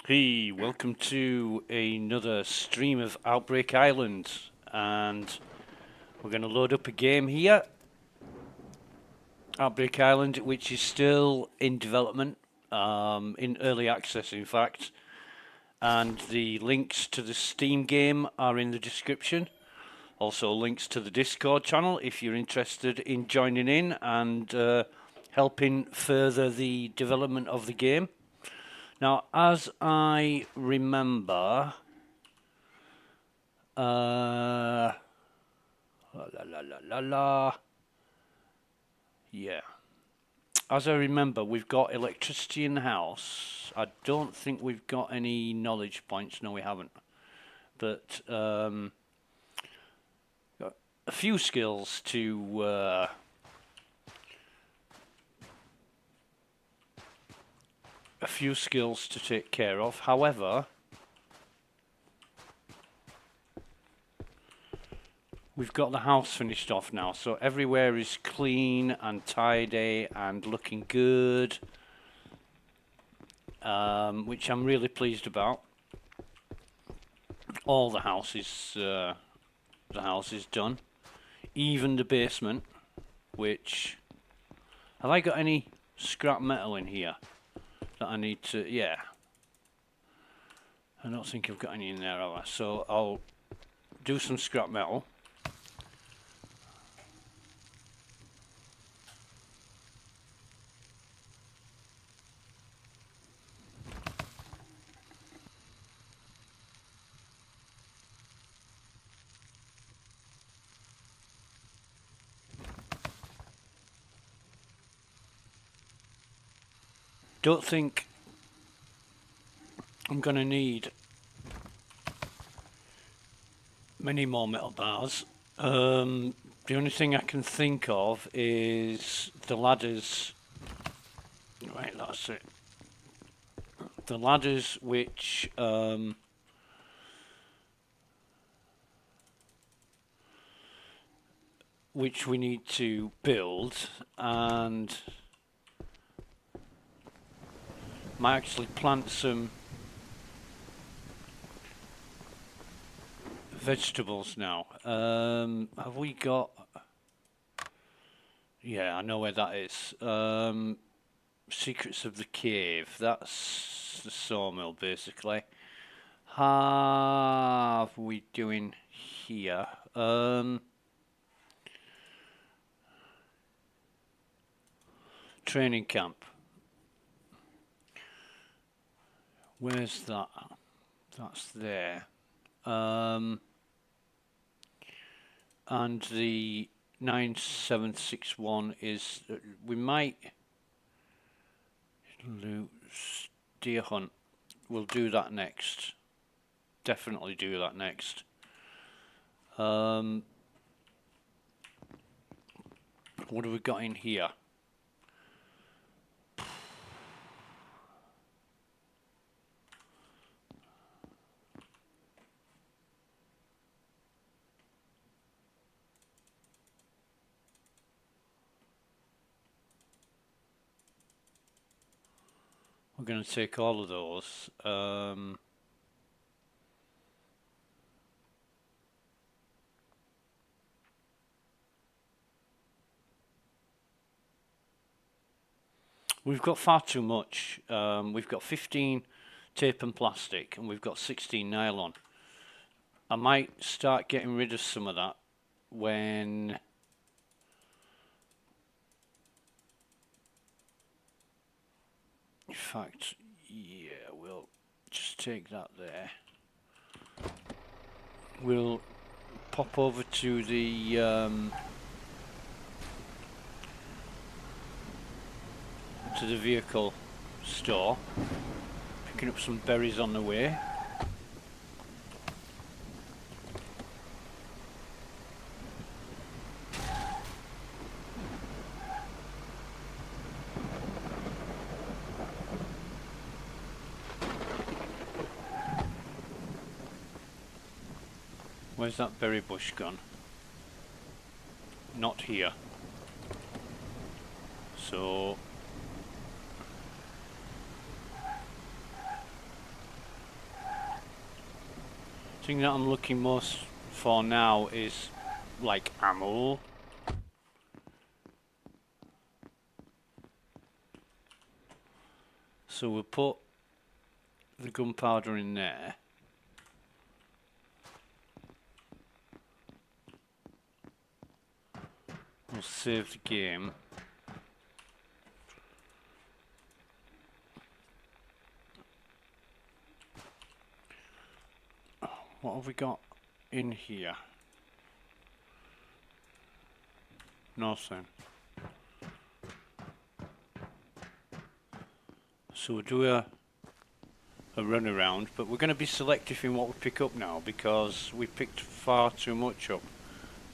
Hey, welcome to another stream of Outbreak Island, and we're going to load up a game here. Outbreak Island, which is still in development, in early access, in fact, and the links to the Steam game are in the description. Also, links to the Discord channel if you're interested in joining in and helping further the development of the game. Now, as I remember, la la la la la la. Yeah. As I remember, we've got electricity in the house. I don't think we've got any knowledge points. No, we haven't. But got a few skills to take care of. However, we've got the house finished off now, so everywhere is clean and tidy and looking good, which I'm really pleased about. All the house is done, even the basement. Which, have I got any scrap metal in here that I need to? Yeah, I don't think I've got any in there, have I? So I'll do some scrap metal. Don't think I'm going to need many more metal bars. The only thing I can think of is the ladders. Right, that's it. The ladders which we need to build, and might actually plant some vegetables now. Have we got? Yeah, I know where that is. Secrets of the Cave. That's the sawmill, basically. Have we doing here? Training camp. Where's that? That's there. And the 9761 is, we might lose deer hunt. We'll do that next. Definitely do that next. What have we got in here? We're going to take all of those. We've got far too much. We've got 15 tape and plastic, and we've got 16 nylon. I might start getting rid of some of that when in fact, yeah, we'll just take that there. We'll pop over to the vehicle store, picking up some berries on the way. Where's that berry bush gone? Not here. So thing that I'm looking most for now is like ammo. So we'll put the gunpowder in there. We'll save the game. What have we got in here? Nothing. So we'll do a run around, but we're going to be selective in what we pick up now because we picked far too much up.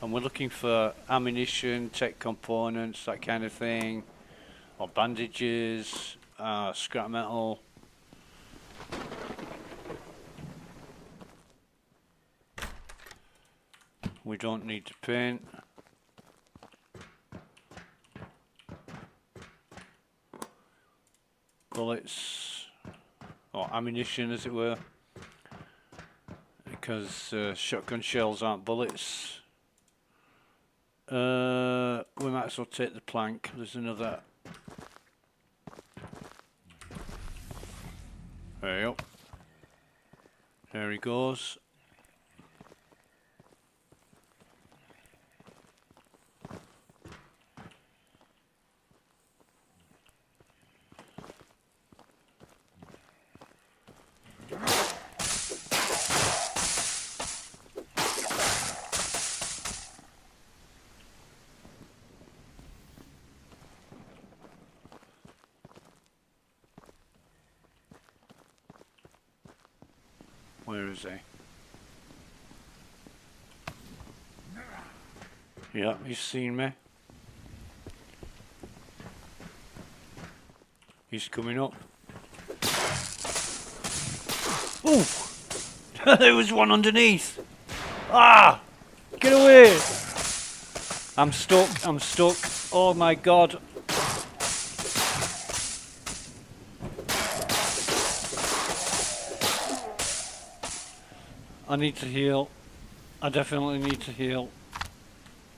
And we're looking for ammunition, tech components, that kind of thing, or bandages, scrap metal. We don't need to paint. Bullets, or ammunition as it were, because shotgun shells aren't bullets. We might as well take the plank. There's another. There you go. There he goes. Where is he? Yeah, he's seen me. He's coming up. Ooh! There was one underneath! Ah! Get away! I'm stuck, I'm stuck. Oh my god. I need to heal. I definitely need to heal.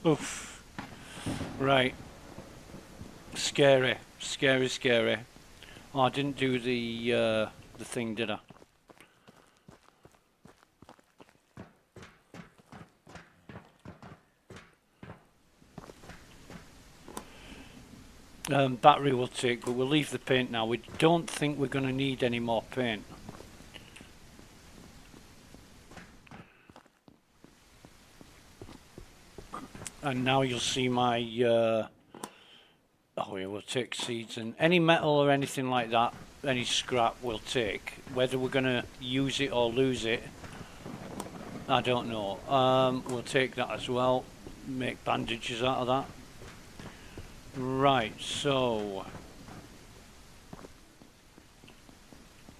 Oof. Right. Scary. Scary, scary. Oh, I didn't do the thing, did I? Battery will take, but we'll leave the paint now. We don't think we're going to need any more paint. And now you'll see my, oh yeah, we'll take seeds and any metal or anything like that, any scrap we'll take. Whether we're going to use it or lose it, I don't know. We'll take that as well, make bandages out of that. Right, so...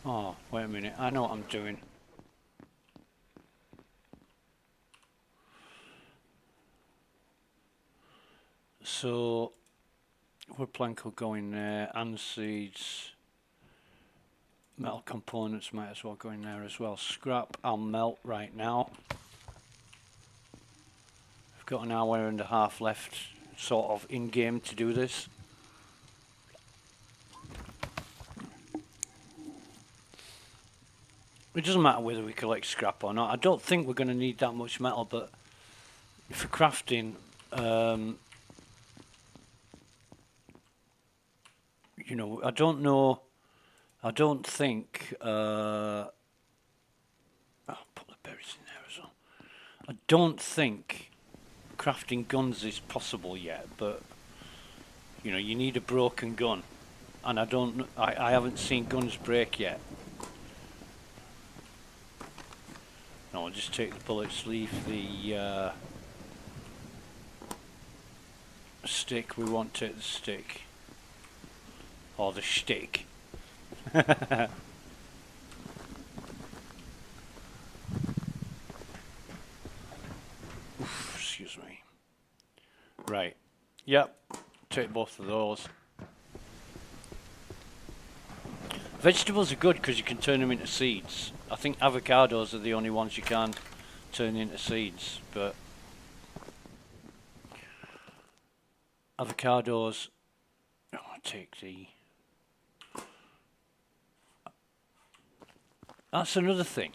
Oh, wait a minute, I know what I'm doing. So, wood plank will go in there, and seeds, metal components might as well go in there as well. Scrap I'll melt right now. I've got an hour and a half left, sort of in game to do this. It doesn't matter whether we collect scrap or not. I don't think we're going to need that much metal, but for crafting, you know, I don't know. I don't think. I'll put the berries in there as well. I don't think crafting guns is possible yet, but you know, you need a broken gun, and I haven't seen guns break yet. No, I'll just take the bullets, leave the stick. We won't take the stick. Or the shtick. Oof, excuse me. Right. Yep. Take both of those. Vegetables are good because you can turn them into seeds. I think avocados are the only ones you can't. turn into seeds, but avocados, I'll take the... That's another thing.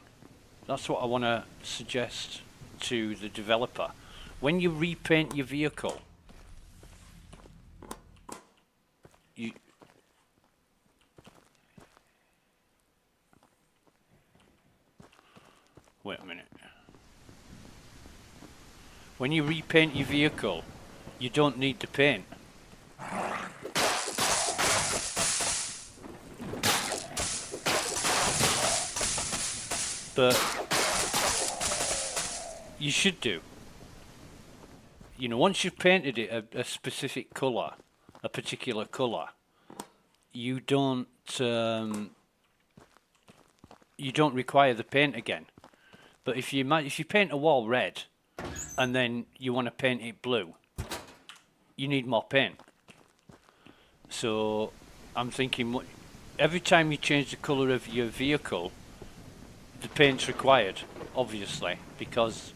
That's what I want to suggest to the developer. When you repaint your vehicle, you... Wait a minute. When you repaint your vehicle, you don't need the paint. But you should do. You know, once you've painted it a specific colour, a particular colour, you don't require the paint again. But if you paint a wall red and then you want to paint it blue, you need more paint. So I'm thinking every time you change the colour of your vehicle, the paint's required, obviously, because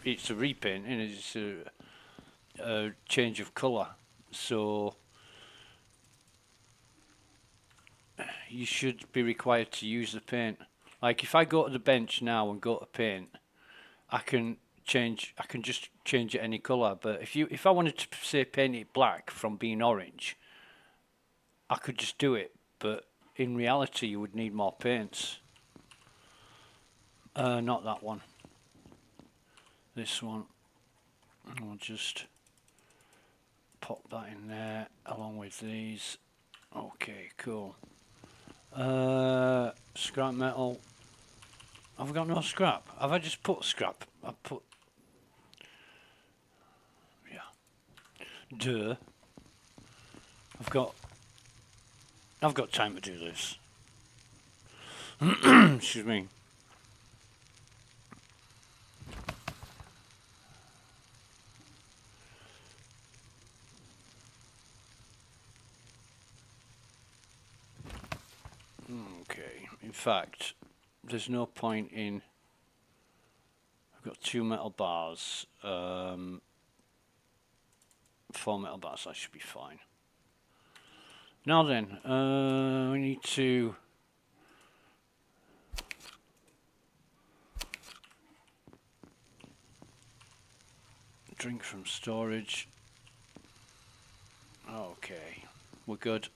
it's a repaint and it's a change of colour. So you should be required to use the paint. Like if I go to the bench now and go to paint, I can just change it any colour. But if I wanted to say paint it black from being orange, I could just do it. But in reality, you would need more paints. Not that one. This one. I'll just pop that in there along with these. Okay, cool. Scrap metal. I've got no scrap. Have I just put scrap? I've put... Yeah. Duh. I've got time to do this. Excuse me. Okay, in fact, there's no point in... I've got 2 metal bars, 4 metal bars, that should be fine. Now then, we need to... Drink from storage. Okay, we're good.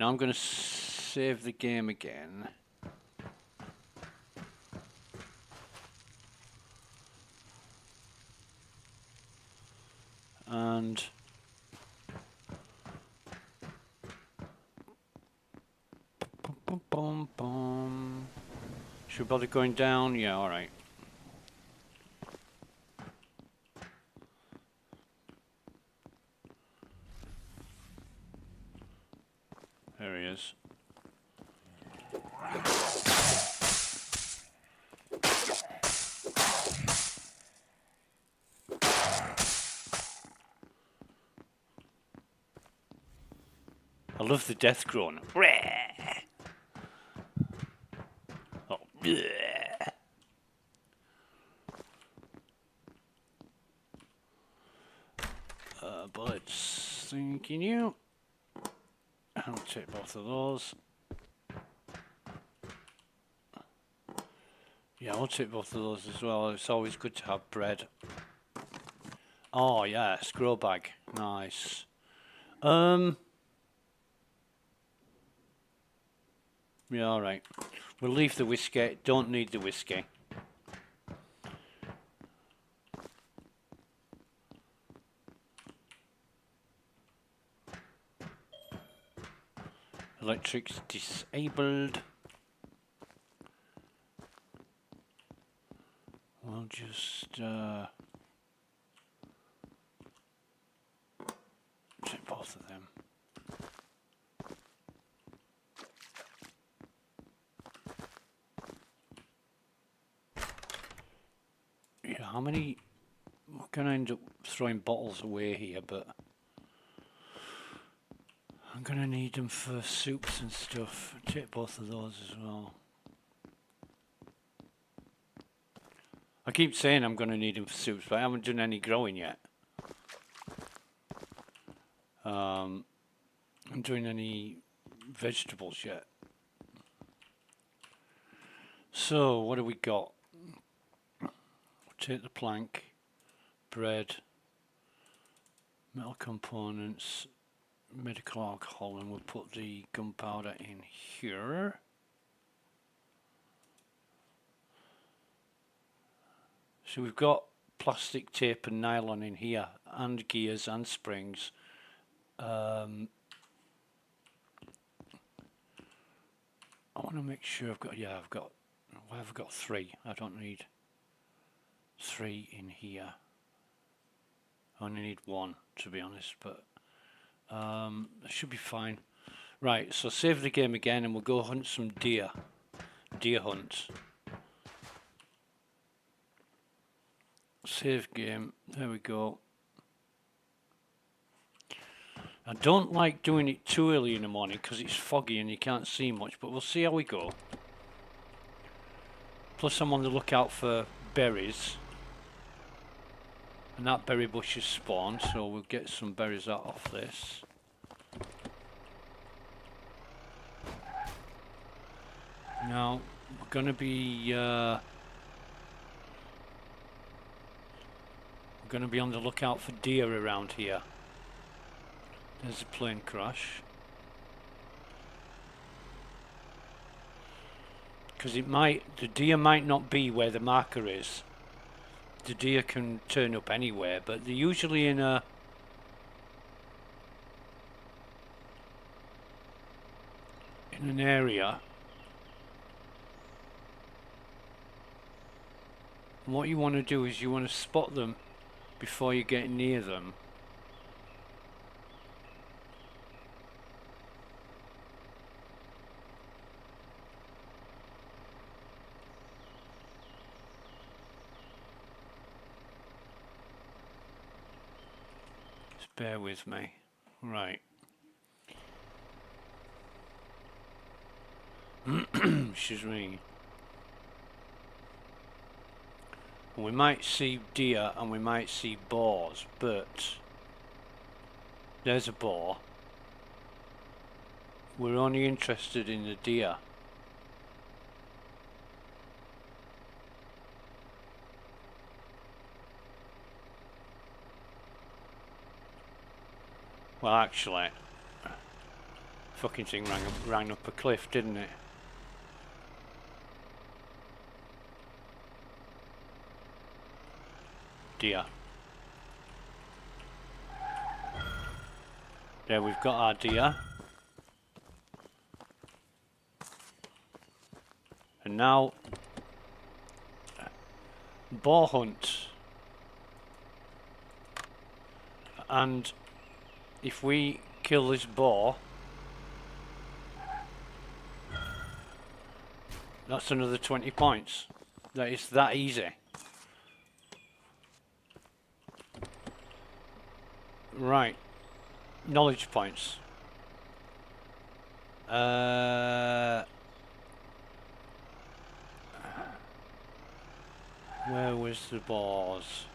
Now I'm going to save the game again. And should we bother going down? Yeah, all right. There he is. I love the death groan. Oh, bullets. Thanking you. I'll take both of those. Yeah, I'll take both of those as well. It's always good to have bread. Oh, yes, grow bag. Nice. Yeah, alright. We'll leave the whiskey. Don't need the whiskey. Electric's disabled. We'll just take both of them. Yeah, how many? We're gonna end up throwing bottles away here, but I'm gonna need them for soups and stuff. Take both of those as well. I keep saying I'm going to need them for soups, but I haven't done any growing yet. I'm doing any vegetables yet. So, what do we got? Take the plank, bread, metal components, medical alcohol, and we'll put the gunpowder in here. So we've got plastic tape and nylon in here, and gears and springs. I want to make sure I've got, well, I've got 3. I don't need 3 in here. I only need 1, to be honest, but that should be fine. Right, so save the game again and we'll go hunt some deer. Deer hunt. Save game, there we go. I don't like doing it too early in the morning because it's foggy and you can't see much, but we'll see how we go. Plus I'm on the lookout for berries. And that berry bush has spawned, so we'll get some berries out of this. Now, we're going to be on the lookout for deer around here. There's a plane crash. Because the deer might not be where the marker is. The deer can turn up anywhere, but they're usually in an area. And what you want to do is you want to spot them before you get near them. Just bear with me. Right. Excuse me. We might see deer and we might see boars, but there's a boar. We're only interested in the deer. Well, actually, fucking thing ran up a cliff, didn't it? Deer. There, we've got our deer. And now, boar hunt. And if we kill this boar, that's another 20 points. That is that easy. Right. Knowledge points. Where was the boars?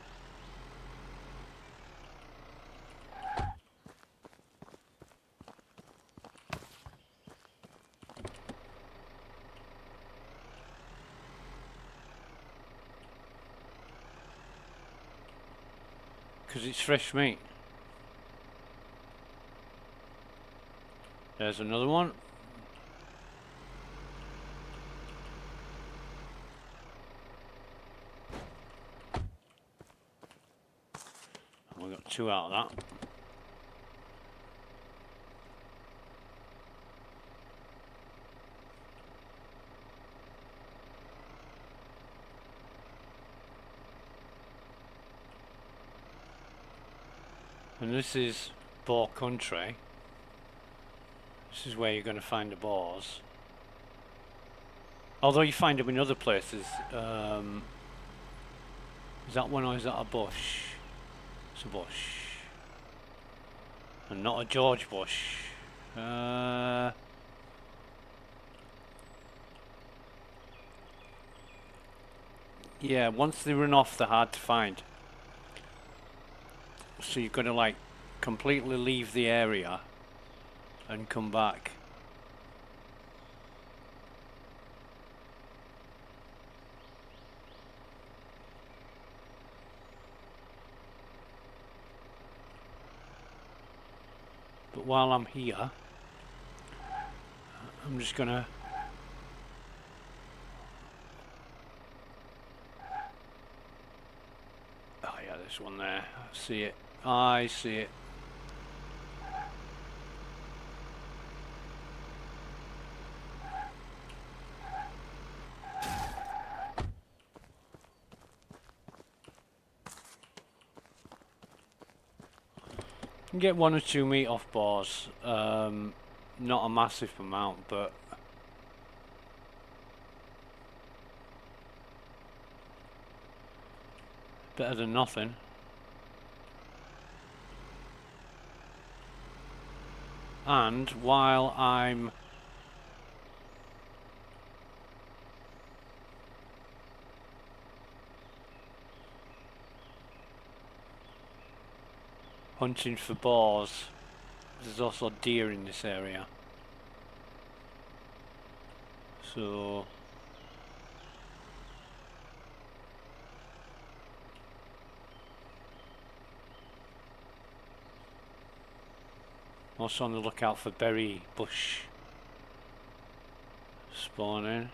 Because it's fresh meat. There's another one. We got 2 out of that. And this is boar country. This is where you're going to find the boars. Although you find them in other places. Is that one or is that a bush? It's a bush. And not a George Bush. Yeah, once they run off, they're hard to find. So you've got to like completely leave the area and come back. But while I'm here, I'm just gonna... Oh yeah, there's one there. I see it. I see it. You can get 1 or 2 meat off boars. Not a massive amount, but better than nothing. And while I'm hunting for boars, there's also deer in this area. So also on the lookout for berry bush spawning.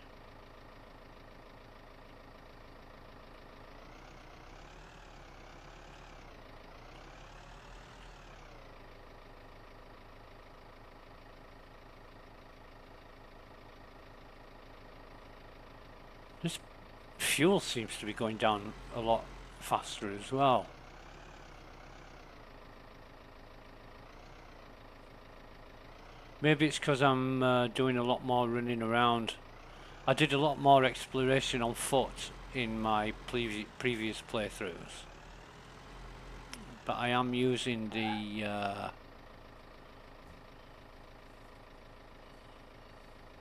This fuel seems to be going down a lot faster as well. Maybe it's because I'm doing a lot more running around. I did a lot more exploration on foot in my previous playthroughs, but I am using the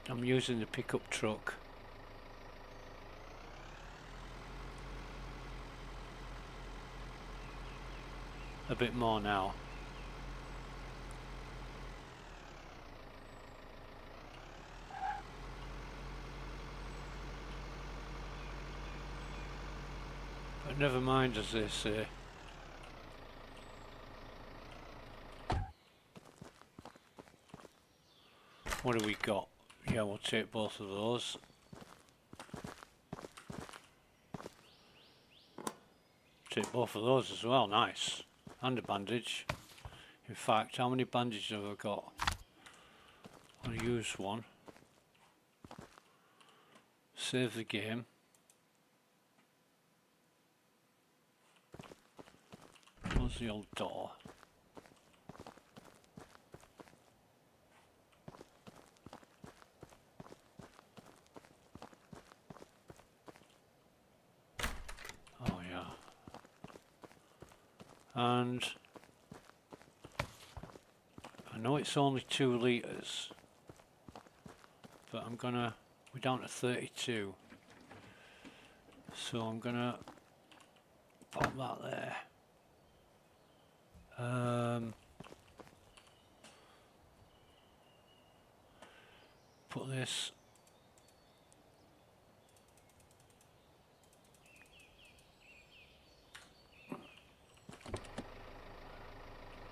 I'm using the pickup truck. A bit more now. But never mind, as they say. What do we got? Yeah, we'll take both of those. Take both of those as well, nice. And a bandage. In fact, how many bandages have I got? I'll use one. Save the game. Close the old door. Oh yeah. And I know it's only 2 litres, but we're down to 32. So I'm gonna pop that there. Put this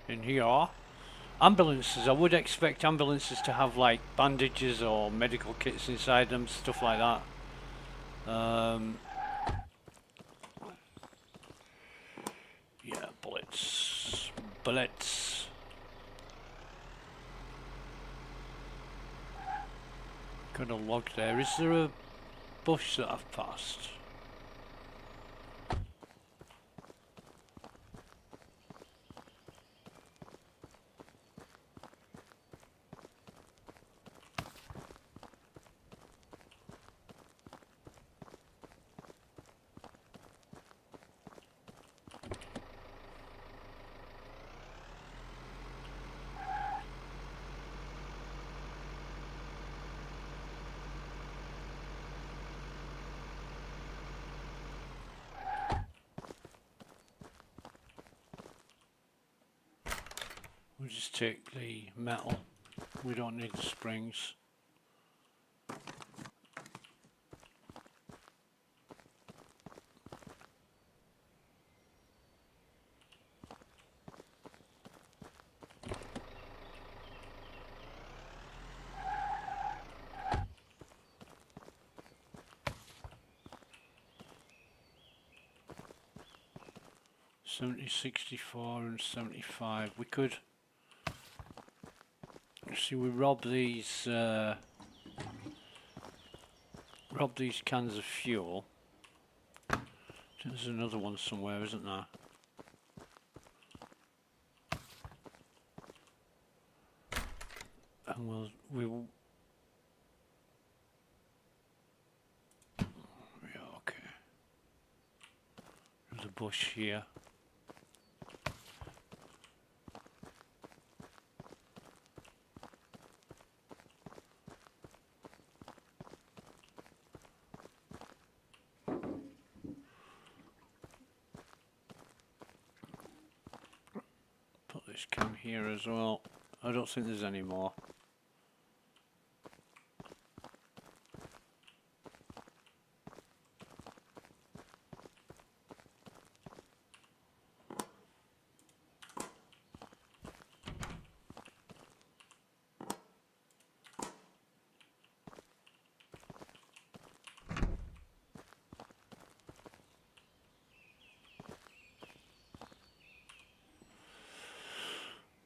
in here. Ambulances, I would expect ambulances to have like bandages or medical kits inside them, stuff like that. Yeah, bullets. Got a log there. Is there a bush that I've passed? We'll just take the metal. We don't need the springs. $70, $64 and $75. We could see we rob these cans of fuel. There's another one somewhere, isn't there? And we'll yeah, okay. There's a bush here. This can here as well. I don't think there's any more.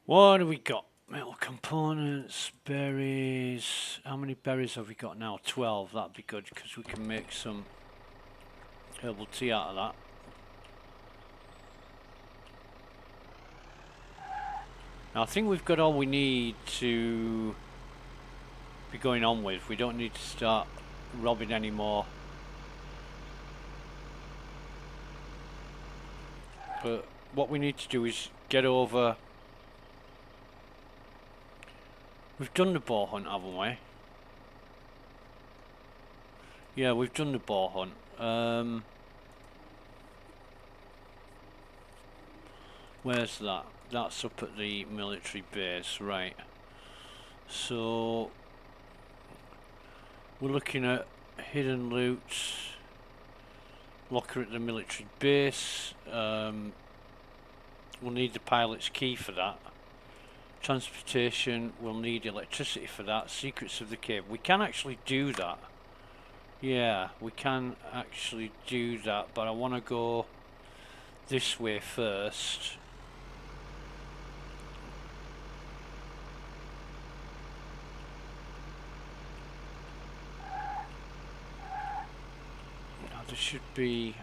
What have we got? Metal components, berries. How many berries have we got now? 12. That'd be good because we can make some herbal tea out of that. Now I think we've got all we need to be going on with. We don't need to start robbing anymore. But what we need to do is get over. We've done the boar hunt, haven't we? Yeah, we've done the boar hunt. Where's that? That's up at the military base, right. So we're looking at hidden loot, locker at the military base. We'll need the pilot's key for that. Transportation, we'll need electricity for that. Secrets of the cave, we can actually do that. Yeah, we can actually do that, but I want to go this way first. Now there should be,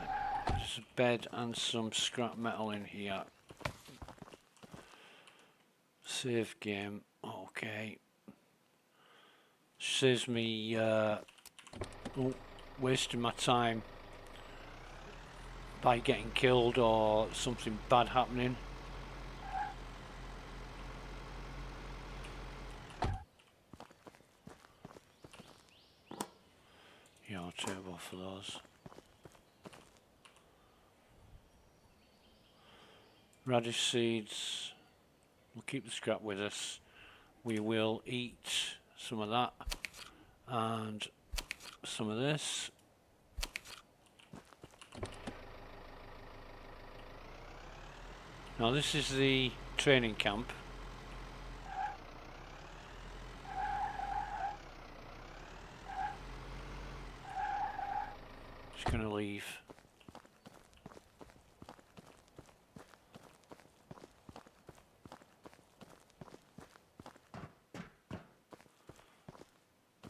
there's a bed and some scrap metal in here. Save game, okay. Saves me wasting my time by getting killed or something bad happening. Yeah, I'll take both of those. Radish seeds. We'll keep the scrap with us. We will eat some of that and some of this. Now this is the training camp. Just gonna leave.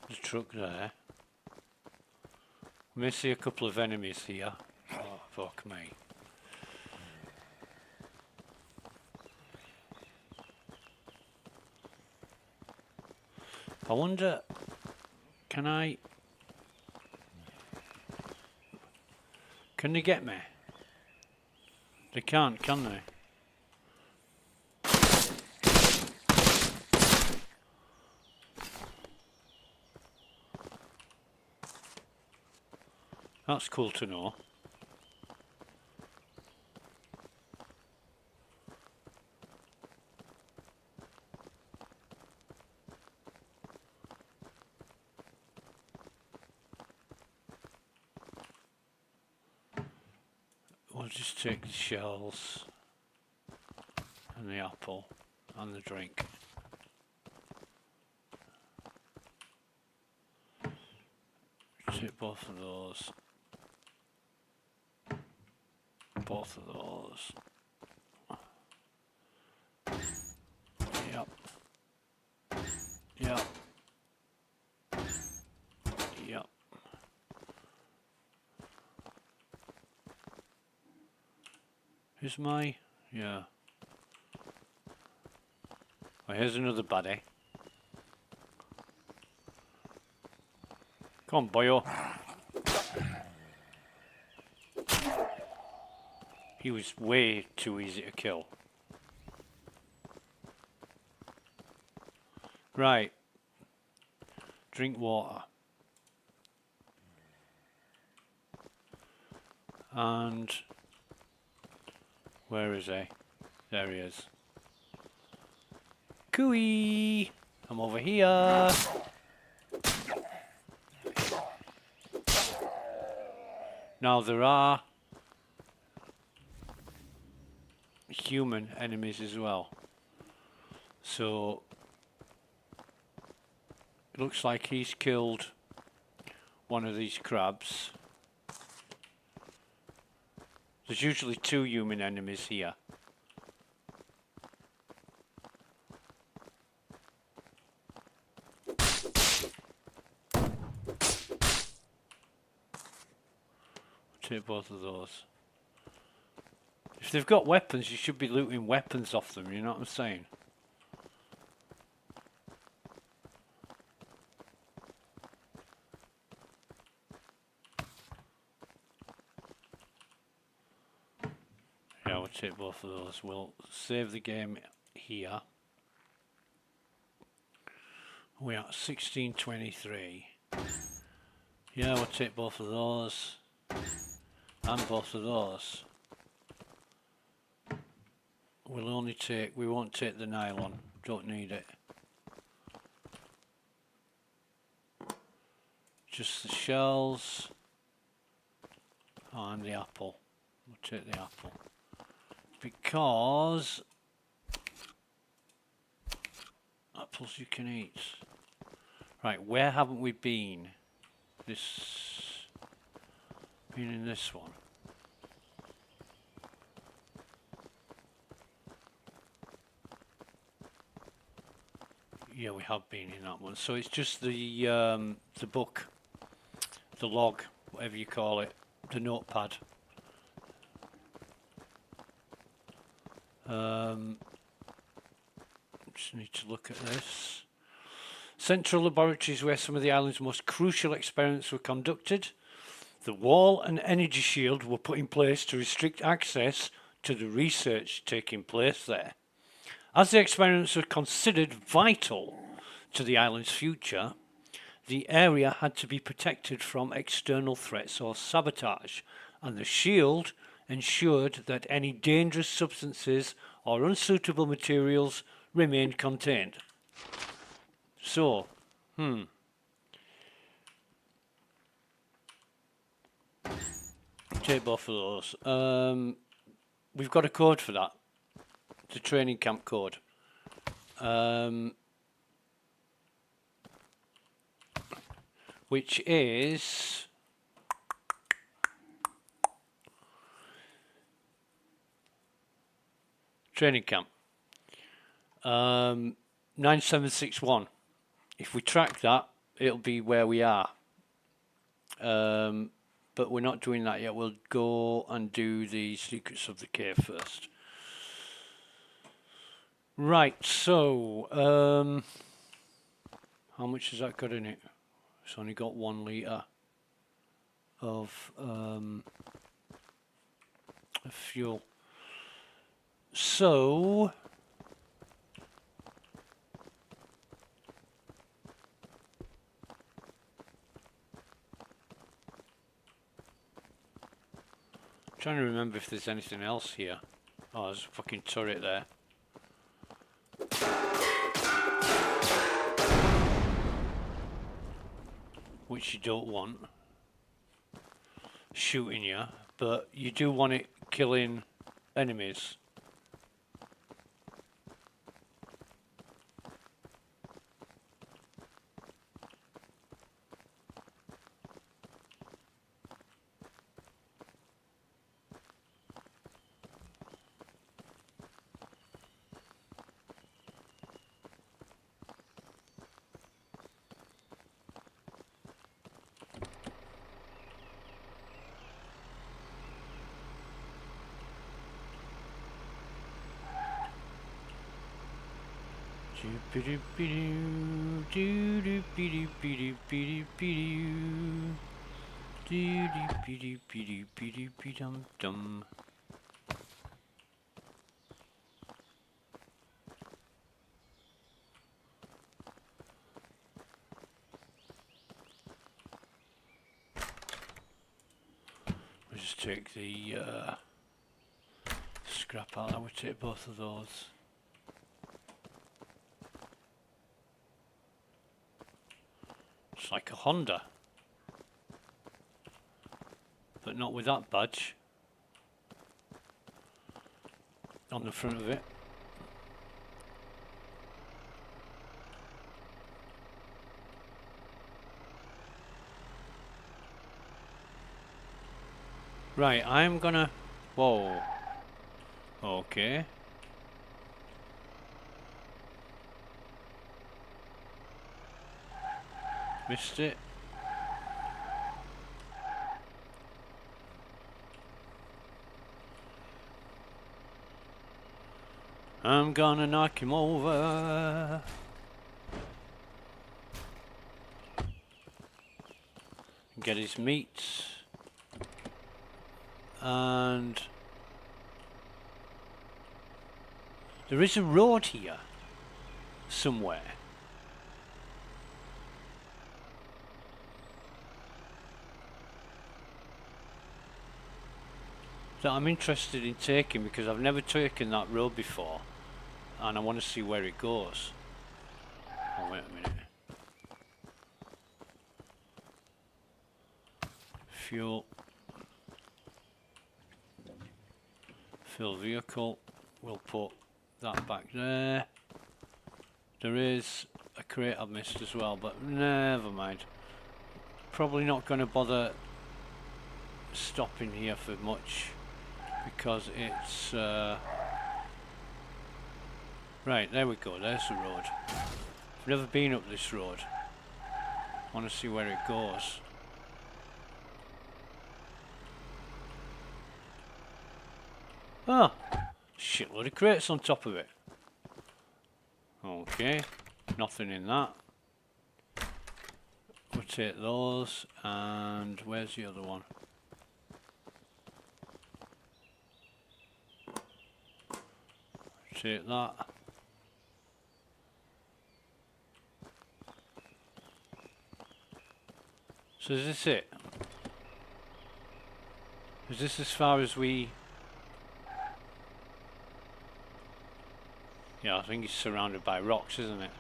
The truck there. We may see a couple of enemies here. Oh, fuck me. I wonder, can they get me? They can't, can they? That's cool to know. I'll just take the shells and the apple and the drink. Take both of those. Both of those. Yep. Yep. Yep. Here's my... yeah. Oh, here's another baddie. Come on, boyo. He was way too easy to kill. Right. Drink water. And where is he? There he is. Cooey! I'm over here. Now there are human enemies as well. So it looks like he's killed one of these crabs. There's usually 2 human enemies here. Take both of those. If they've got weapons, you should be looting weapons off them, you know what I'm saying? Yeah, we'll take both of those. We'll save the game here. We're at 1623. Yeah, we'll take both of those. And both of those. We'll only take, we won't take the nylon, don't need it. Just the shells and the apple. We'll take the apple. Because apples you can eat. Right, where haven't we been? Been in this one. Yeah, we have been in that one. So it's just the book, the log, whatever you call it, the notepad. Just need to look at this. Central laboratories where some of the island's most crucial experiments were conducted. The wall and energy shield were put in place to restrict access to the research taking place there. As the experiments were considered vital to the island's future, the area had to be protected from external threats or sabotage, and the shield ensured that any dangerous substances or unsuitable materials remained contained. So, take both of those. We've got a code for that. The training camp code. Which is training camp 9761. If we track that, it'll be where we are. But we're not doing that yet. We'll go and do the secrets of the cave first. Right, so how much has that got in it? It's only got 1 litre of fuel. So I'm trying to remember if there's anything else here. Oh, there's a fucking turret there. Which you don't want shooting you, but you do want it killing enemies. Dum. We'll just take the scrap out. I would take both of those. It's like a Honda, but not with that badge on the front of it. Right, I'm gonna... Whoa. Okay. Missed it. I'm gonna knock him over. Get his meat. And there is a road here somewhere. That I'm interested in taking because I've never taken that road before and I want to see where it goes. Oh, wait a minute. Fuel. Fill vehicle. We'll put that back there. There is a crate I've missed as well, but never mind. Probably not going to bother stopping here for much because it's right, there we go, there's the road. I've never been up this road. I want to see where it goes. Ah, shitload of crates on top of it. Okay, nothing in that. We'll take those, and where's the other one? Take that. So is this it? Is this as far as we... Yeah, I think it's surrounded by rocks, isn't it?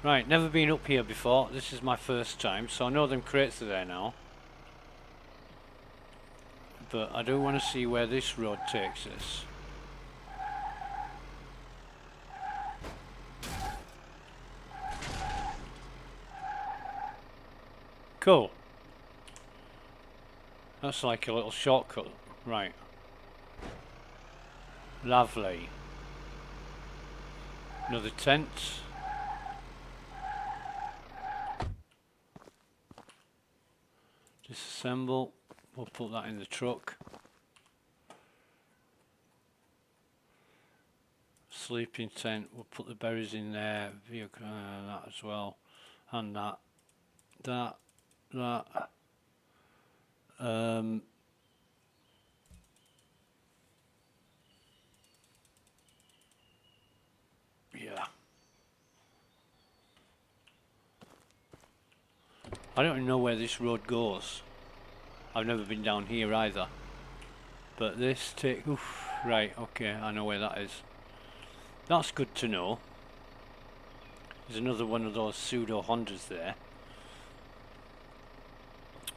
Right, never been up here before. This is my first time, so I know them crates are there now. But I do want to see where this road takes us. Cool. That's like a little shortcut. Right. Lovely. Another tent. Disassemble. We'll put that in the truck. Sleeping tent. We'll put the berries in there. Vehicle, that as well. And that. That. Yeah. I don't know where this road goes. I've never been down here either. But this take... Oof, right, okay, I know where that is. That's good to know. There's another one of those pseudo Hondas there.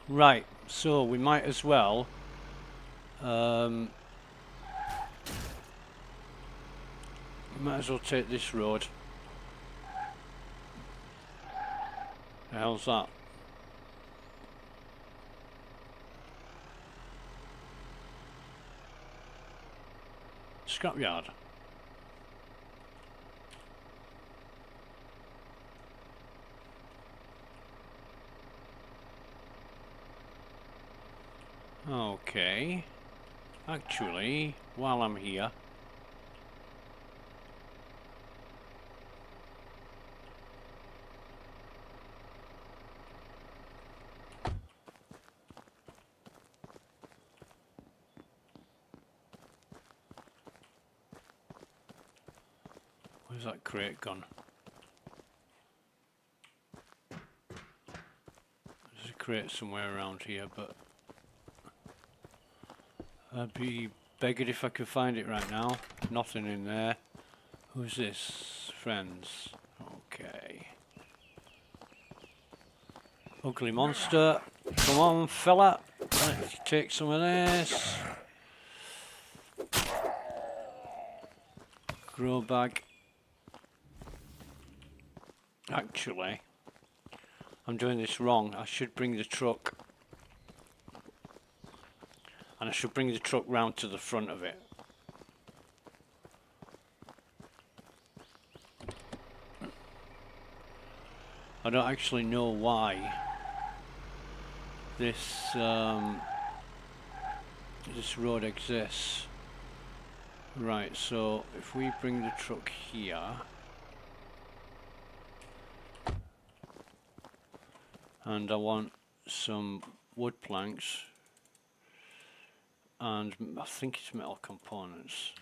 Right, so we might as well Might as well take this road. The hell's that? Scrapyard. Okay. Actually, while I'm here, where's that crate gone? There's a crate somewhere around here, but I'd be beggared if I could find it right now. Nothing in there. Who's this? Friends. Okay. Ugly monster. Come on, fella. Let's take some of this. Grow bag. Actually, I'm doing this wrong. I should bring the truck. And I should bring the truck round to the front of it. I don't actually know why this this road exists. Right, so if we bring the truck here, and I want some wood planks, and I think it's metal components.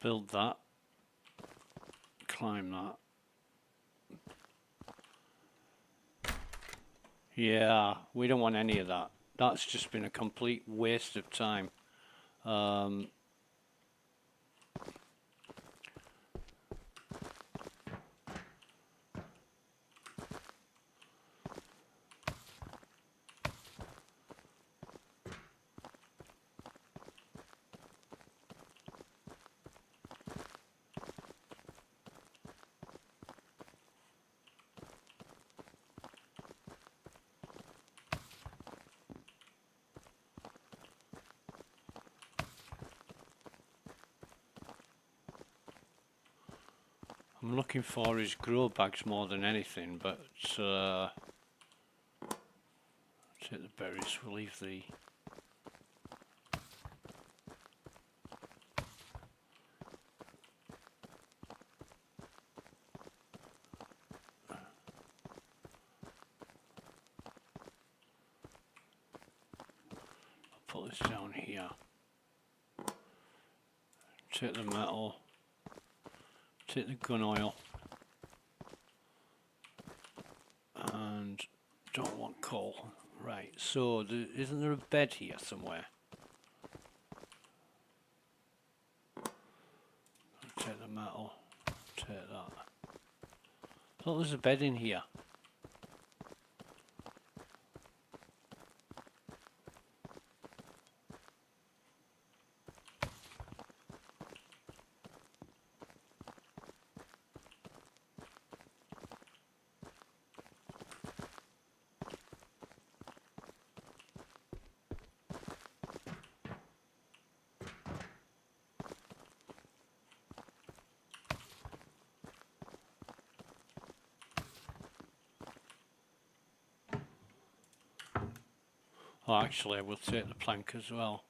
Build that, climb that. Yeah, we don't want any of that. That's just been a complete waste of time. I'm looking for his grow bags more than anything, but take the berries, we'll leave the put this down here. Take the metal. Take the gun oil. And don't want coal. Right, so isn't there a bed here somewhere? Take the metal. Take that. I thought there's a bed in here. Oh, actually, I will take the plank as well.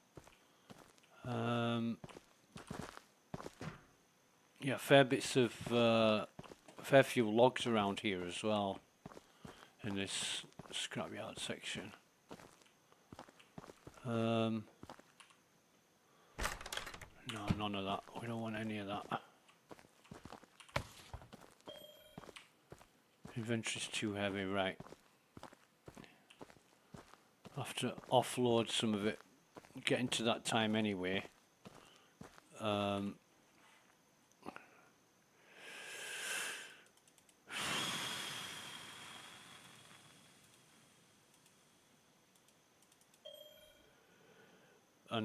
Yeah, fair few logs around here as well in this scrapyard section. No, none of that. We don't want any of that. Inventory's too heavy, right. have to offload some of it. Getting to that time anyway. And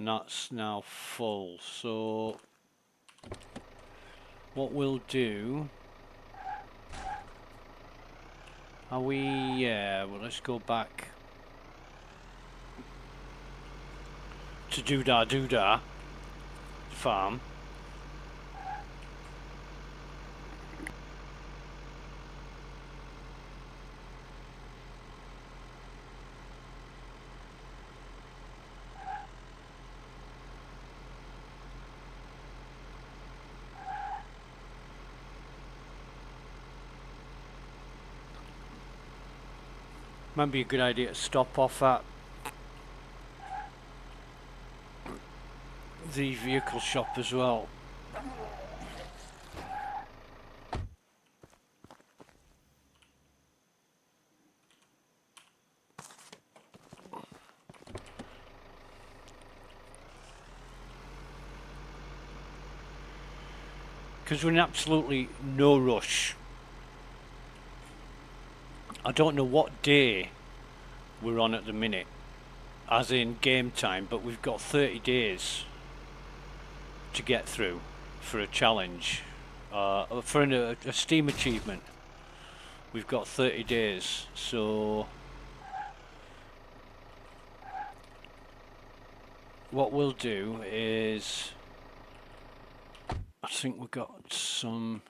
that's now full, so what we'll do, are we, yeah, well, let's go back to Doodah farm. Might be a good idea to stop off at the vehicle shop as well. Because we're in absolutely no rush. I don't know what day we're on at the minute, as in game time, but we've got 30 days to get through for a challenge, for a Steam achievement. We've got 30 days, so what we'll do is, I think we've got some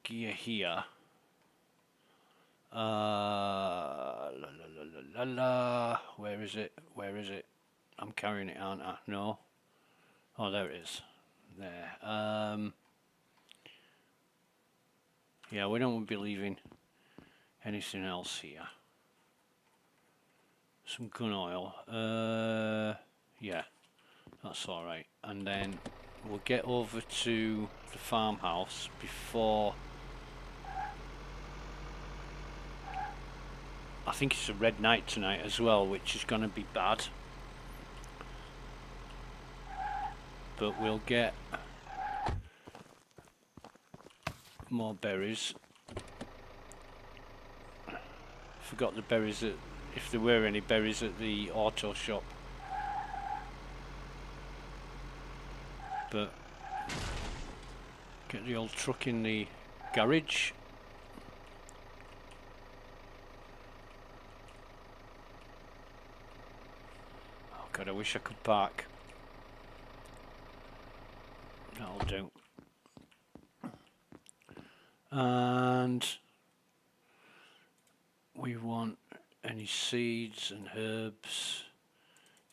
gear here. Where is it? Where is it? I'm carrying it, aren't I? No. Oh, there it is. There. Yeah, we don't want to be leaving anything else here. Some gun oil. Yeah, that's all right. And then we'll get over to the farmhouse before. I think it's a red night tonight as well, which is going to be bad. But we'll get more berries. Forgot the berries, if there were any berries at the auto shop. But get the old truck in the garage. God, I wish I could park. That'll do. And we want any seeds and herbs,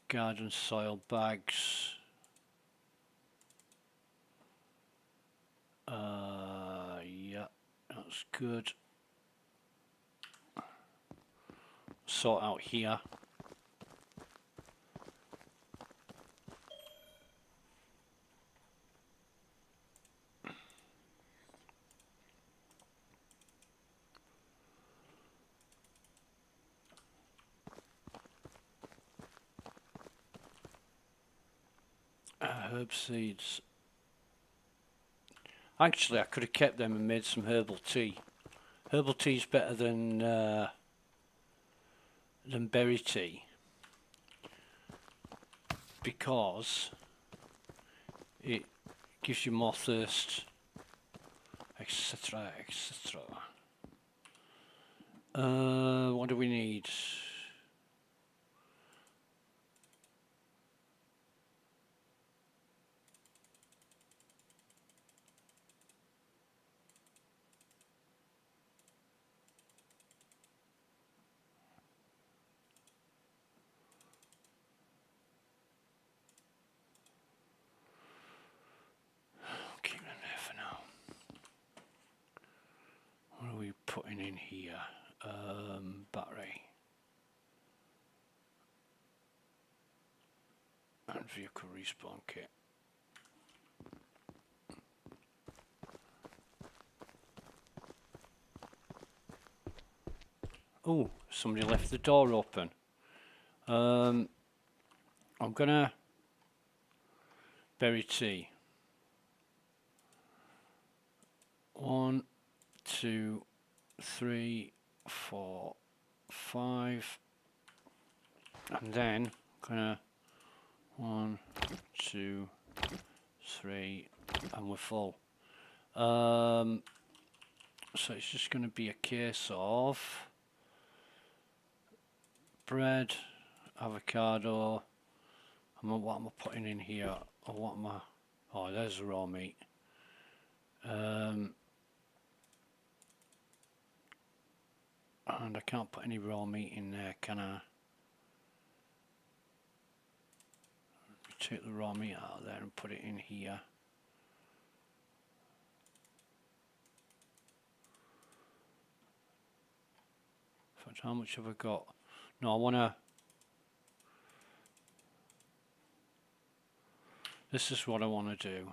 garden soil bags. Yeah, that's good. Sort out here. Herb seeds. Actually, I could have kept them and made some herbal tea. Herbal tea is better than berry tea because it gives you more thirst, etc., etc. What do we need? Keep them there for now. What are we putting in here? Battery. And vehicle respawn kit. Oh, somebody left the door open. I'm gonna berry tea. 1, 2, 3, 4, 5, and then gonna 1, 2, 3, and we're full. So it's just going to be a case of bread, avocado. What am I putting in here? Or what am I? Oh, there's the raw meat. And I can't put any raw meat in there, can I? Take the raw meat out of there and put it in here. In fact, how much have I got? No, I want to... This is what I want to do.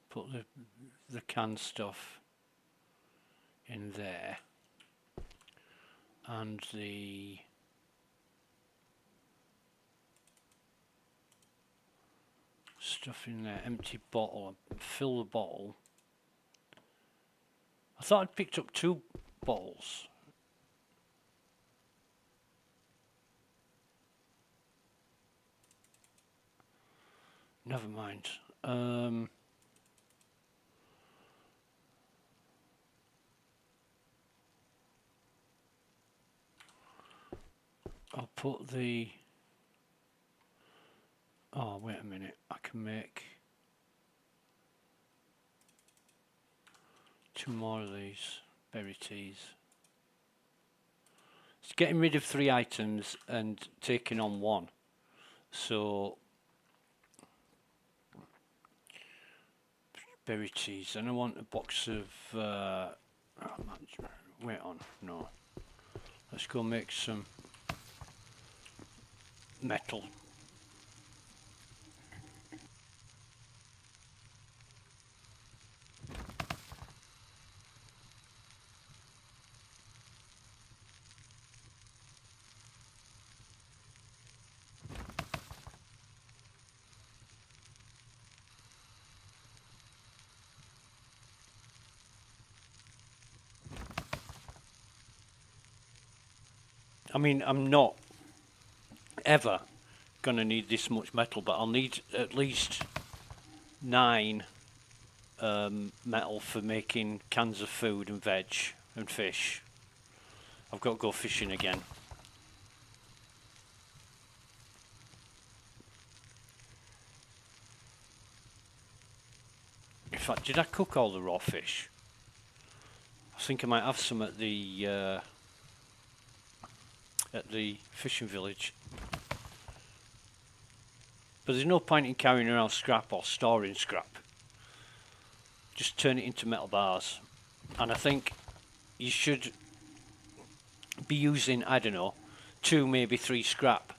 Put the canned stuff in there. And the... stuff in there, empty bottle, fill the bottle. I thought I'd picked up 2 bottles. Never mind. I'll put the... Oh, wait a minute. I can make 2 more of these berry teas. It's getting rid of 3 items and taking on 1. So berry teas, and I want a box of wait on, no. Let's go make some metal. I mean, I'm not ever gonna need this much metal, but I'll need at least 9 metal for making cans of food and veg and fish. I've got to go fishing again. In fact, did I cook all the raw fish? I think I might have some at the fishing village. But there's no point in carrying around scrap or storing scrap. Just turn it into metal bars. And I think you should be using, I don't know, 2 maybe 3 scrap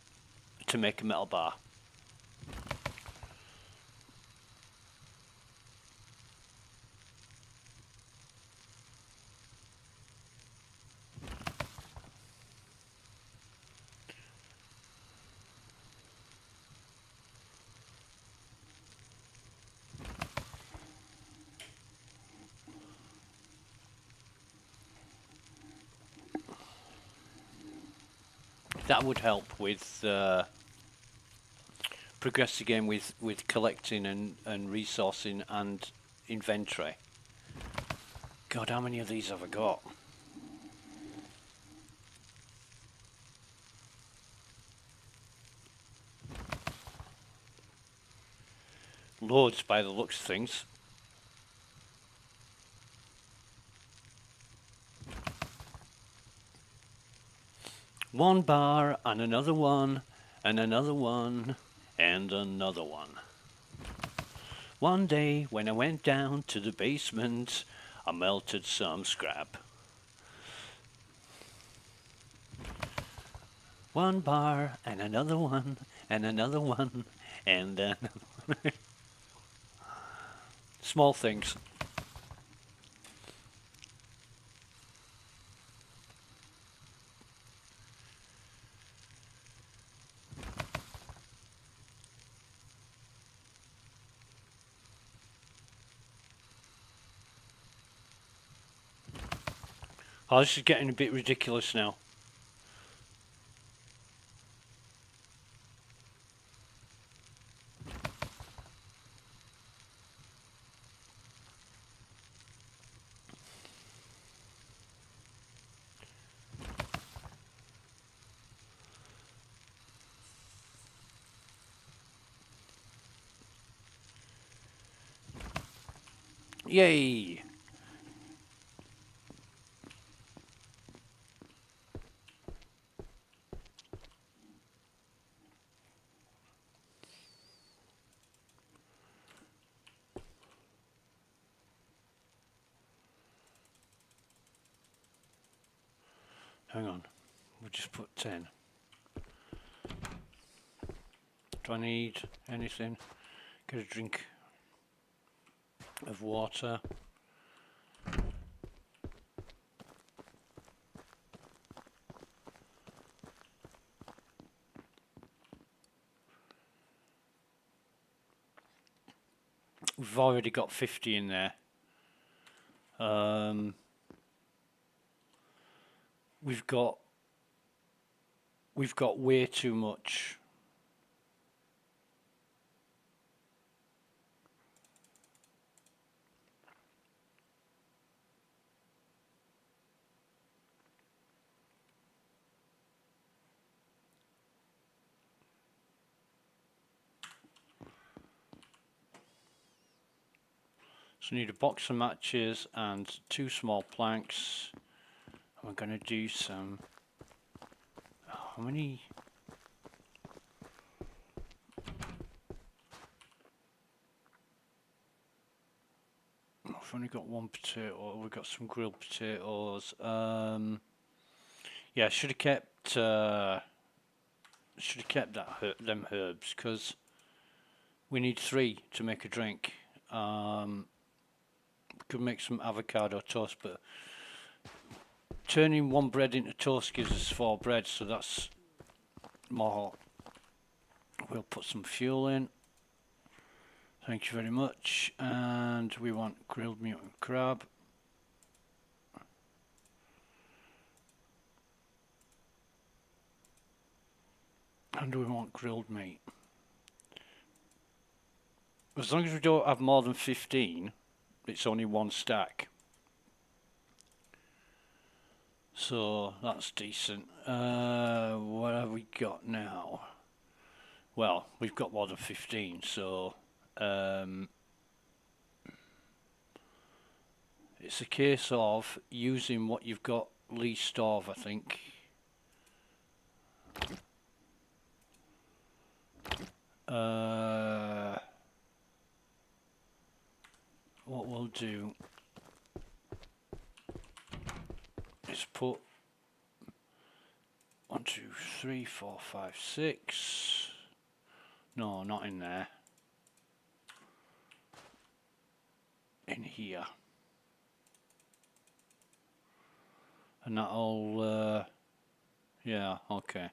to make a metal bar. That would help with progress the game with collecting and resourcing and inventory. God, how many of these have I got? Loads by the looks of things. One bar and another one and another one and another one. One day when I went down to the basement, I melted some scrap. One bar and another one and another one and another one. Small things. Oh, this is getting a bit ridiculous now. Yay! Hang on, we'll just put 10. Do I need anything? Get a drink of water. We've already got 50 in there. We've got way too much. So we need a box of matches and 2 small planks. We're going to do some... How many? I've only got 1 potato. We've got some grilled potatoes. Yeah, should have kept them herbs, because we need 3 to make a drink. We could make some avocado toast, but turning 1 bread into toast gives us 4 bread, so that's more. We'll put some fuel in. Thank you very much. And we want grilled mutant crab. And we want grilled meat. As long as we don't have more than 15, it's only 1 stack. So that's decent. What have we got now? Well, we've got more than 15, so it's a case of using what you've got least of, I think. What we'll do is put 1, 2, 3, 4, 5, 6. No, not in there. In here. And that'll, yeah, okay.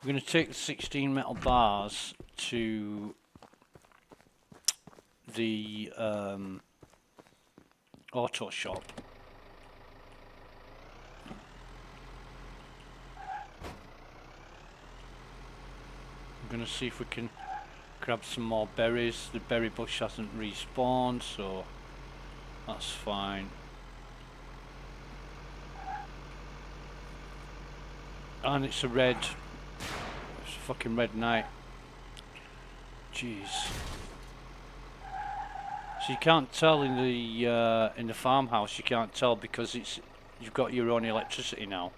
We're going to take the 16 metal bars to the auto shop. I'm going to see if we can grab some more berries. The berry bush hasn't respawned, so that's fine. And it's a red, it's a fucking red night. Jeez. So you can't tell in the farmhouse. You can't tell because you've got your own electricity now.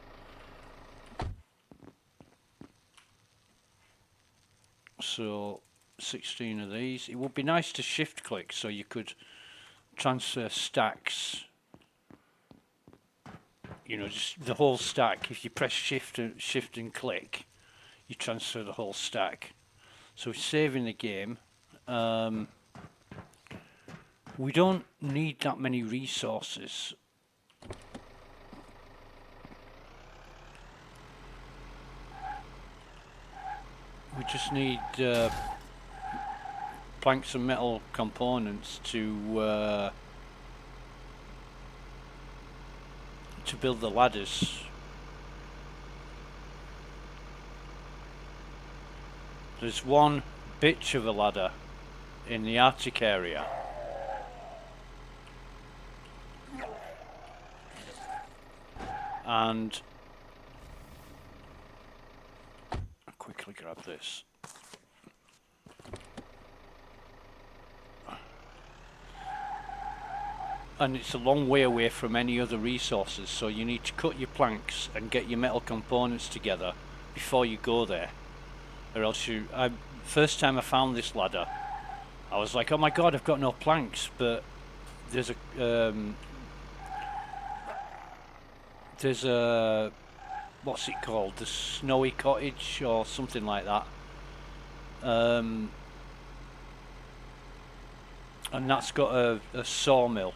So 16 of these. It would be nice to shift click so you could transfer stacks. You know, just the whole stack. If you press shift and click, you transfer the whole stack. So saving the game. We don't need that many resources. We just need planks and metal components to to build the ladders. There's one bitch of a ladder in the Arctic area. And I'll quickly grab this. And it's a long way away from any other resources, so you need to cut your planks and get your metal components together before you go there, or else first time I found this ladder, I was like, oh my god, I've got no planks. But there's a what's it called, the snowy cottage or something like that, and that's got a sawmill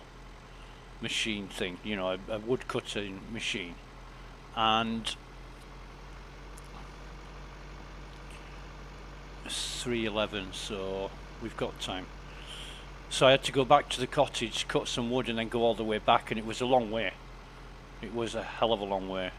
machine thing, you know, a wood cutting machine, and it's 3:11, so we've got time. So I had to go back to the cottage, cut some wood, and then go all the way back, and it was a long way. It was a hell of a long way.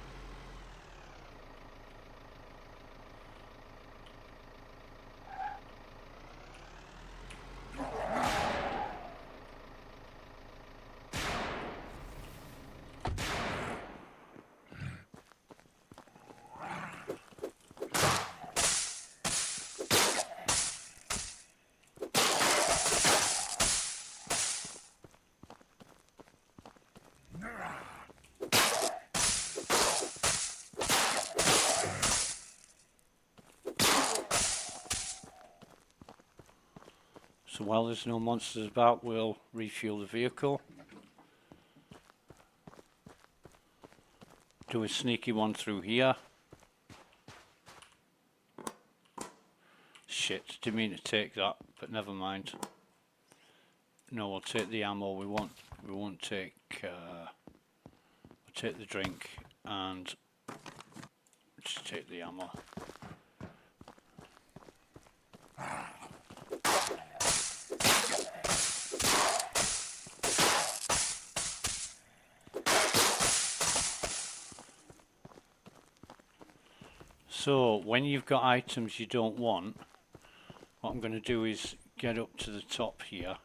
So while there's no monsters about, we'll refuel the vehicle. Do a sneaky one through here. Shit, didn't mean to take that, but never mind. No, we'll take the ammo. We won't take. We'll take the drink and just take the ammo. So when you've got items you don't want, what I'm going to do is get up to the top here.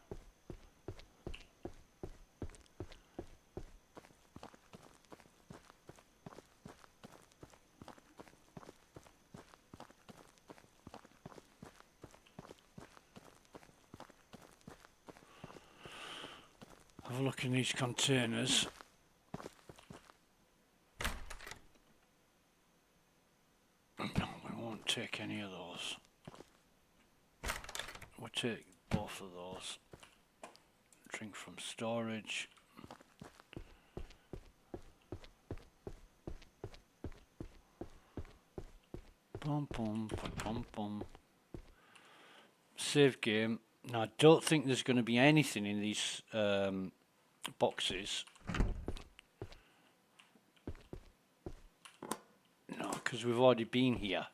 Have a look in these containers. Take any of those. We'll take both of those. Drink from storage. Bum bum bum bum. Save game. Now I don't think there's going to be anything in these boxes. No, because we've already been here.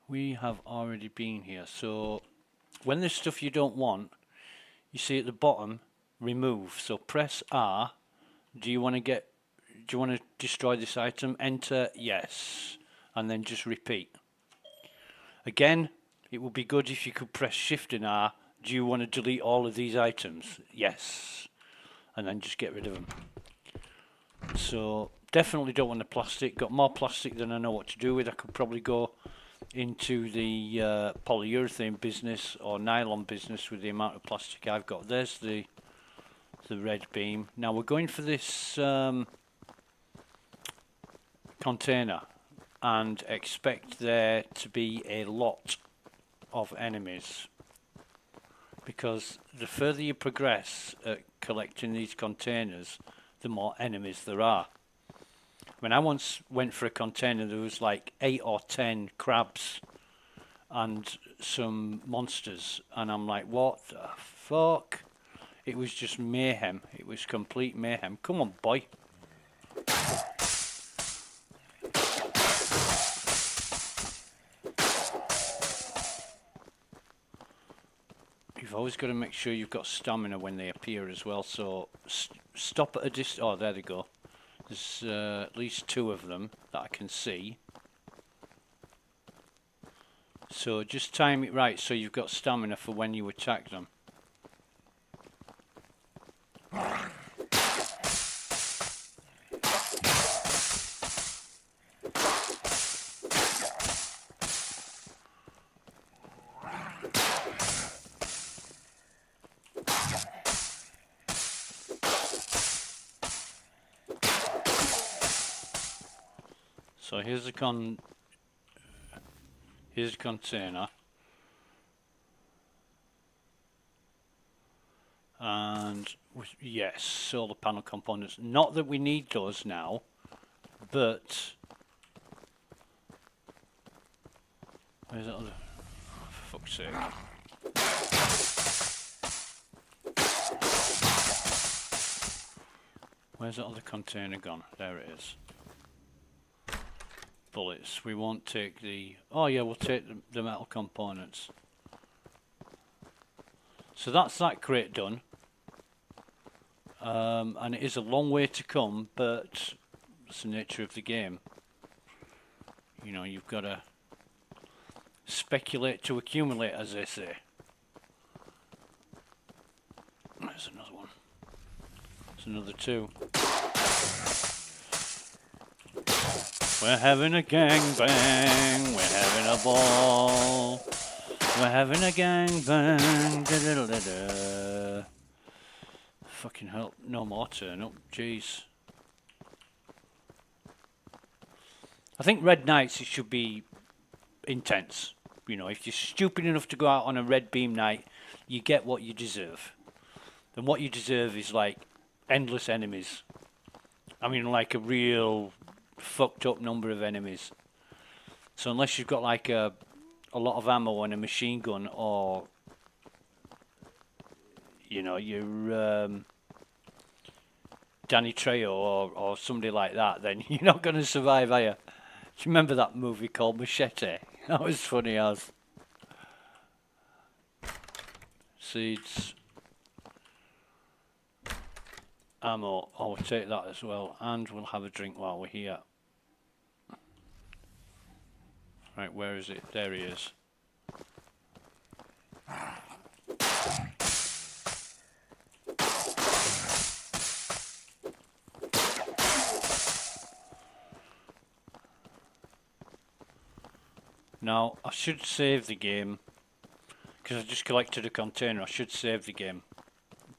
We have already been here. So when there's stuff you don't want, you see at the bottom, remove. So press R. Do you want to destroy this item? Enter yes, and then just repeat. Again, it would be good if you could press Shift and R. Do you want to delete all of these items? Yes, and then just get rid of them. So definitely don't want the plastic. Got more plastic than I know what to do with. I could probably go into the polyurethane business or nylon business with the amount of plastic I've got. There's the red beam. Now we're going for this container and expect there to be a lot of enemies, because the further you progress at collecting these containers, the more enemies there are. When I once went for a container, there was like 8 or 10 crabs and some monsters, and I'm like, what the fuck? It was just mayhem. It was complete mayhem. Come on, boy. you've always got to make sure you've got stamina when they appear as well. So stop at a distance. Oh, there they go. There's at least 2 of them that I can see. So just time it right so you've got stamina for when you attack them. So here's the container, and yes, solar panel components. Not that we need those now, but where's that other? For fuck's sake! Where's that other container gone? There it is. Bullets. We won't take the... Oh yeah, we'll take the metal components. So that's that crate done. And it is a long way to come, but it's the nature of the game. You know, you've got to speculate to accumulate, as they say. There's another one. There's another 2. We're having a gangbang, we're having a ball, we're having a gangbang, da-da-da-da-da. Fucking hell, no more turn up, jeez. I think Red Nights, it should be intense. You know, if you're stupid enough to go out on a red beam night, you get what you deserve. And what you deserve is like endless enemies. I mean, like a real fucked up number of enemies. So unless you've got like a lot of ammo and a machine gun, or you know, you're Danny Trejo or somebody like that, then you're not going to survive, are you? Do you remember that movie called Machete? That was funny as. Seeds. Ammo. Oh, we'll take that as well, and we'll have a drink while we're here. Right, where is it? There he is. Now, I should save the game, because I just collected a container. I should save the game,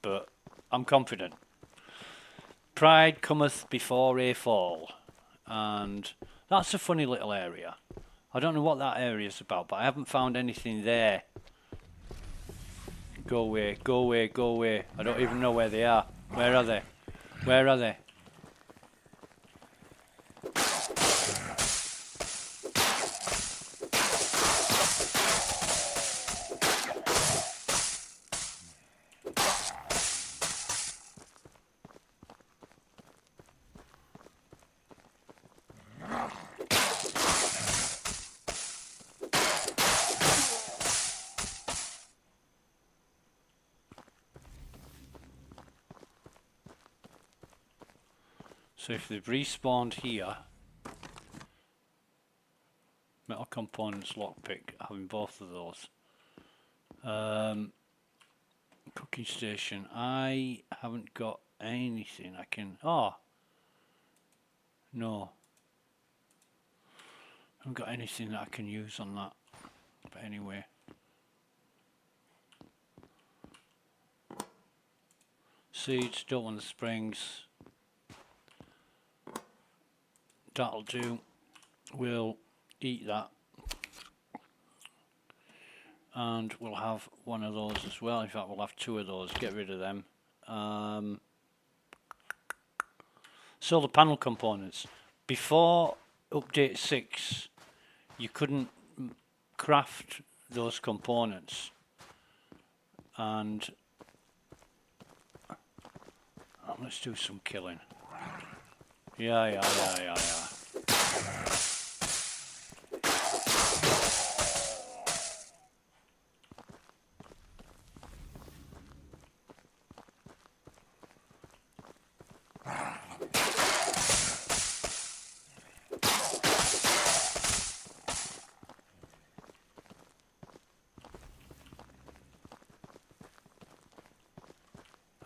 but I'm confident. Pride cometh before a fall, and that's a funny little area. I don't know what that area is about, but I haven't found anything there. Go away, go away, go away. I don't even know where they are. Where are they? Where are they? So if they've respawned here, metal components, lockpick, having both of those. Cooking station, I haven't got anything I can, oh, no. I haven't got anything that I can use on that, but anyway. Seeds, don't want the springs. That'll do. We'll eat that. And we'll have one of those as well. In fact, we'll have 2 of those. Get rid of them. Solar panel components. Before update 6, you couldn't craft those components. And let's do some killing. Yeah.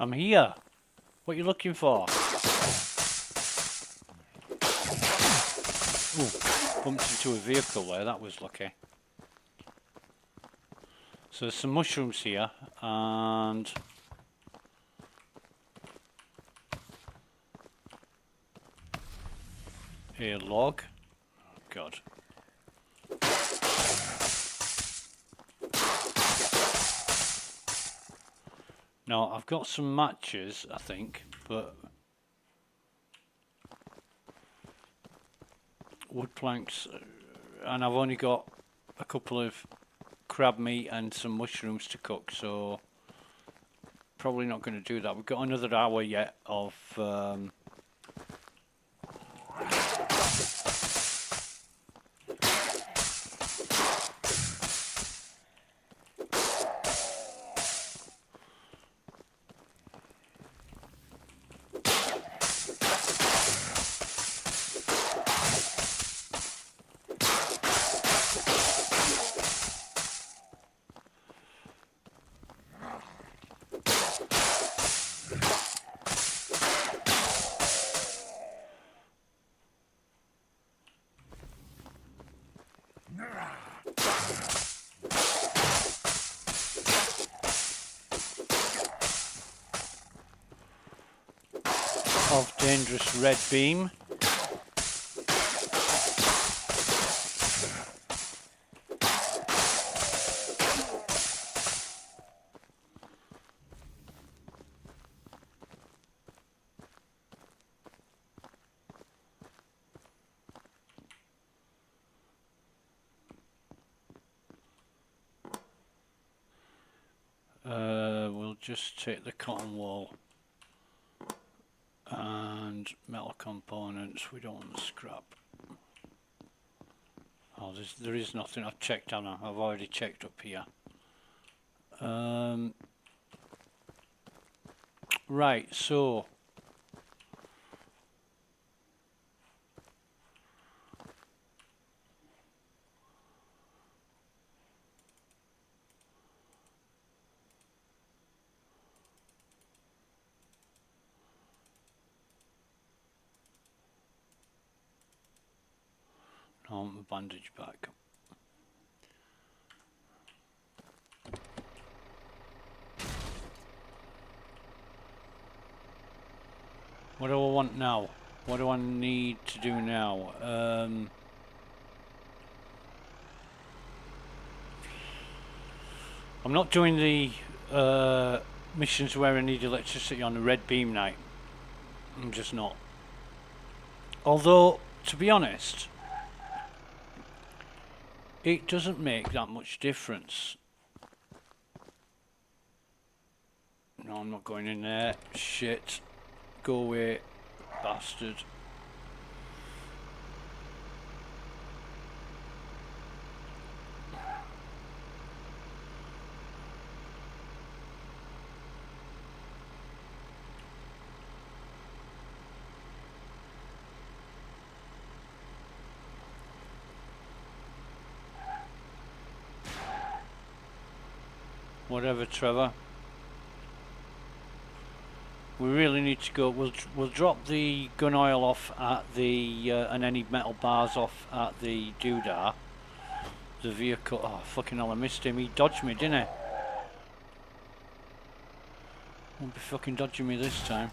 I'm here. What are you looking for? Ooh, bumped into a vehicle there, that was lucky. So there's some mushrooms here, and a log. Oh, God. Now, I've got some matches, I think, but wood planks, and I've only got a couple of crab meat and some mushrooms to cook, so probably not going to do that. We've got another hour yet of dangerous red beam. We'll just take the cotton wool and metal components. We don't want the scrap. Oh, there is nothing. I've checked on her. I've already checked up here. Right, so I want my bandage back. What do I want now? What do I need to do now? I'm not doing the missions where I need electricity on a red beam night. I'm just not. Although, to be honest, it doesn't make that much difference. No, I'm not going in there. Shit. Go away, bastard. Whatever, Trevor. We really need to go. We'll drop the gun oil off at the and any metal bars off at the doodah. The vehicle. Oh fucking hell! I missed him. He dodged me, didn't he? Won't be fucking dodging me this time.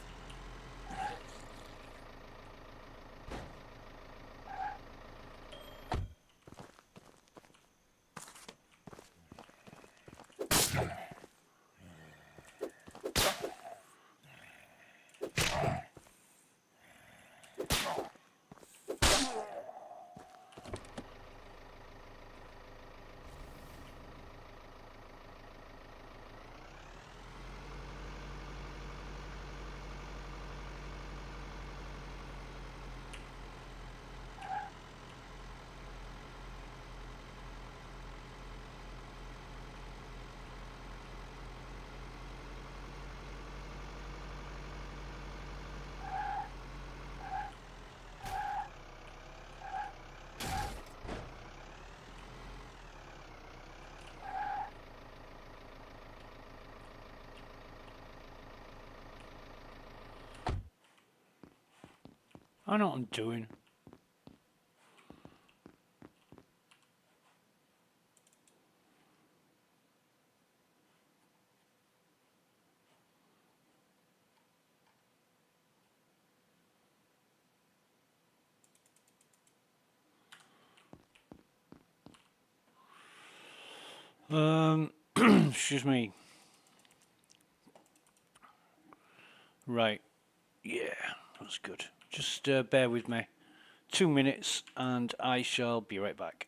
I know what I'm doing. Excuse me. Right. Yeah, that's good. Just bear with me. 2 minutes and I shall be right back.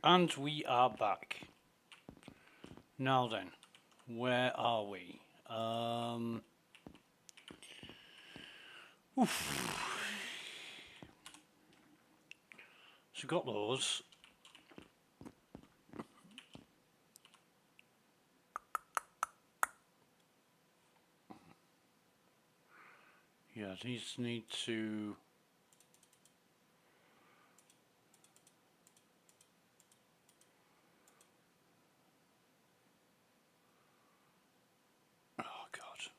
And we are back. Now then, where are we? Oof. So got those. Yeah, these need to... Oh God.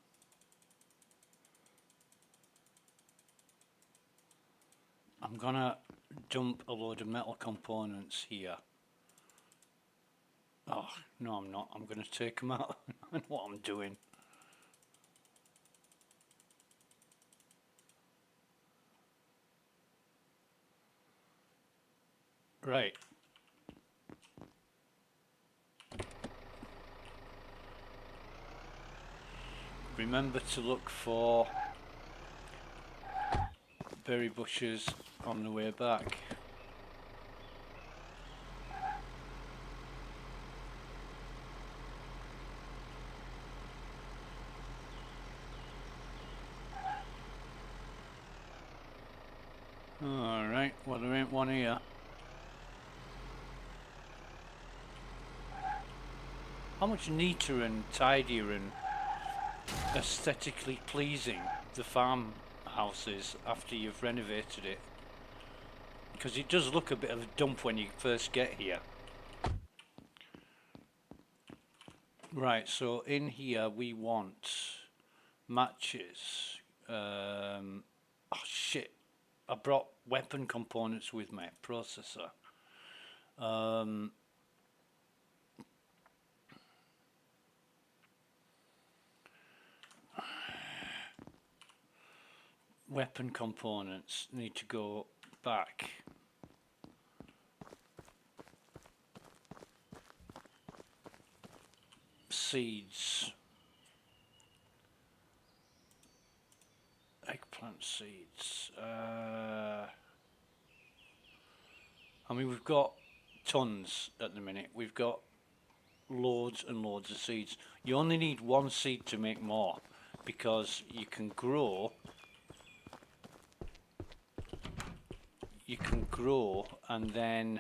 I'm gonna dump a load of metal components here. Oh, no I'm not. I'm gonna take them out. I know what I'm doing. Right. Remember to look for berry bushes on the way back. Alright, well there ain't one here. How much neater and tidier and aesthetically pleasing the farmhouse is after you've renovated it. Because it does look a bit of a dump when you first get here. Right, so in here we want matches. Oh shit, I brought weapon components with my processor. Weapon components need to go back. Seeds. Eggplant seeds. I mean, we've got tons at the minute. We've got loads and loads of seeds. You only need one seed to make more, because you can grow and then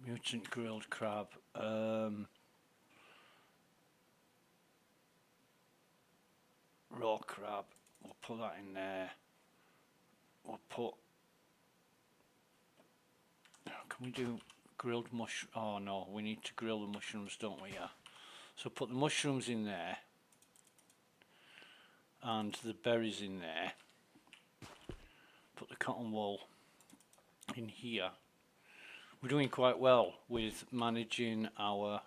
mutant grilled crab, raw crab, we'll put that in there. We'll put, can we do grilled mushroom? Oh no, we need to grill the mushrooms, don't we? Yeah. So put the mushrooms in there and the berries in there. Put the cotton wool in here. We're doing quite well with managing our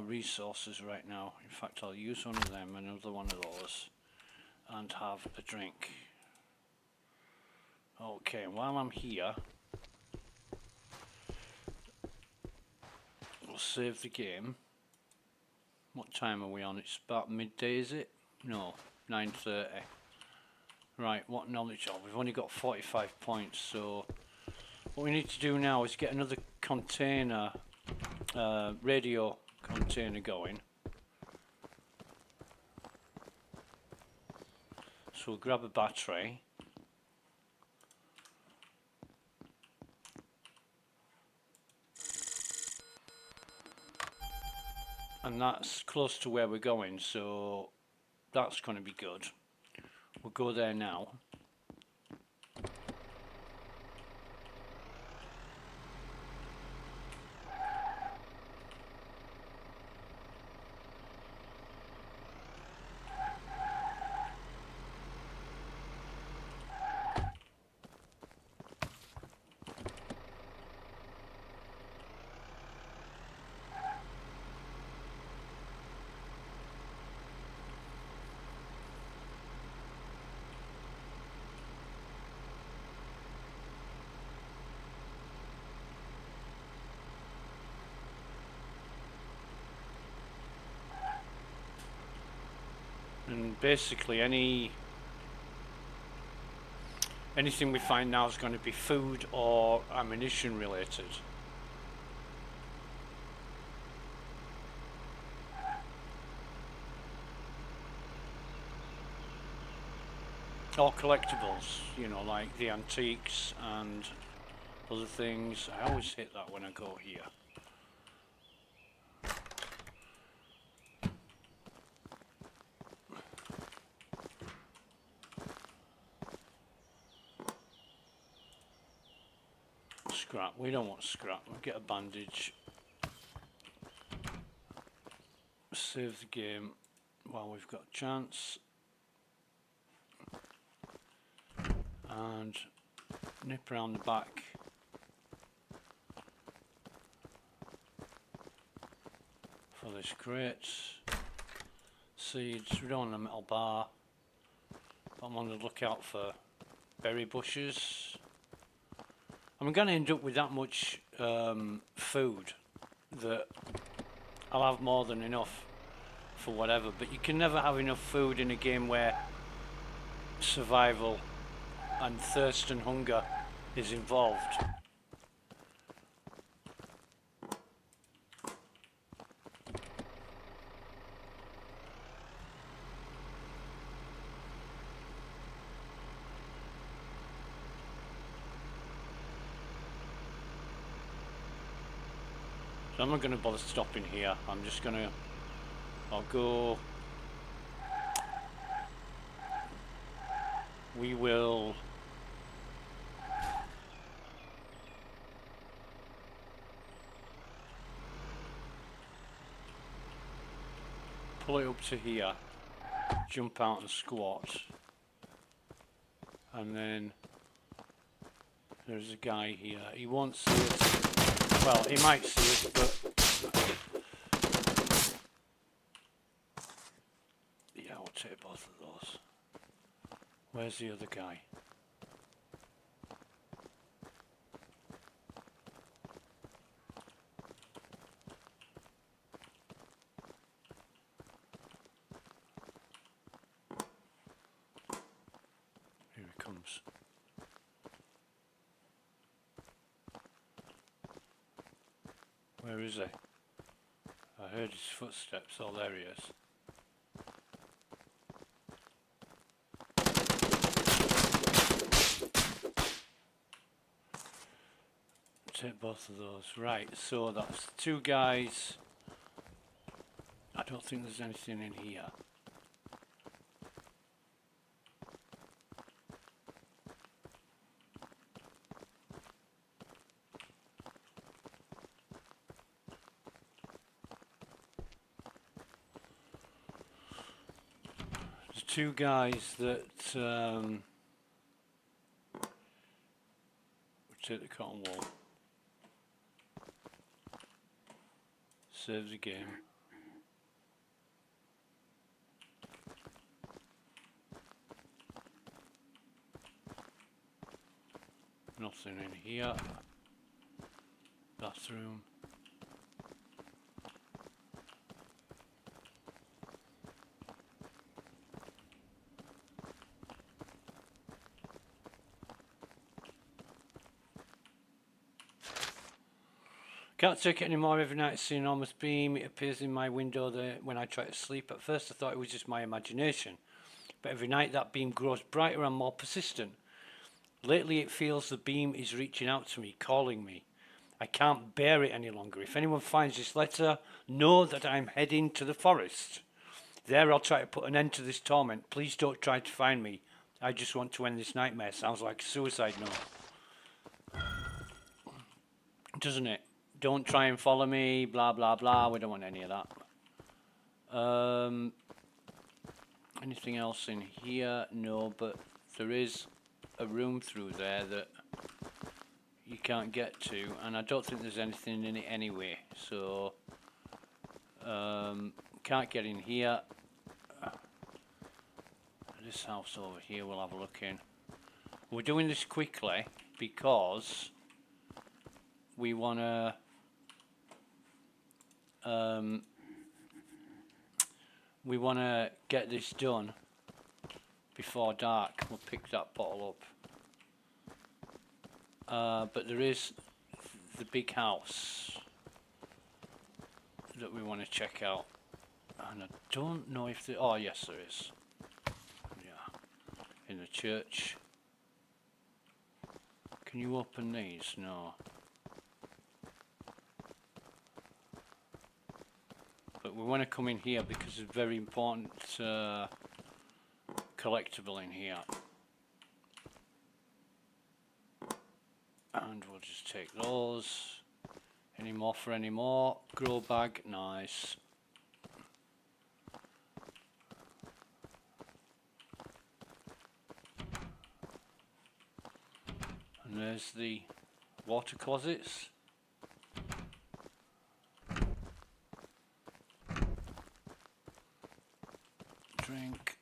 resources right now. In fact, I'll use one of them, another one of those, and have a drink. Okay, while I'm here, we'll save the game. What time are we on? It's about midday, is it? No, 9:30. Right, what knowledge? Oh, we've only got 45 points, so what we need to do now is get another container, radio container going. So we'll grab a battery. And that's close to where we're going, so that's going to be good. We'll go there now. And basically anything we find now is going to be food or ammunition related. Or collectibles, you know, like the antiques and other things. I always hit that when I go here. Scrap, we don't want scrap, we'll get a bandage. Save the game while we've got a chance. And nip around the back. For this crate. Seeds, we don't want a metal bar. I'm on the lookout for berry bushes. I'm going to end up with that much food that I'll have more than enough for whatever, but you can never have enough food in a game where survival and thirst and hunger is involved. So I'm not going to bother stopping here. I'm just going to, I'll go, we will pull it up to here, jump out and squat, and then there's a guy here. He won't see us. Well, he might see us, but yeah, I'll take both of those. Where's the other guy? Here he comes. Where is he? I heard his footsteps. Oh, there he is. Take both of those. Right, so that's two guys. I don't think there's anything in here. There's two guys that we'll take the cotton wool. Save the game. Nothing in here. Bathroom. Can't take it anymore. Every night I see an enormous beam. It appears in my window when I try to sleep. At first I thought it was just my imagination, but every night that beam grows brighter and more persistent. Lately it feels the beam is reaching out to me, calling me. I can't bear it any longer. If anyone finds this letter, know that I'm heading to the forest. There I'll try to put an end to this torment. Please don't try to find me. I just want to end this nightmare. Sounds like a suicide note. Doesn't it? Don't try and follow me, blah, blah, blah. We don't want any of that. Anything else in here? No, but there is a room through there that you can't get to, and I don't think there's anything in it anyway, so can't get in here. This house over here we'll have a look in. We're doing this quickly because we want to we want to get this done before dark. We'll pick that bottle up. But there is the big house that we want to check out. And I don't know if there... Oh, yes, there is. Yeah. In the church. Can you open these? No. But we want to come in here because it's very important collectible in here. And we'll just take those. Any more for any more? Grow bag, nice. And there's the water closets. Drink.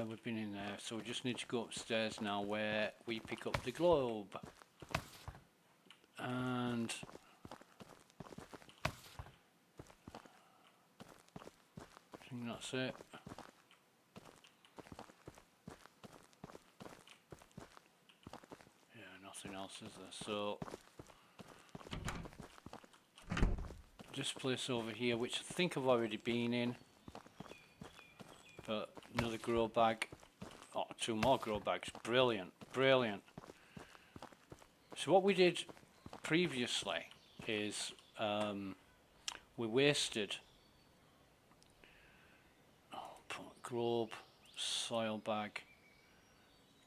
We've been in there, so we just need to go upstairs now where we pick up the globe. And I think that's it. Yeah, nothing else is there. So this place over here, which I think I've already been in, but another grow bag. Oh, 2 more grow bags. Brilliant, brilliant. So what we did previously is we wasted globe, soil bag,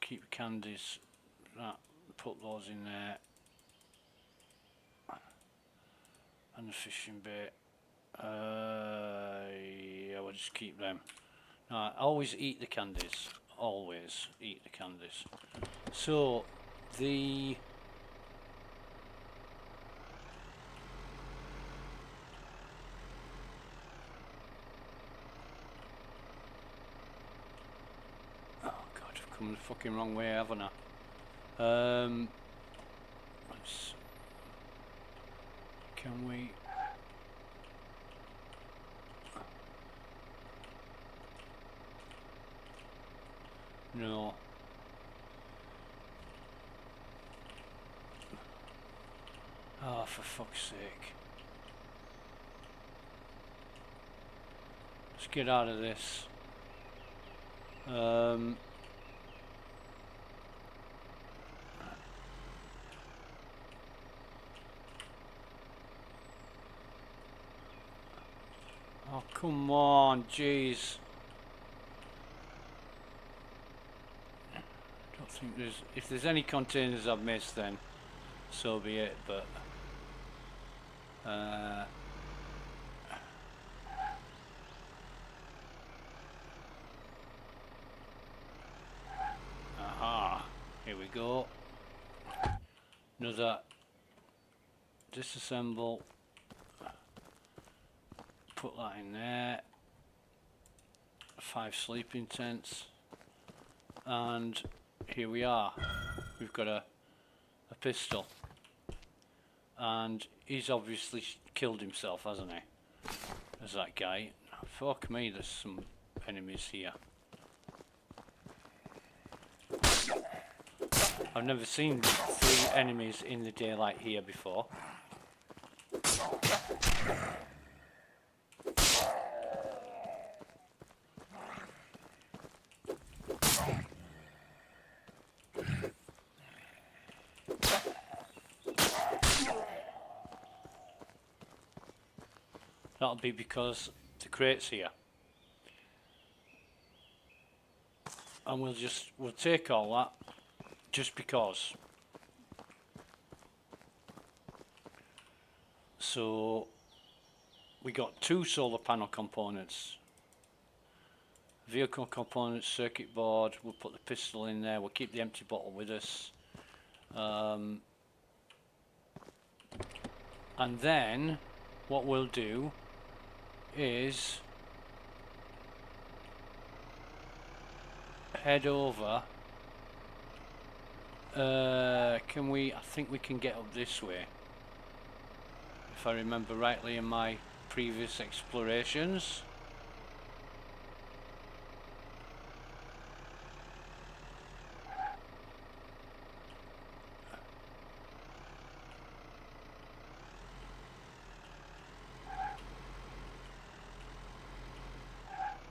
keep candies, that, put those in there, and the fishing bait. Yeah, we'll just keep them. Now, I always eat the candies. Always eat the candies. So the oh god, I've come the fucking wrong way, haven't I? Can we? No. Oh, for fuck's sake. Let's get out of this. Oh, come on, jeez. Don't think there's... If there's any containers I've missed, then so be it, but... aha, here we go. Another disassemble, put that in there. 5 sleeping tents, and here we are. We've got a pistol, and he's obviously killed himself, hasn't he? There's that guy. Fuck me, there's some enemies here. I've never seen 3 enemies in the daylight here before. That'll be because the crate's here. And we'll take all that just because. So we got 2 solar panel components. Vehicle components, circuit board, we'll put the pistol in there, we'll keep the empty bottle with us. And then what we'll do is head over. I think we can get up this way, if I remember rightly in my previous explorations.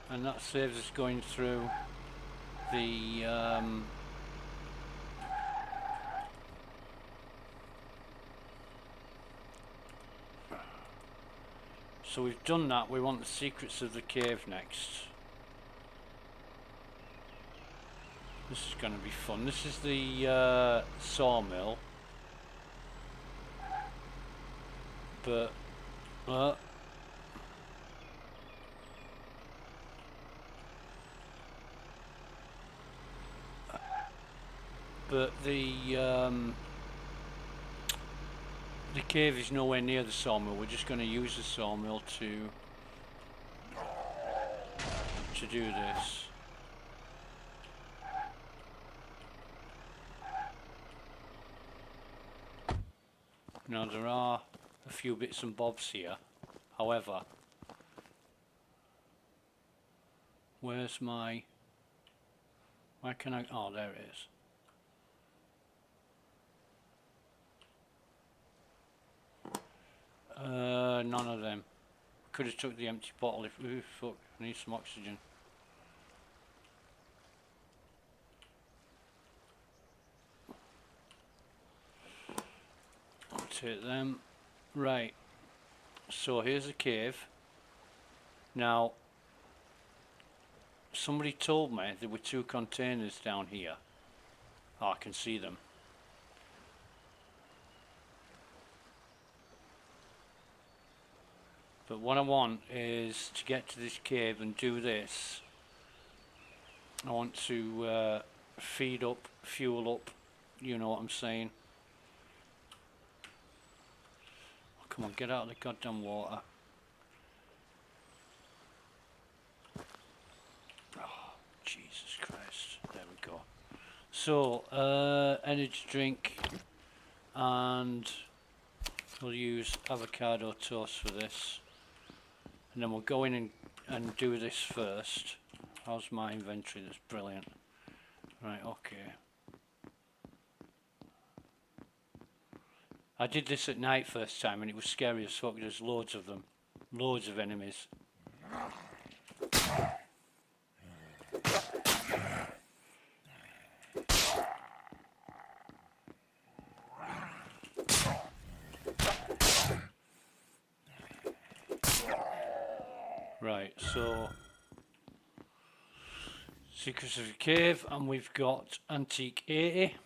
And that saves us going through the so we've done that. We want the secrets of the cave next. This is going to be fun. This is the sawmill, but the cave is nowhere near the sawmill. We're just going to use the sawmill to do this. Now there are a few bits and bobs here. However, where's my... Why can I... Oh, there it is. None of them. Could have took the empty bottle if... Ooh, fuck, I need some oxygen. I'll take them. Right. So here's the cave. Now, somebody told me there were 2 containers down here. Oh, I can see them. But what I want is to get to this cave and do this. I want to feed up, fuel up, you know what I'm saying. Oh, come on, get out of the goddamn water. Oh, Jesus Christ. There we go. So, energy drink, and we'll use avocado toast for this. And then we'll go in and do this first. How's my inventory? That's brilliant. Right, okay. I did this at night first time and it was scary as fuck. There's loads of them. Loads of enemies. Right, so Secrets of the Cave, and we've got Antique 80.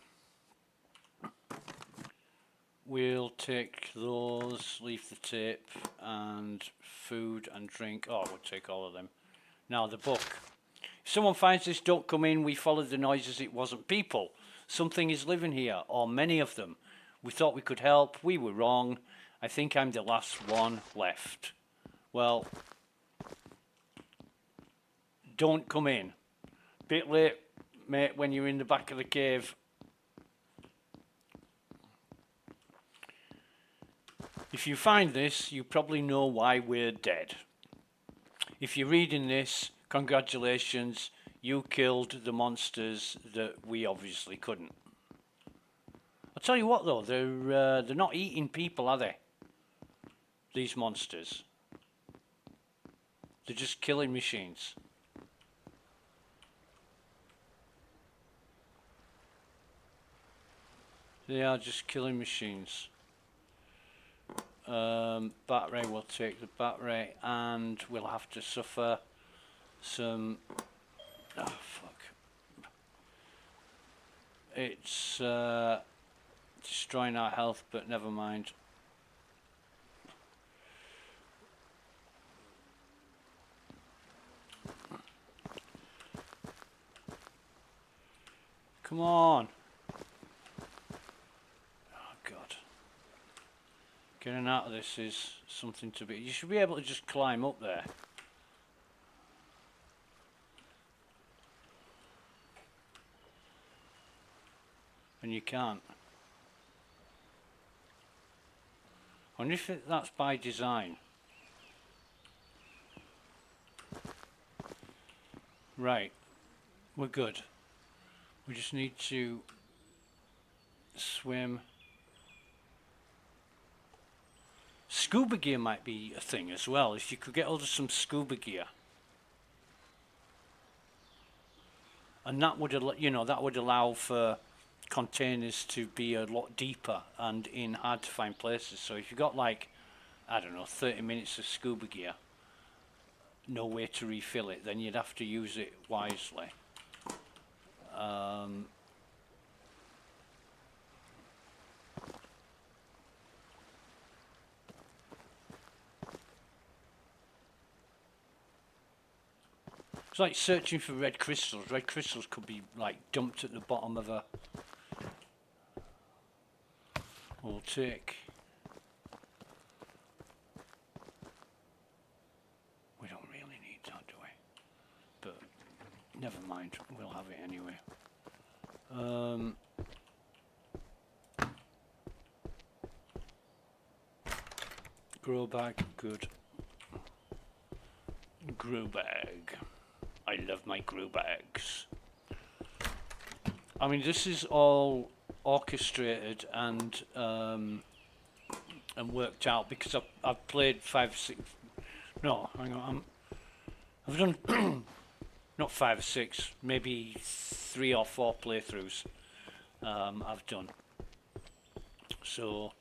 We'll take those, leave the tape, and food and drink. Oh, we'll take all of them. Now the book. If someone finds this, don't come in. We followed the noises. It wasn't people. Something is living here, or many of them. We thought we could help. We were wrong. I think I'm the last one left. Well, don't come in. Bit late, mate, when you're in the back of the cave. If you find this, you probably know why we're dead. If you're reading this, congratulations, you killed the monsters that we obviously couldn't. I'll tell you what though, they're not eating people, are they? These monsters. They're just killing machines. They are just killing machines. Battery, we'll take the battery, and we'll have to suffer some... Oh, fuck. It's destroying our health, but never mind. Come on. Getting out of this is something to be... You should be able to just climb up there. And you can't. I wonder if that's by design. Right, we're good. We just need to swim. Scuba gear might be a thing as well. If you could get hold of some scuba gear, and that would that would allow for containers to be a lot deeper and in hard to find places. So if you got like, I don't know, 30 minutes of scuba gear, no way to refill it, then you'd have to use it wisely. It's like searching for red crystals. Red crystals could be like dumped at the bottom of a... We'll take... We don't really need that, do we? But never mind, we'll have it anyway. Grow bag, good. Grow bag. I love my grow bags. I mean, this is all orchestrated and worked out because I've played 5, 6. No, hang on. I've done not 5 or 6, maybe 3 or 4 playthroughs. I've done. So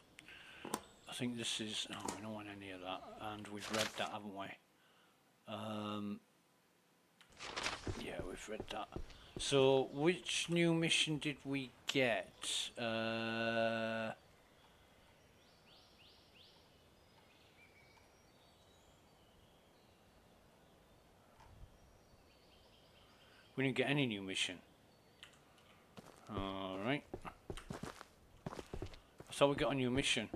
I think this is. No, we don't want any of that, and we've read that, haven't we? Yeah, we've read that. So, which new mission did we get? We didn't get any new mission. Alright. I thought we got a new mission.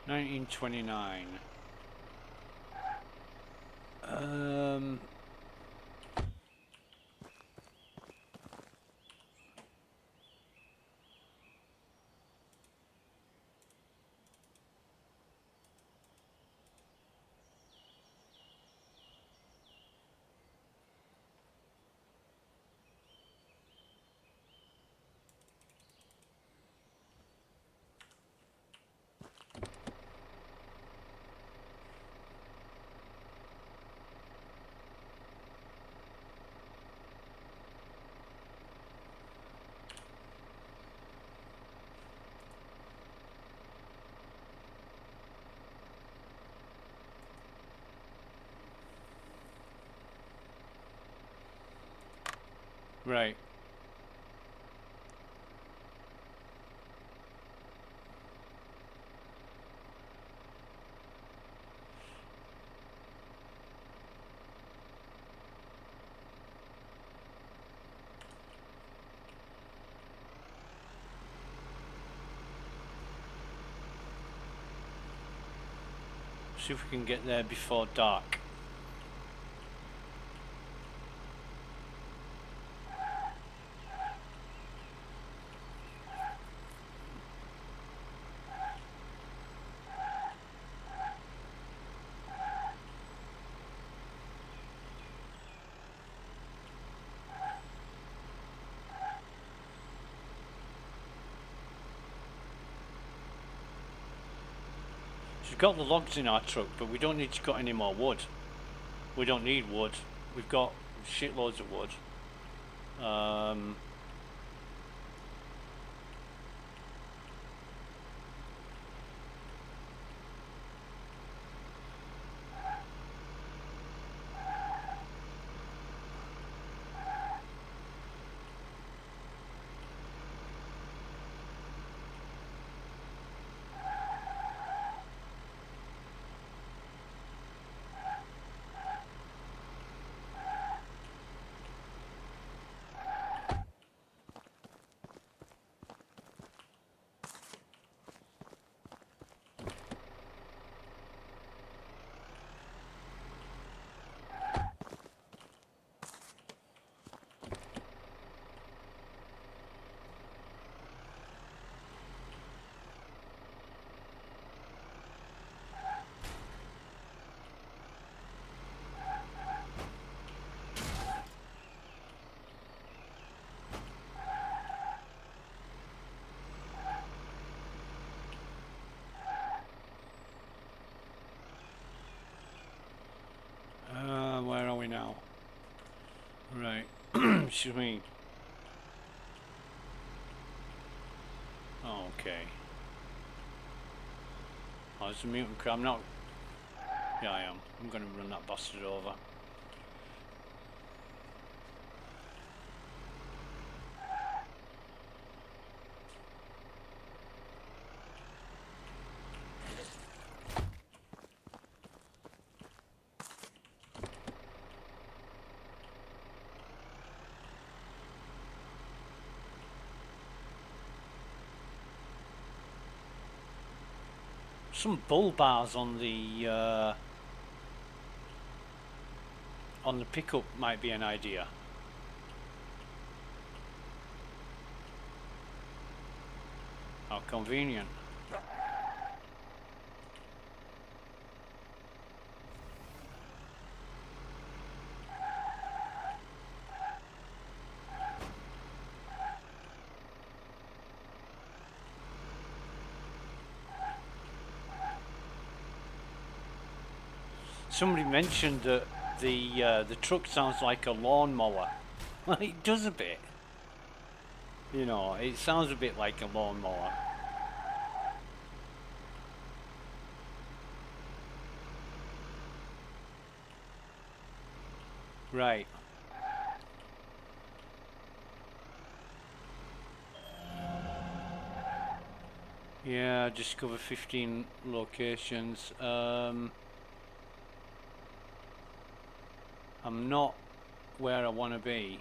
$19.29. Right. See if we can get there before dark. We've got the logs in our truck, but we don't need to got any more wood. We don't need wood. We've got shitloads of wood. now? Right. Excuse me. Okay. Oh, it's a mutant crab. I'm not. Yeah, I am. I'm going to run that bastard over. Some bull bars on the pickup might be an idea. How convenient. Somebody mentioned that the truck sounds like a lawnmower. Well, it does a bit. You know, it sounds a bit like a lawnmower. Right. Yeah, discover 15 locations. I'm not where I want to be.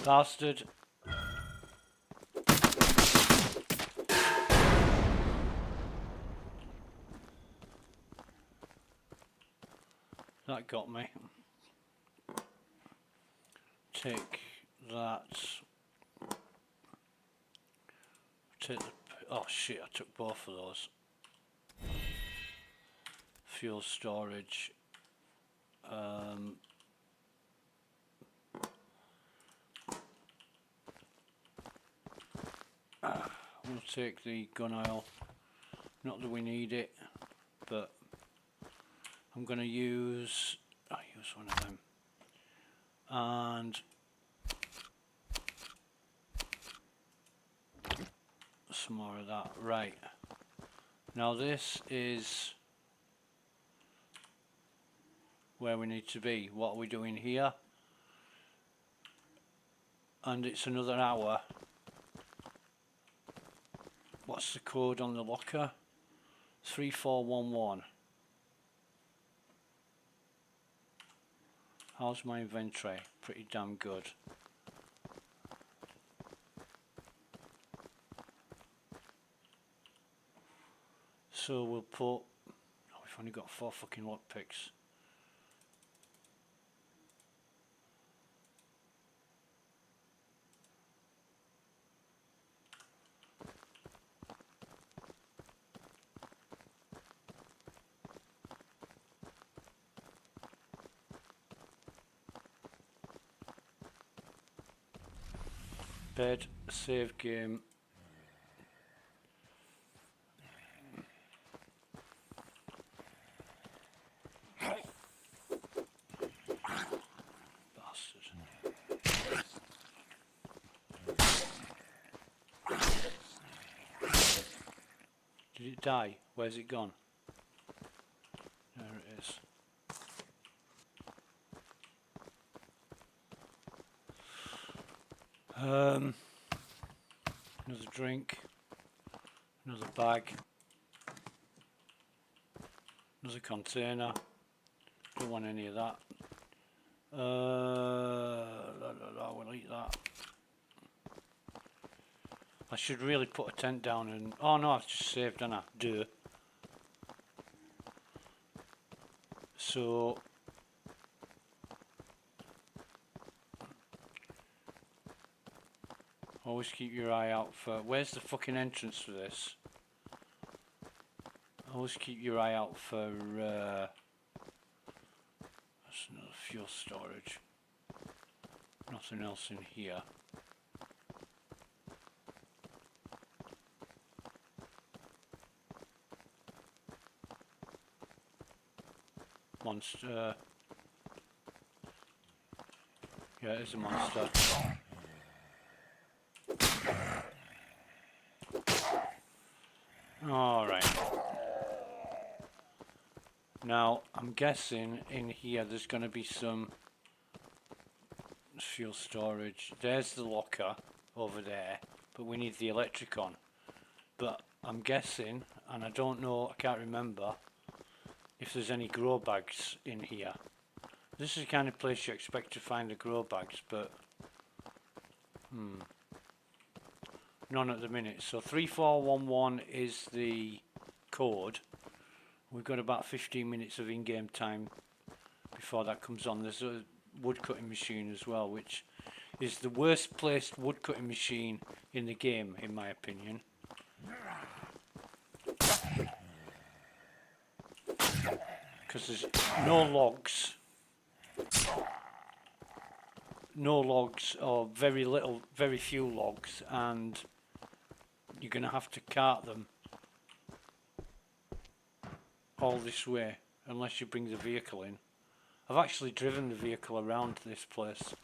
Bastard. That got me. Take that. Take the. Oh shit, I took both of those. Fuel storage. We'll take the gun oil. Not that we need it, but I'm going to use. I'll use one of them. And some more of that. Right. Now this is where we need to be. What are we doing here? And it's another hour. What's the code on the locker? 3411. How's my inventory? Pretty damn good. So we'll put. Oh, we've only got 4 fucking lockpicks. Bed, save game. Bastard. Did it die? Where's it gone? There it is. Another drink, another bag, another container. Don't want any of that. We'll eat that. I should really put a tent down and. Oh no, I've just saved, haven't I? Duh. So always keep your eye out for, where's the fucking entrance for this? Always keep your eye out for that's another fuel storage. Nothing else in here. Monster. Yeah, it is a monster. Alright. Now, I'm guessing in here there's going to be some fuel storage. There's the locker over there, but we need the electric on. But I'm guessing, and I don't know, I can't remember, if there's any grow bags in here. This is the kind of place you expect to find the grow bags, but none at the minute. So 3411 is the code. We've got about 15 minutes of in-game time before that comes on. There's a wood cutting machine as well, which is the worst placed wood cutting machine in the game, in my opinion. Because there's no logs. No logs, or very few logs, and you're going to have to cart them all this way unless you bring the vehicle in. I've actually driven the vehicle around this place.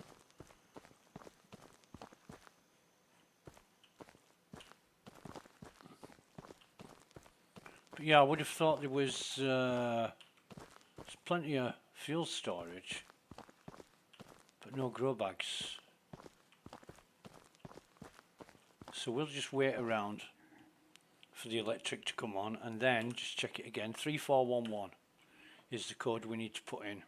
But yeah, I would have thought there was there's plenty of fuel storage, but no grow bags. So we'll just wait around for the electric to come on and then just check it again. 3411 is the code we need to put in.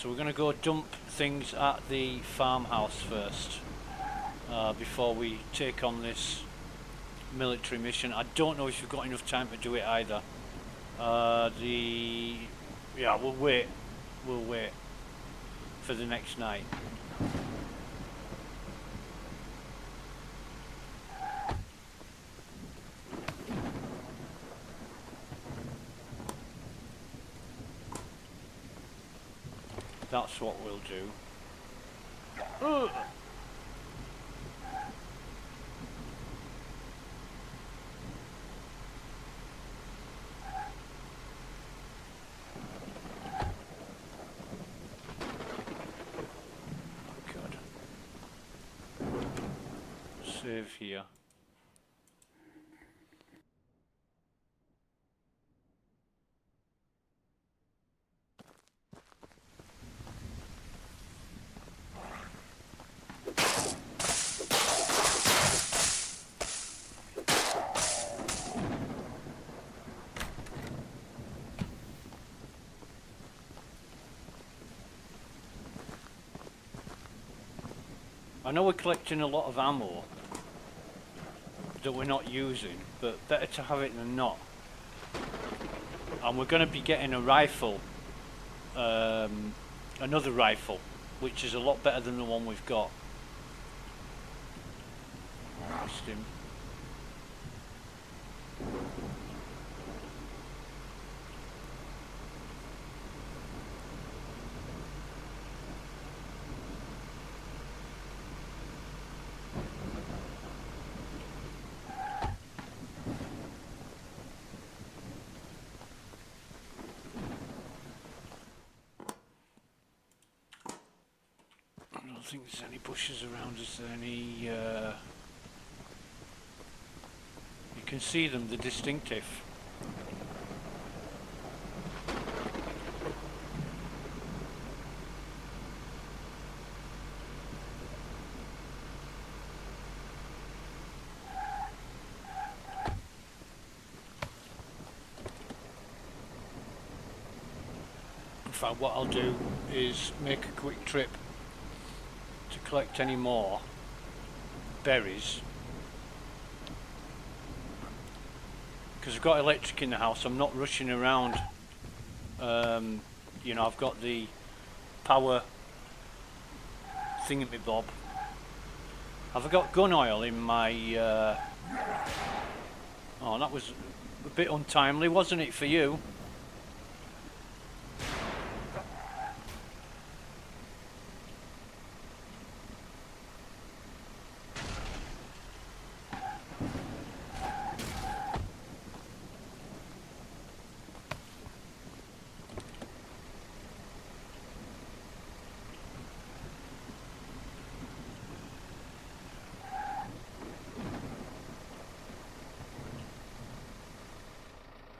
So we're going to go dump things at the farmhouse first, before we take on this military mission. I don't know if we've got enough time to do it either. Yeah, we'll wait for the next night. That's what we'll do. Ugh. God. Save here. I know we're collecting a lot of ammo that we're not using, but better to have it than not. And we're going to be getting a rifle, another rifle, which is a lot better than the one we've got. Missed him. I don't think there's any bushes around. Is there any? You can see them, they're distinctive. In fact, what I'll do is make a quick trip to collect any more berries, because I've got electric in the house. I'm not rushing around. You know, I've got the power thingamabob. Have I got gun oil in my oh, that was a bit untimely, wasn't it, for you?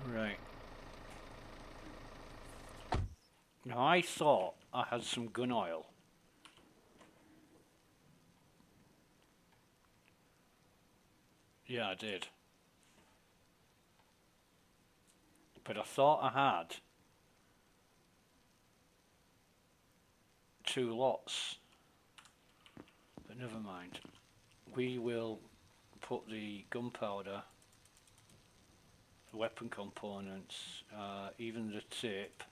Right. Now I thought I had some gun oil. Yeah, I did. But I thought I had 2 lots. But never mind. We will put the gunpowder, the weapon components, even the tape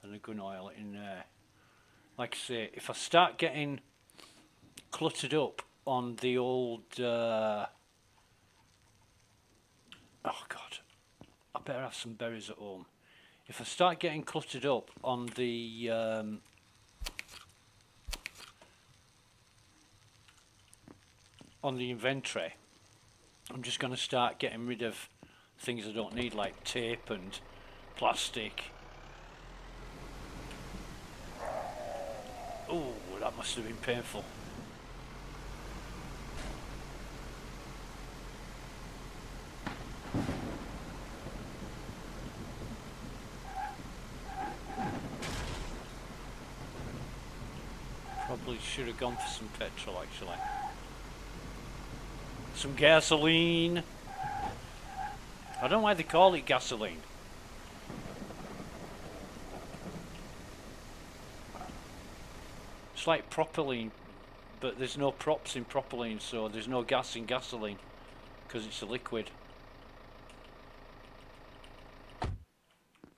and the gun oil in there. Like I say, if I start getting cluttered up on the old oh god, I better have some berries at home. If I start getting cluttered up on the inventory, I'm just going to start getting rid of things I don't need, like tape and plastic. Oh, that must have been painful. Probably should have gone for some petrol, actually. Some gasoline. I don't know why they call it gasoline. It's like propylene, but there's no props in propylene, so there's no gas in gasoline because it's a liquid.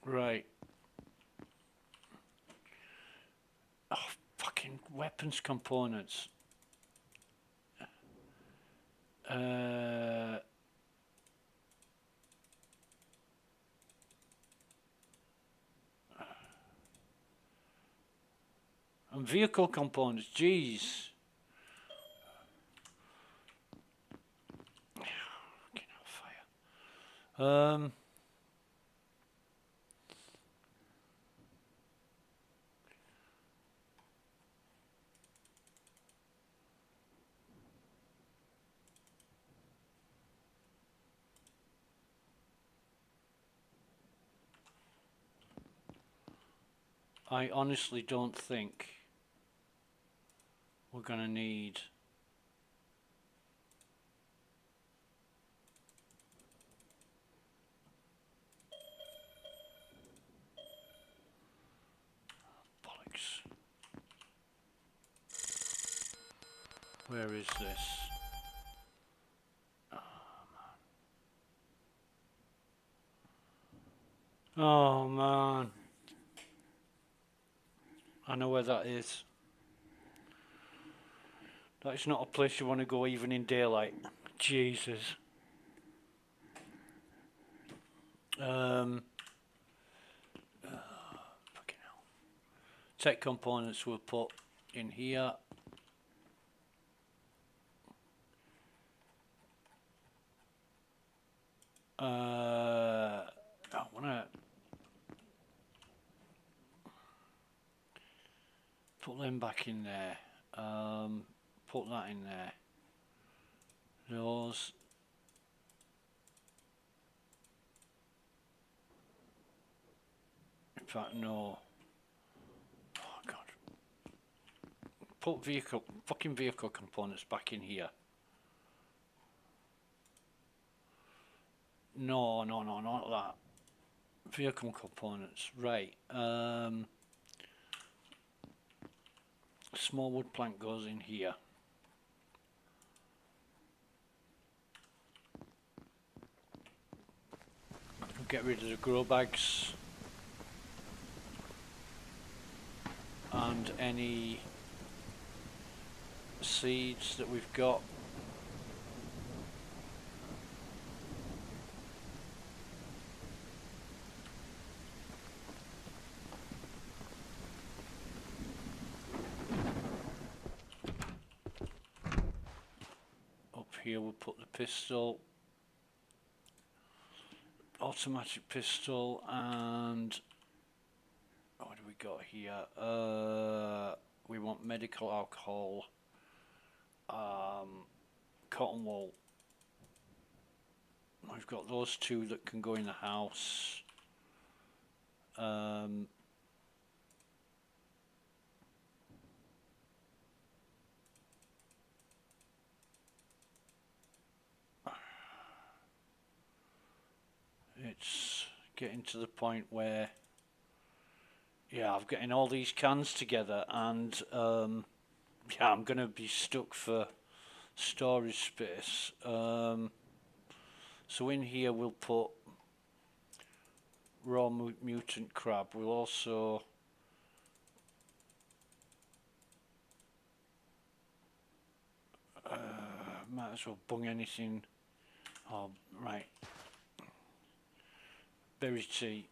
Right. Oh, fucking weapons components. And vehicle components, jeez. Fucking hellfire. I honestly don't think we're gonna need bollocks. Where is this? Oh man. I know where that is. That's not a place you want to go even in daylight. Jesus. Fucking hell. Tech components we'll put in here. I wanna put them back in there. Put that in there. Those. In fact, no. Oh god. Put fucking vehicle components back in here. No, not that. Vehicle components, right. Small wood plank goes in here. Get rid of the grow bags and any seeds that we've got. Up here we'll put the pistol, automatic pistol, and what do we got here? We want medical alcohol, cotton wool. We've got those two that can go in the house. It's getting to the point where, yeah, I'm getting all these cans together, and yeah, I'm gonna be stuck for storage space. So in here we'll put raw mutant crab. We'll also might as well bung anything. Oh, right. Berry tea.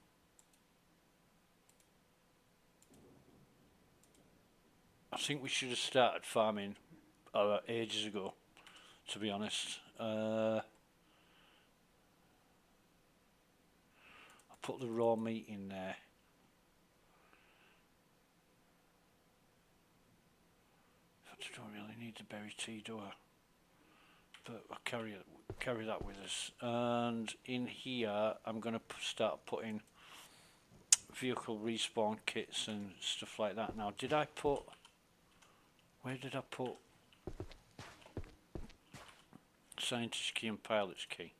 I think we should have started farming ages ago, to be honest. I'll put the raw meat in there. I don't really need the berry tea, do I? But I'll carry that with us. And in here, I'm going to start putting vehicle respawn kits and stuff like that. Now, did I put? Where did I put scientist key and pilot's key?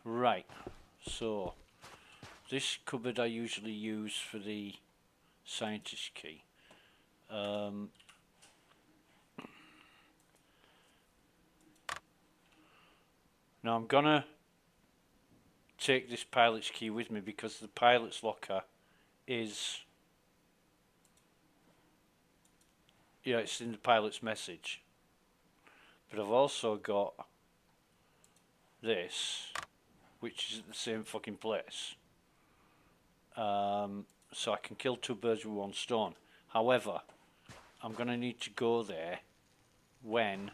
Right. So this cupboard I usually use for the scientist key. Now I'm gonna take this pilot's key with me because the pilot's locker is, yeah, it's in the pilot's message. But I've also got this, which is at the same fucking place. So I can kill two birds with one stone. However, I'm going to need to go there when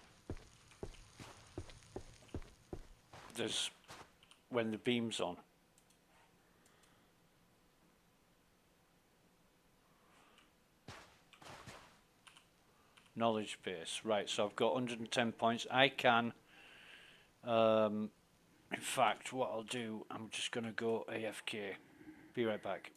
the beam's on. Knowledge base. Right, so I've got 110 points. I can, in fact, what I'll do, I'm just going to go AFK. Be right back.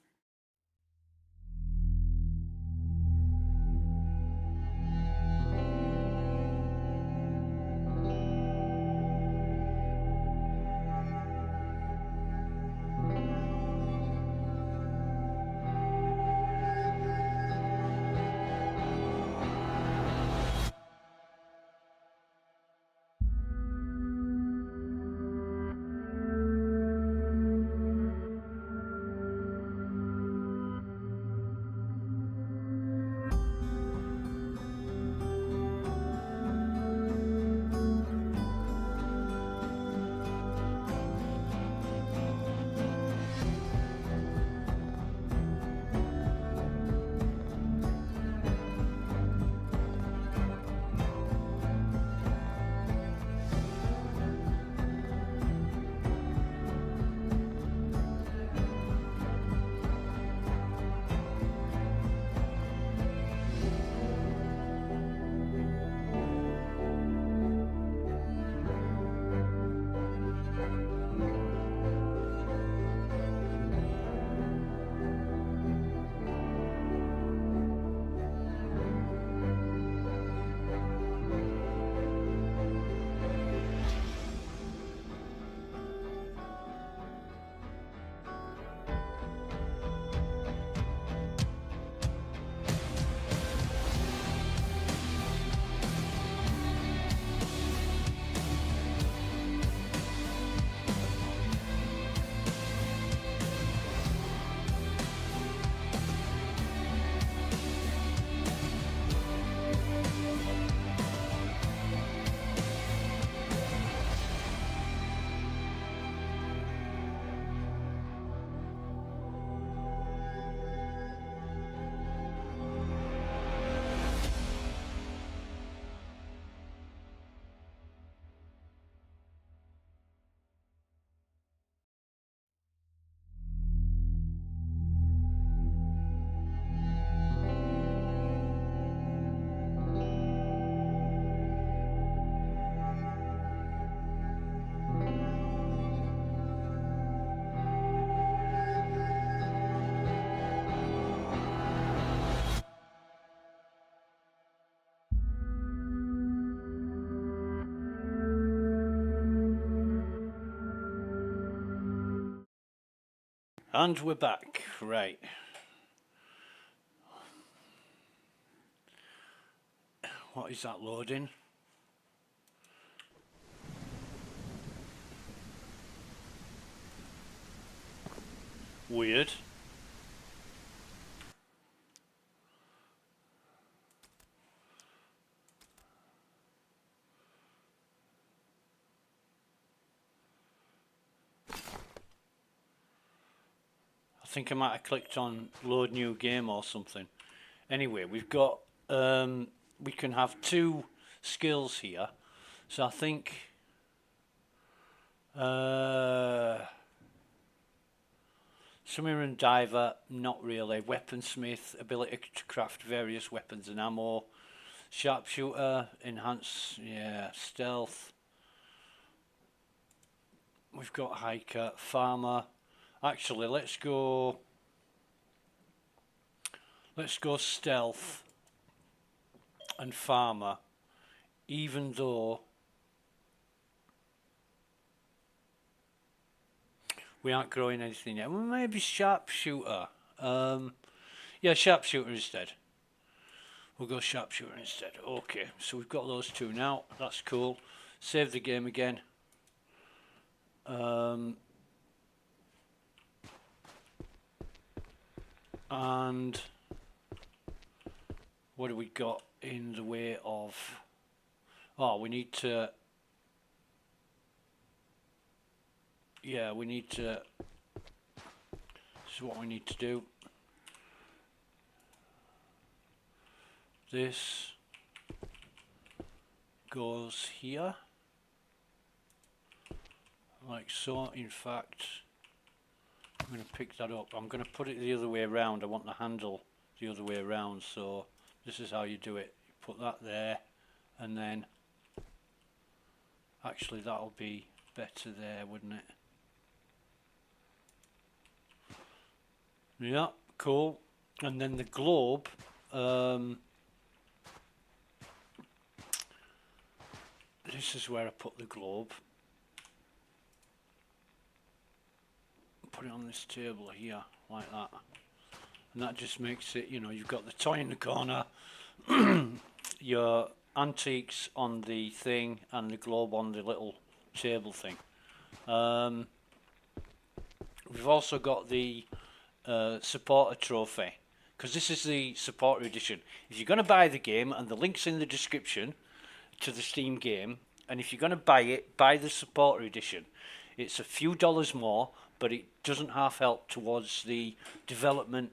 And we're back. Right. What is that loading? Weird. I think I might have clicked on load new game or something. Anyway, we've got, we can have two skills here. So I think, swimmer and diver, not really. Weaponsmith, ability to craft various weapons and ammo. Sharpshooter, enhance, yeah, stealth. We've got hiker, farmer. Actually, let's go stealth and farmer, even though we aren't growing anything yet. Well, maybe sharpshooter. Yeah, sharpshooter instead. We'll go sharpshooter instead. Okay, so we've got those two now. That's cool. Save the game again. And what do we got in the way of? Oh, we need to. Yeah, we need to. This is what we need to do. This goes here, like so. In fact, I'm going to pick that up. I'm going to put it the other way around. I want the handle the other way around, so this is how you do it. You put that there, and then actually that'll be better there, wouldn't it? Yeah, cool. And then the globe, this is where I put the globe. Put it on this table here, like that. And that just makes it, you know, you've got the toy in the corner, your antiques on the thing, and the globe on the little table thing. We've also got the supporter trophy, because this is the supporter edition. If you're going to buy the game, and the link's in the description to the Steam game, and if you're going to buy it, buy the supporter edition. It's a few dollars more, but it doesn't half help towards the development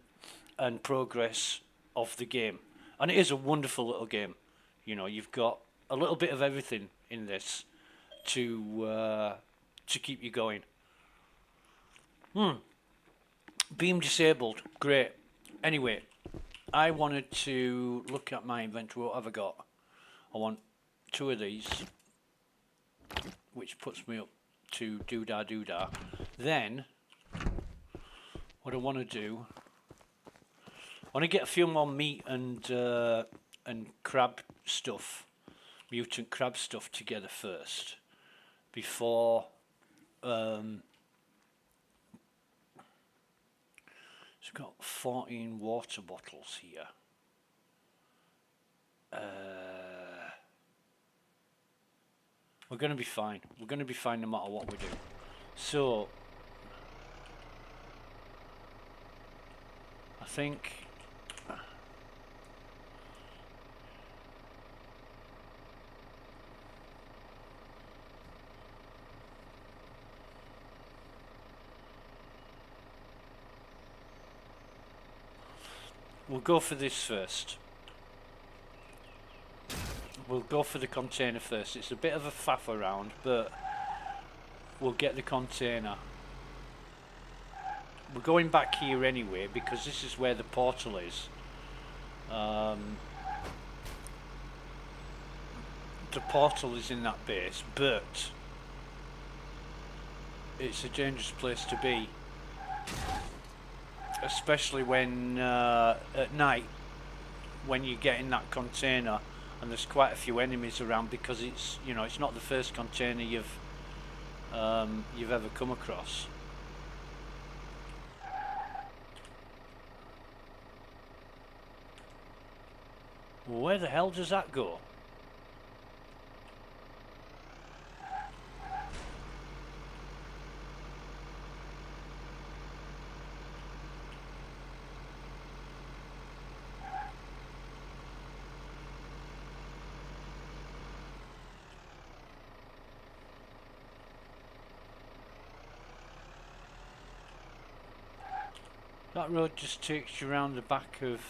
and progress of the game. And it is a wonderful little game. You know, you've got a little bit of everything in this to keep you going. Beam disabled, great. Anyway, I wanted to look at my inventory. What have I got? I want 2 of these, which puts me up to doodah doodah. Then, what I want to do, I want to get a few more meat and crab stuff, mutant crab stuff together first, before. So we've got 14 water bottles here. We're going to be fine. We're going to be fine no matter what we do. So, I think we'll go for this first. We'll go for the container first. It's a bit of a faff around, but we'll get the container. We're going back here anyway because this is where the portal is. The portal is in that base, but it's a dangerous place to be, especially when at night, when you get in that container and there's quite a few enemies around, because it's, you know, it's not the first container you've ever come across. Where the hell does that go? That road just takes you around the back of...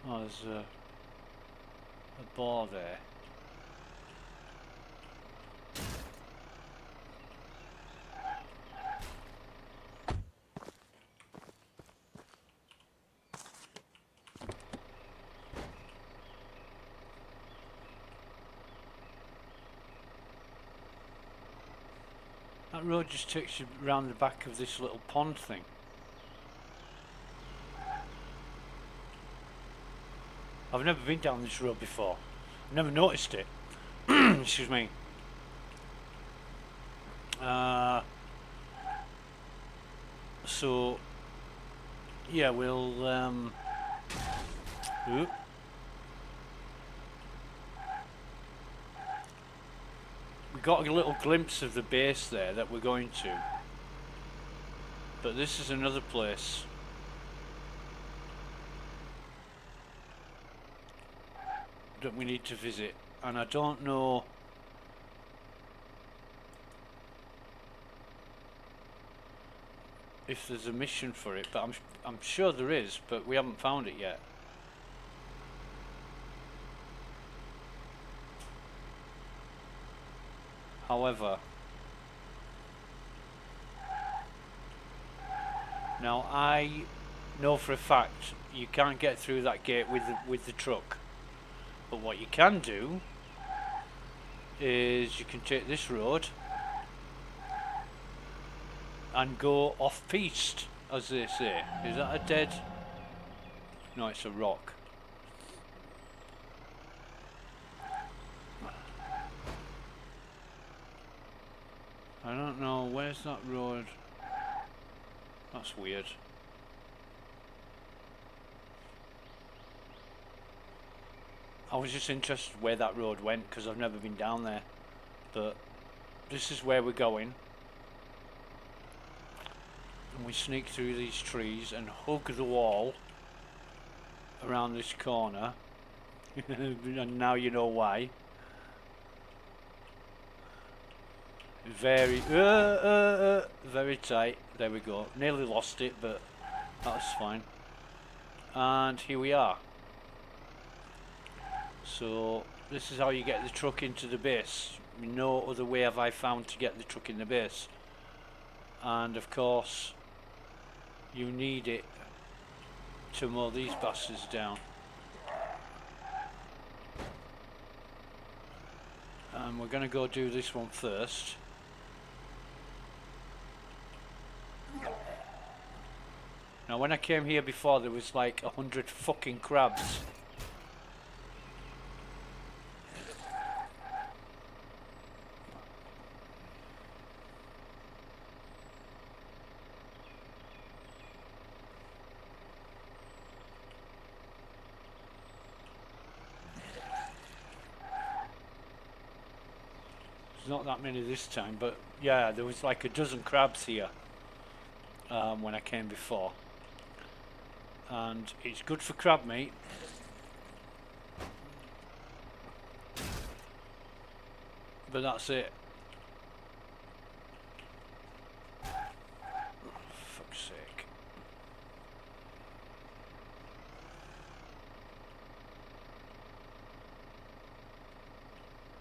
Oh, there's a bar there. That road just takes you around the back of this little pond thing. I've never been down this road before. I've never noticed it. Excuse me. So, yeah, we'll... we got a little glimpse of the base there that we're going to. But this is another place. That we need to visit. And I don't know if there's a mission for it, but I'm sure there is, but we haven't found it yet. However, now I know for a fact you can't get through that gate with the truck. But what you can do is you can take this road and go off-piste, as they say. Is that a dead? No, it's a rock. I don't know, where's that road? That's weird. I was just interested where that road went because I've never been down there. But this is where we're going. And we sneak through these trees and hug the wall around this corner. And now you know why. Very tight. There we go. Nearly lost it, but that's fine. And here we are. So this is how you get the truck into the base. No other way have I found to get the truck in the base. And of course you need it to mow these bastards down. And we're going to go do this one first. Now when I came here before there was like 100 fucking crabs. Not that many this time, but yeah, there was like a dozen crabs here when I came before, and it's good for crab meat. But that's it. Oh, fuck's sake.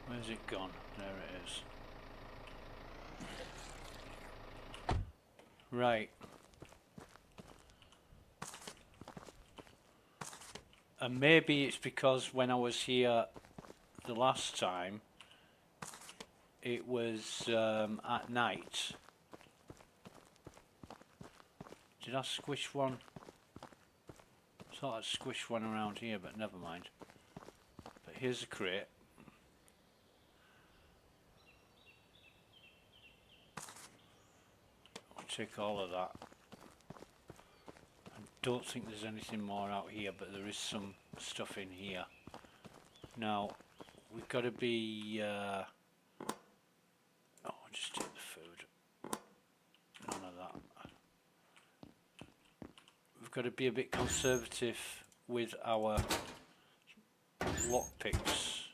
Where's it gone? There it is. Right. And maybe it's because when I was here the last time, it was at night. Did I squish one? I thought I'd squished one around here, but never mind. But here's a crate. Take all of that. I don't think there's anything more out here, but there is some stuff in here. Now we've got to be oh, just take the food, none of that. We've got to be a bit conservative with our lockpicks.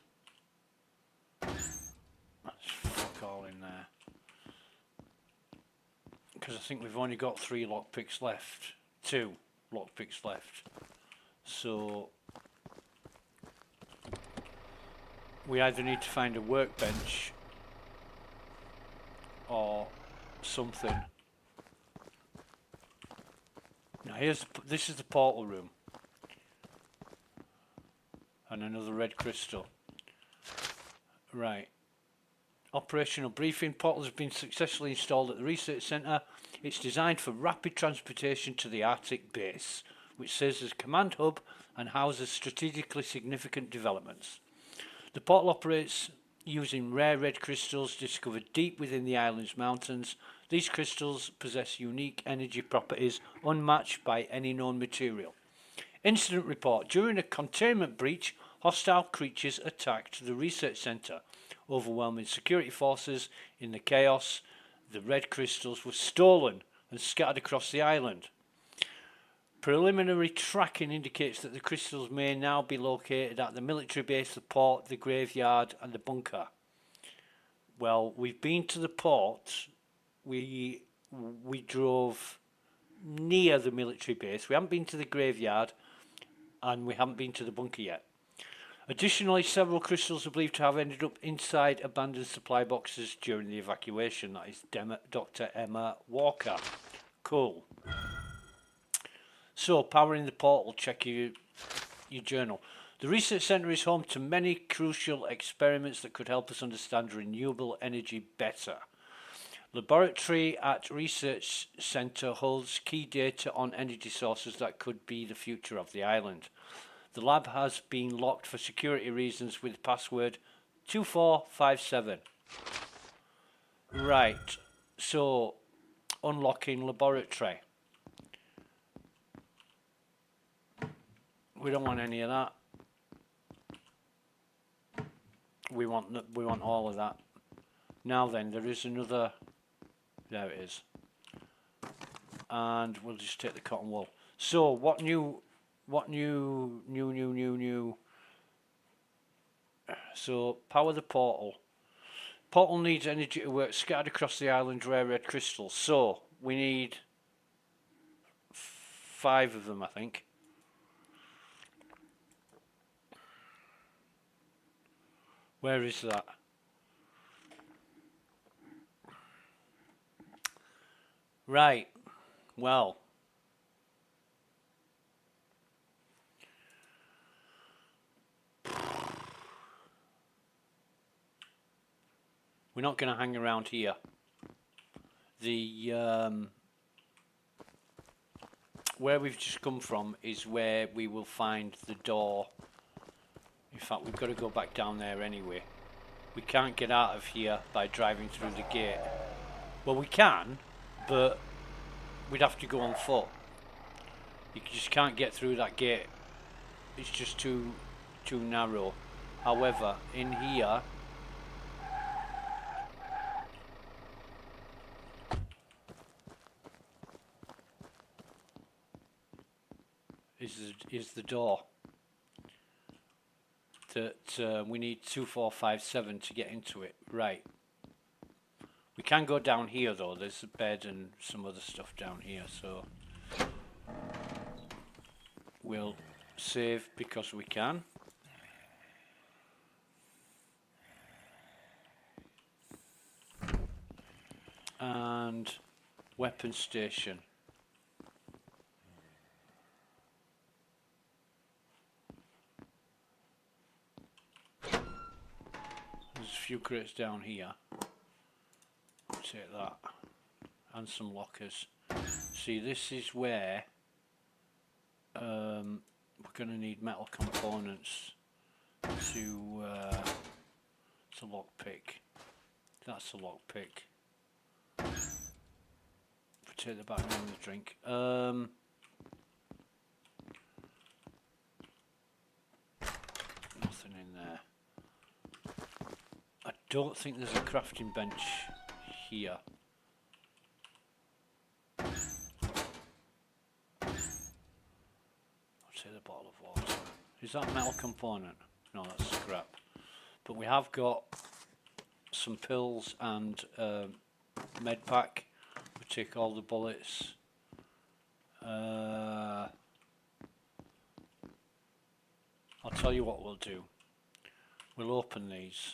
That's fuck all in there. Because I think we've only got 3 lockpicks left. 2 lockpicks left. So we either need to find a workbench or something. Now this is the portal room. And another red crystal. Right. Operational briefing. Portals have been successfully installed at the research centre. It's designed for rapid transportation to the Arctic base, which serves as a command hub and houses strategically significant developments. The portal operates using rare red crystals discovered deep within the island's mountains. These crystals possess unique energy properties unmatched by any known material. Incident report. During a containment breach, hostile creatures attacked the research centre. overwhelming security forces. In the chaos, the red crystals were stolen and scattered across the island. Preliminary tracking indicates that the crystals may now be located at the military base, the port, the graveyard and the bunker. Well, we've been to the port. We drove near the military base. We haven't been to the graveyard and we haven't been to the bunker yet. Additionally, several crystals are believed to have ended up inside abandoned supply boxes during the evacuation. That is Dr. Emma Walker. Cool. So, powering the portal, check your journal. The research centre is home to many crucial experiments that could help us understand renewable energy better. Laboratory at Research Centre holds key data on energy sources that could be the future of the island. The lab has been locked for security reasons with password 2457. Right, so unlocking laboratory. We don't want any of that. We want all of that. Now then, there is another. There it is. And we'll just take the cotton wool. So what new? So power the portal. Portal needs energy to work. Scattered across the island, rare red crystals. So we need 5 of them, I think. Where is that? Right. Well. We're not going to hang around here. The where we've just come from is where we will find the door. In fact, we've got to go back down there anyway. We can't get out of here by driving through the gate. Well, we can, but we'd have to go on foot. You just can't get through that gate. It's just too narrow. However, in here, is the door that we need 2457 to get into it. Right. We can go down here though. There's a bed and some other stuff down here, so we'll save because we can. And weapon station. There's a few crates down here. Take that. And some lockers. See, this is where we're going to need metal components to lockpick. That's a lockpick. Take the back end of the drink. Nothing in there. I don't think there's a crafting bench here. I'll take the bottle of water. Is that metal component? No, that's scrap. But we have got some pills and med pack. We take all the bullets. I'll tell you what we'll do. We'll open these.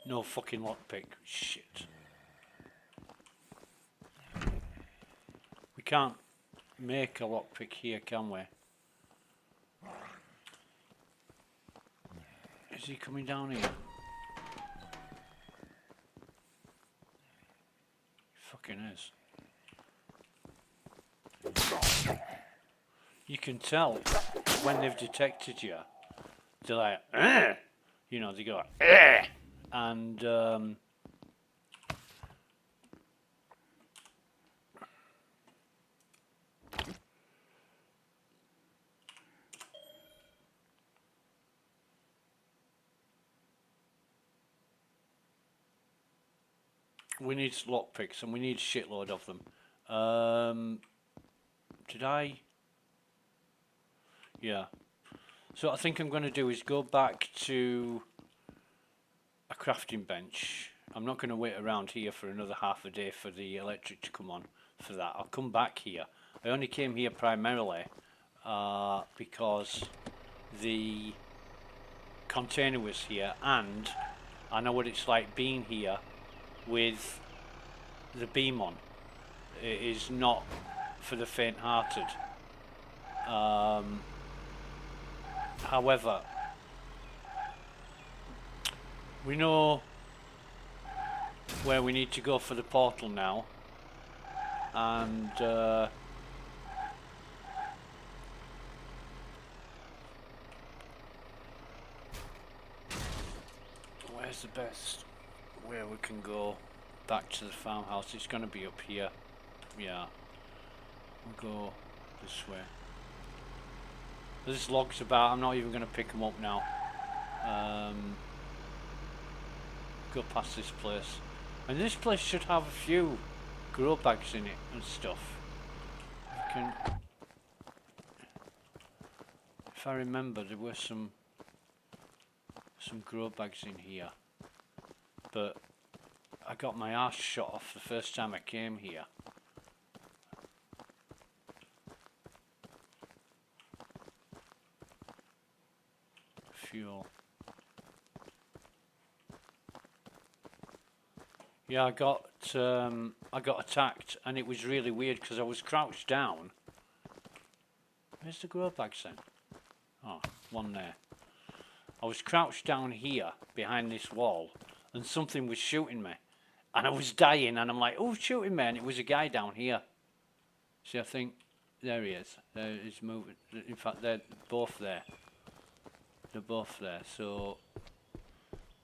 No fucking lockpick. Shit. We can't make a lockpick here, can we? Is he coming down here? He fucking is. You can tell when they've detected you. They're like, "Ugh!" You know, they go, "Ugh!" And We need lockpicks, and we need a shitload of them. Did I? Yeah. So what I think I'm going to do is go back to a crafting bench. I'm not going to wait around here for another half a day for the electric to come on for that. I'll come back here. I only came here primarily because the container was here, and I know what it's like being here with the beam on. It is not for the faint-hearted. However, we know where we need to go for the portal now, and where's the best where we can go back to the farmhouse? It's going to be up here. Yeah, we'll go this way. There's logs about. I'm not even going to pick them up now. Go past this place, and this place should have a few grow bags in it and stuff. If I remember, there were some grow bags in here, but I got my arse shot off the first time I came here. Fuel. Yeah, I got attacked, and it was really weird because I was crouched down. Where's the grow bags then? Oh, one there. I was crouched down here behind this wall, and something was shooting me, and I was dying, and I'm like, oh, shooting me, and it was a guy down here. See, I think there he is. He's moving. In fact, they're both there. They're both there. So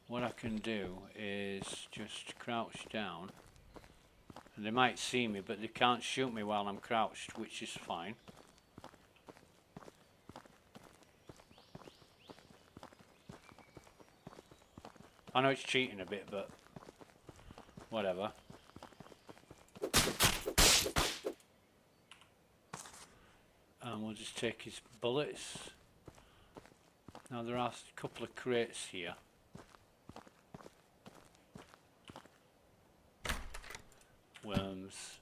what I can do is just crouch down, and they might see me, but they can't shoot me while I'm crouched, which is fine. I know it's cheating a bit, but whatever. And we'll just take his bullets. Now there are a couple of crates here. Worms.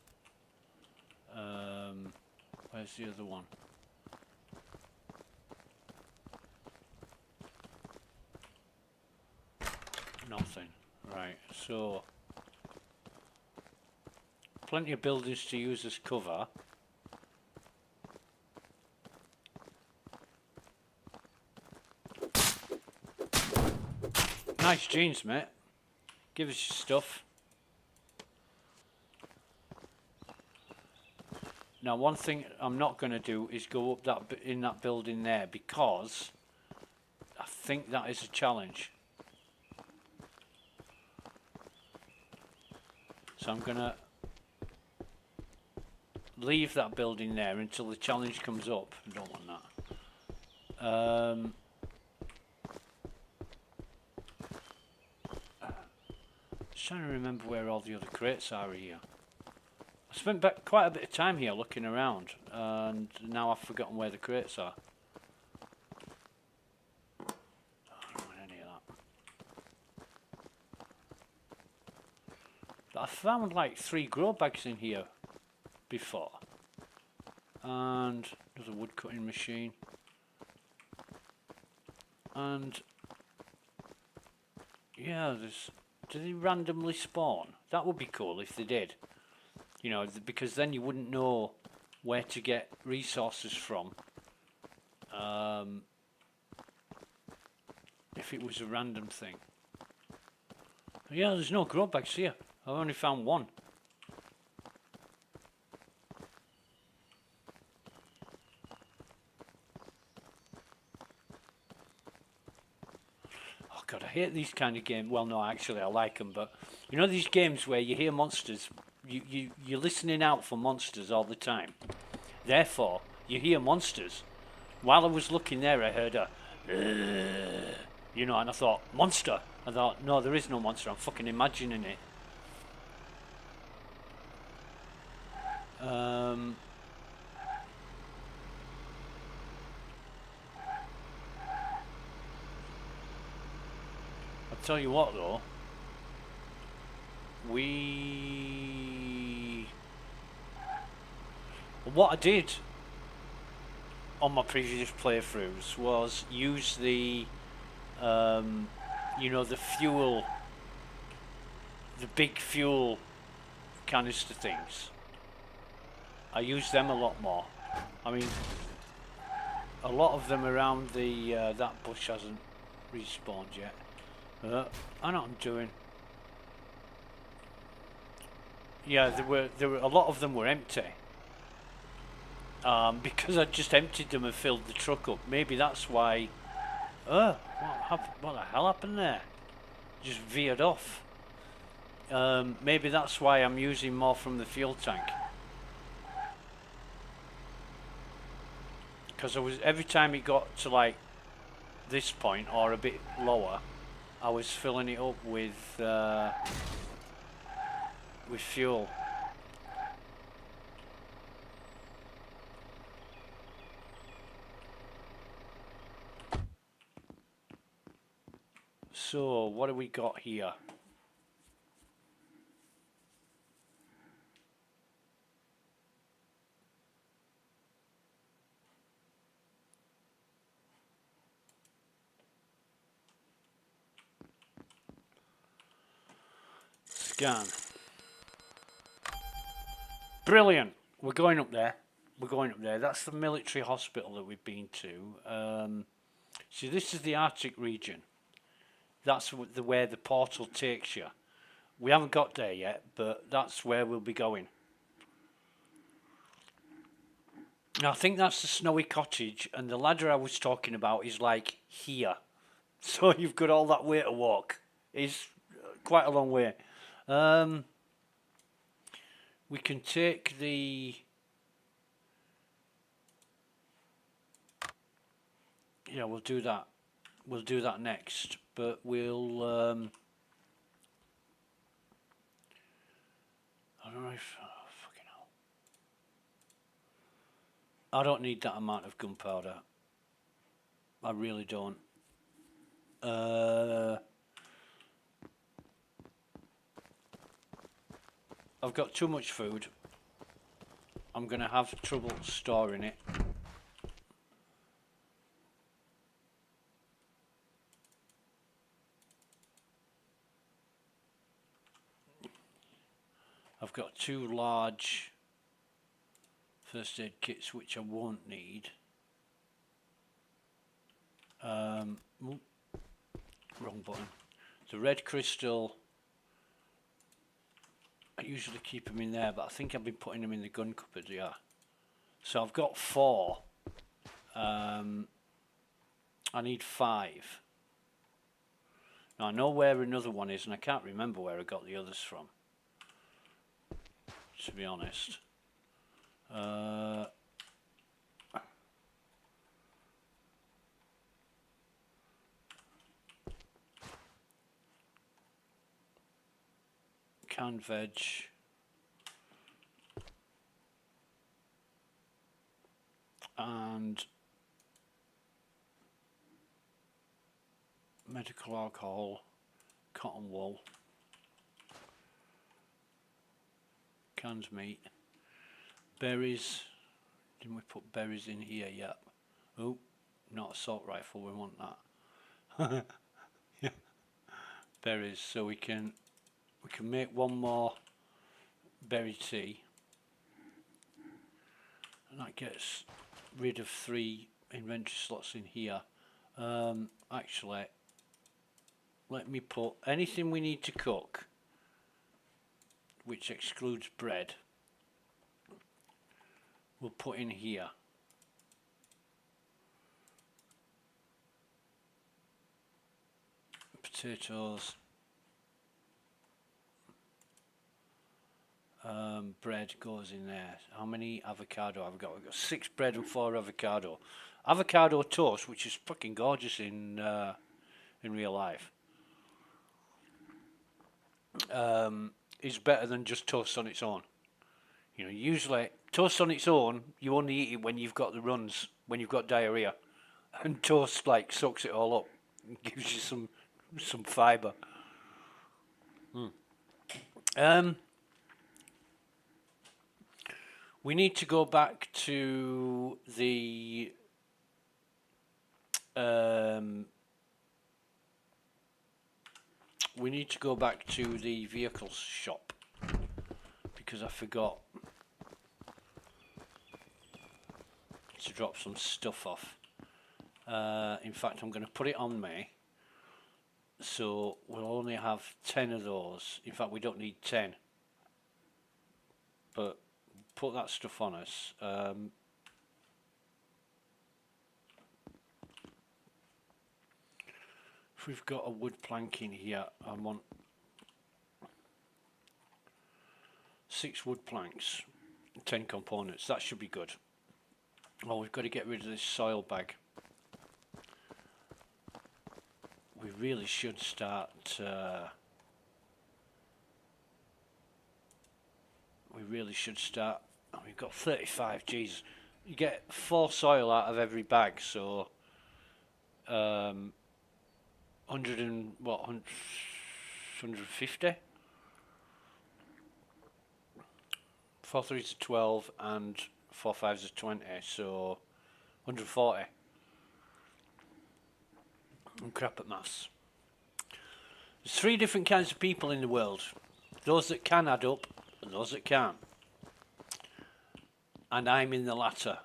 Where's the other one? Nothing. Right, so plenty of buildings to use as cover. Nice jeans, mate. Give us your stuff. Now, one thing I'm not going to do is go up in that building there, because I think that is a challenge. So I'm going to leave that building there until the challenge comes up. I don't want that. Just trying to remember where all the other crates are here. I spent quite a bit of time here looking around, and now I've forgotten where the crates are. I don't want any of that. But I found like 3 grow bags in here before, and there's a wood cutting machine, and yeah, do they randomly spawn? That would be cool if they did. You know, because then you wouldn't know where to get resources from if it was a random thing. Yeah, there's no grow bags here. I've only found one. Oh God, I hate these kind of games. Well, no, actually, I like them, but you know these games where you hear monsters. You're listening out for monsters all the time. Therefore, you hear monsters. While I was looking there, I heard a, you know, and I thought, monster. I thought, no, there is no monster. I'm fucking imagining it. Um, I'll tell you what though, what I did on my previous playthroughs was use the, you know, the big fuel canister things. I use them a lot more. I mean, a lot of them around the that bush hasn't respawned yet. I know what I'm doing. Yeah, there were a lot of them were empty. Because I just emptied them and filled the truck up. Maybe that's why. What the hell happened there? Just veered off. Maybe that's why I'm using more from the fuel tank. Because every time it got to like this point or a bit lower, I was filling it up with fuel. So what have we got here? Scan. Brilliant. We're going up there. We're going up there. That's the military hospital that we've been to. See, this is the Arctic region. That's where the portal takes you. We haven't got there yet, but that's where we'll be going. Now, I think that's the snowy cottage, and the ladder I was talking about is like here. So you've got all that way to walk. It's quite a long way. We can take the... Yeah, we'll do that. We'll do that next, but we'll... I don't know if... Oh, fucking hell. I don't need that amount of gunpowder. I really don't. I've got too much food. I'm going to have trouble storing it. I've got 2 large first aid kits which I won't need. Wrong button. The red crystal, I usually keep them in there, but I think I've been putting them in the gun cupboard, yeah. So I've got 4. I need 5. Now I know where another one is, and I can't remember where I got the others from, to be honest. Canned veg. And medical alcohol, cotton wool, canned meat, berries. Didn't we put berries in here yet? Oh, not assault rifle, we want that. Yeah. Berries, so we can make one more berry tea, and that gets rid of 3 inventory slots in here. Actually, let me put anything we need to cook, which excludes bread, we'll put in here. Potatoes, bread goes in there. How many avocado have I got? I've got 6 bread and 4 avocado. Avocado toast, which is fucking gorgeous in real life, is better than just toast on its own. You know, usually toast on its own, you only eat it when you've got the runs, when you've got diarrhea, and toast like soaks it all up, and gives you some fibre. We need to go back to the vehicles shop because I forgot to drop some stuff off. In fact, I'm going to put it on me, so we'll only have 10 of those. In fact, we don't need 10, but put that stuff on us. If we've got a wood plank in here, I want 6 wood planks, 10 components. That should be good. Oh, we've got to get rid of this soil bag. We really should start. Oh, we've got 35. Jeez, you get 4 soil out of every bag, so 100 and what? 150. 4 3s are 12 and 4 5s are 20, so 140. I'm crap at maths. There's 3 different kinds of people in the world. Those that can add up and those that can't. And I'm in the latter.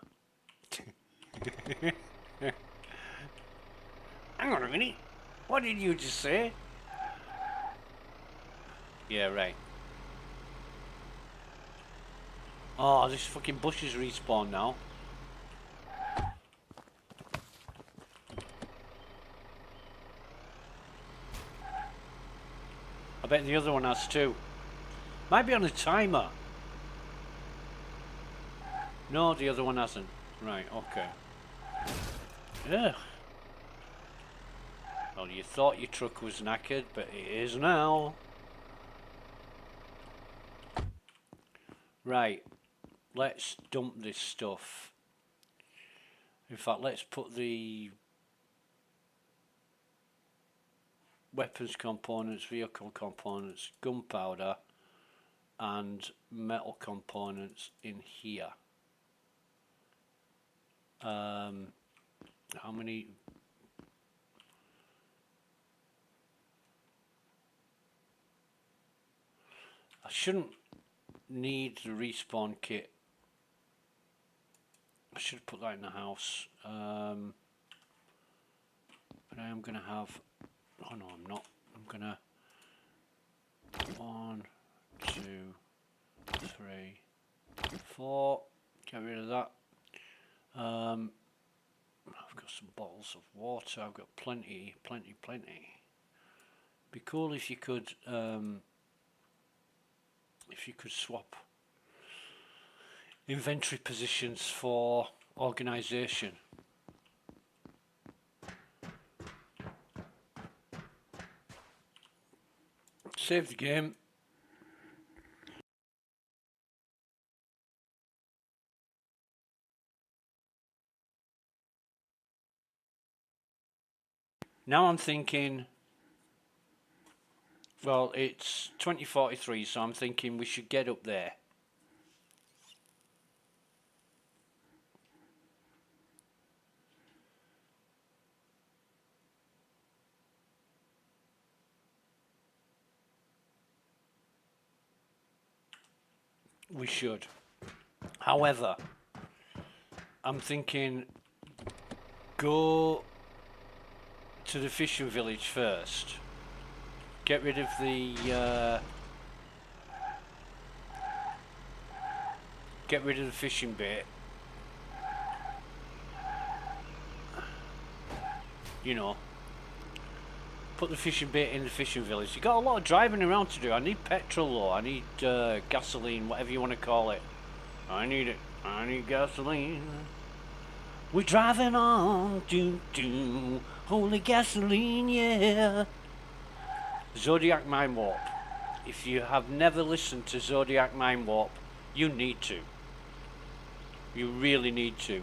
Hang on a minute. What did you just say? Yeah, right. Oh, this fucking bush is respawned now. I bet the other one has too. Might be on a timer. No, the other one hasn't. Right, okay. Ugh. Well, you thought your truck was knackered, but it is now. Right, let's dump this stuff. In fact, let's put the weapons components, vehicle components, gunpowder and metal components in here. How many? I shouldn't need the respawn kit. I should put that in the house. But I am going to have... Oh no, I'm not. I'm going to... 1, 2, 3, 4. Get rid of that. I've got some bottles of water. I've got plenty. Be cool if you could swap inventory positions for organization. Save the game. Now I'm thinking, well, it's 2043, so I'm thinking we should get up there. We should. However, I'm thinking go to the fishing village first. Get rid of the fishing bait. You know, put the fishing bait in the fishing village. You got a lot of driving around to do. I need petrol though. I need gasoline, whatever you want to call it. I need it. I need gasoline. We're driving on, do holy gasoline, yeah. Zodiac Mind Warp. If you have never listened to Zodiac Mind Warp, You need to. You really need to.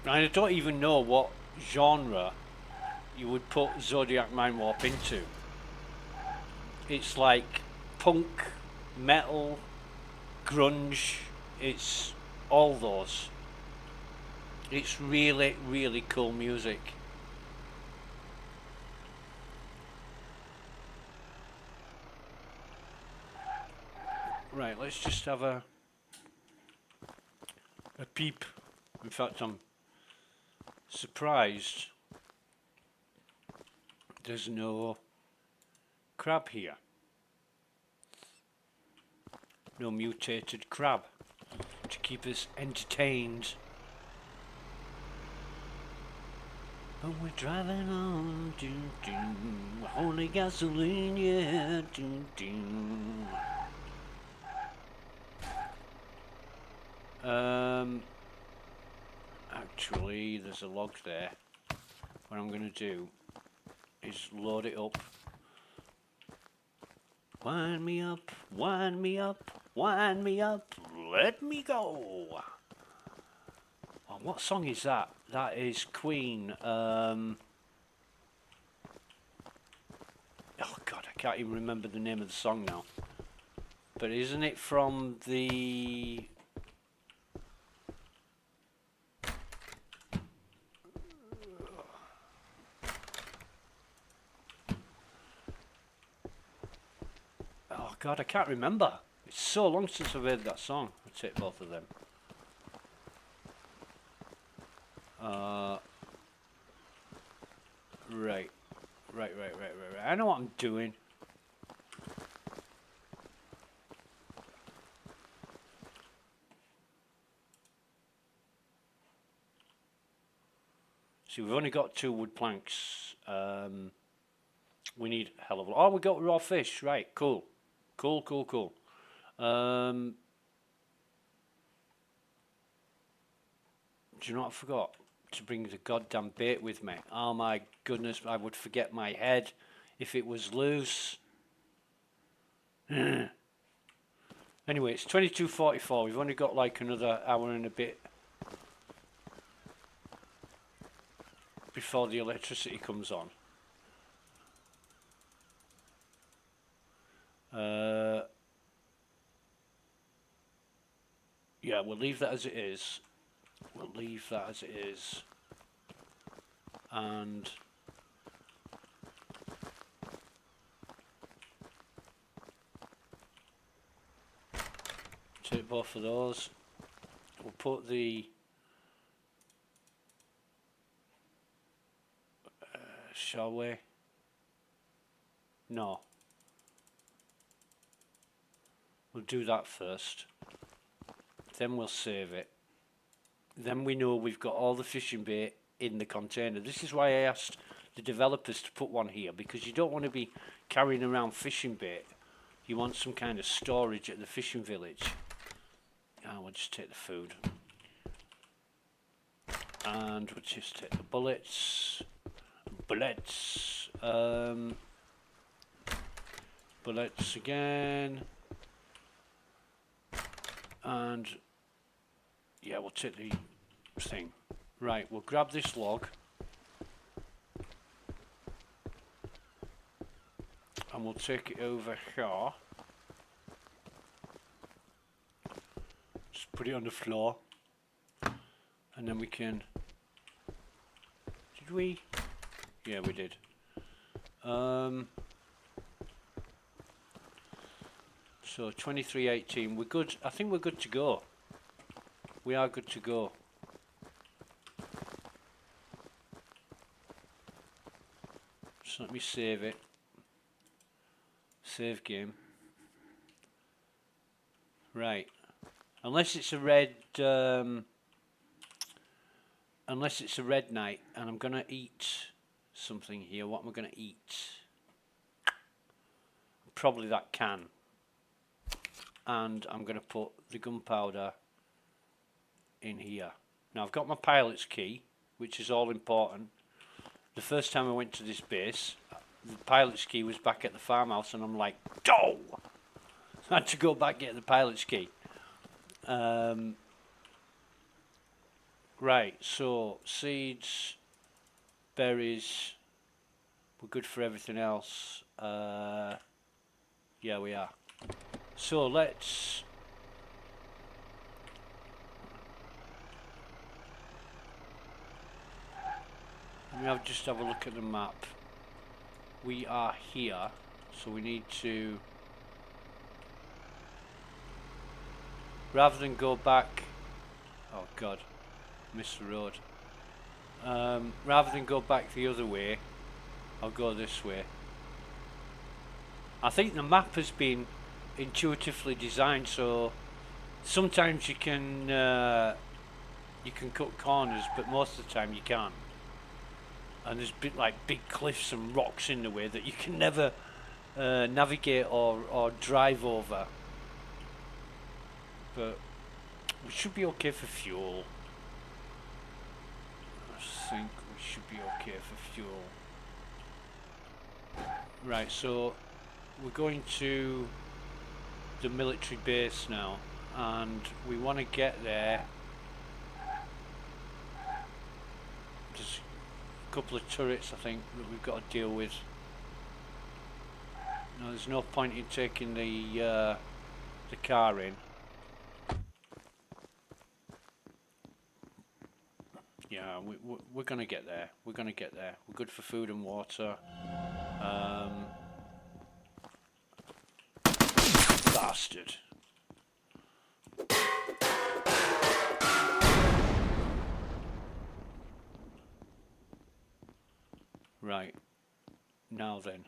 And I don't even know what genre you would put Zodiac Mind Warp into. It's like punk, metal, grunge, it's all those. It's really, really cool music. Right, let's just have a peep. In fact, I'm surprised there's no crab here. No mutated crab to keep us entertained. But we're driving on, only gasoline, yeah, Actually, there's a log there. What I'm going to do is load it up. Wind me up, wind me up, wind me up, let me go. Oh, what song is that? That is Queen. Oh God, I can't even remember the name of the song now. But isn't it from the... Oh God, I can't remember. It's so long since I've heard that song. I'll take both of them. Right. I know what I'm doing. See, we've only got 2 wood planks. We need a hell of a lot. Oh, we got raw fish. Right, cool. Cool. Do you know what I forgot? To bring the goddamn bait with me. Oh my goodness, I would forget my head if it was loose. Anyway, it's 22:44. We've only got like another hour and a bit before the electricity comes on. Yeah, we'll leave that as it is. And take both of those. We'll put the shall we? No. We'll do that first. Then we'll save it. Then we know we've got all the fishing bait in the container. This is why I asked the developers to put one here, because you don't want to be carrying around fishing bait. You want some kind of storage at the fishing village. We'll just take the food. And we'll just take the bullets. Bullets again. And yeah, we'll take the thing. Right, we'll grab this log and we'll take it over here. Just put it on the floor, and then we can... Did we? Yeah, we did. So 23:18, we're good. I think we're good to go. We are good to go. So let me save it. Save game. Right. Unless it's a red night and I'm gonna eat something here. What am I gonna eat? Probably that can. And I'm gonna put the gunpowder in here. Now I've got my pilot's key, which is all important. The first time I went to this base, the pilot's key was back at the farmhouse, and I'm like, "Go!" I had to go back get the pilot's key. Right, so seeds, berries, we're good for everything else. Yeah, we are. So let's... just have a look at the map. We are here, so we need to... Rather than go back... Oh god, missed the road. Rather than go back the other way, I'll go this way. I think the map has been intuitively designed, so sometimes you can cut corners, but most of the time you can't. And there's big cliffs and rocks in the way that you can never navigate or drive over. But we should be okay for fuel. I think we should be okay for fuel. Right, so we're going to the military base now, and we want to get there. There's a couple of turrets, I think, that we've got to deal with. No, there's no point in taking the car in. Yeah, we're going to get there. We're going to get there. We're good for food and water. Bastard. Right. Now then.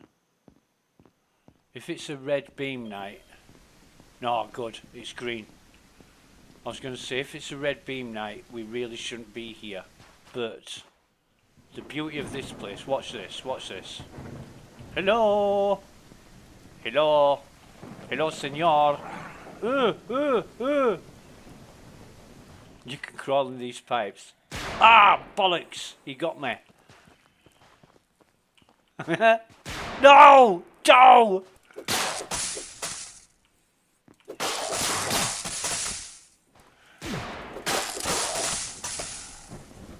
If it's a red beam night... No, good. It's green. I was going to say, if it's a red beam night, we really shouldn't be here. But the beauty of this place... Watch this. Watch this. Hello! Hello! Hello, senor! You can crawl in these pipes. Ah, bollocks! He got me. No! No!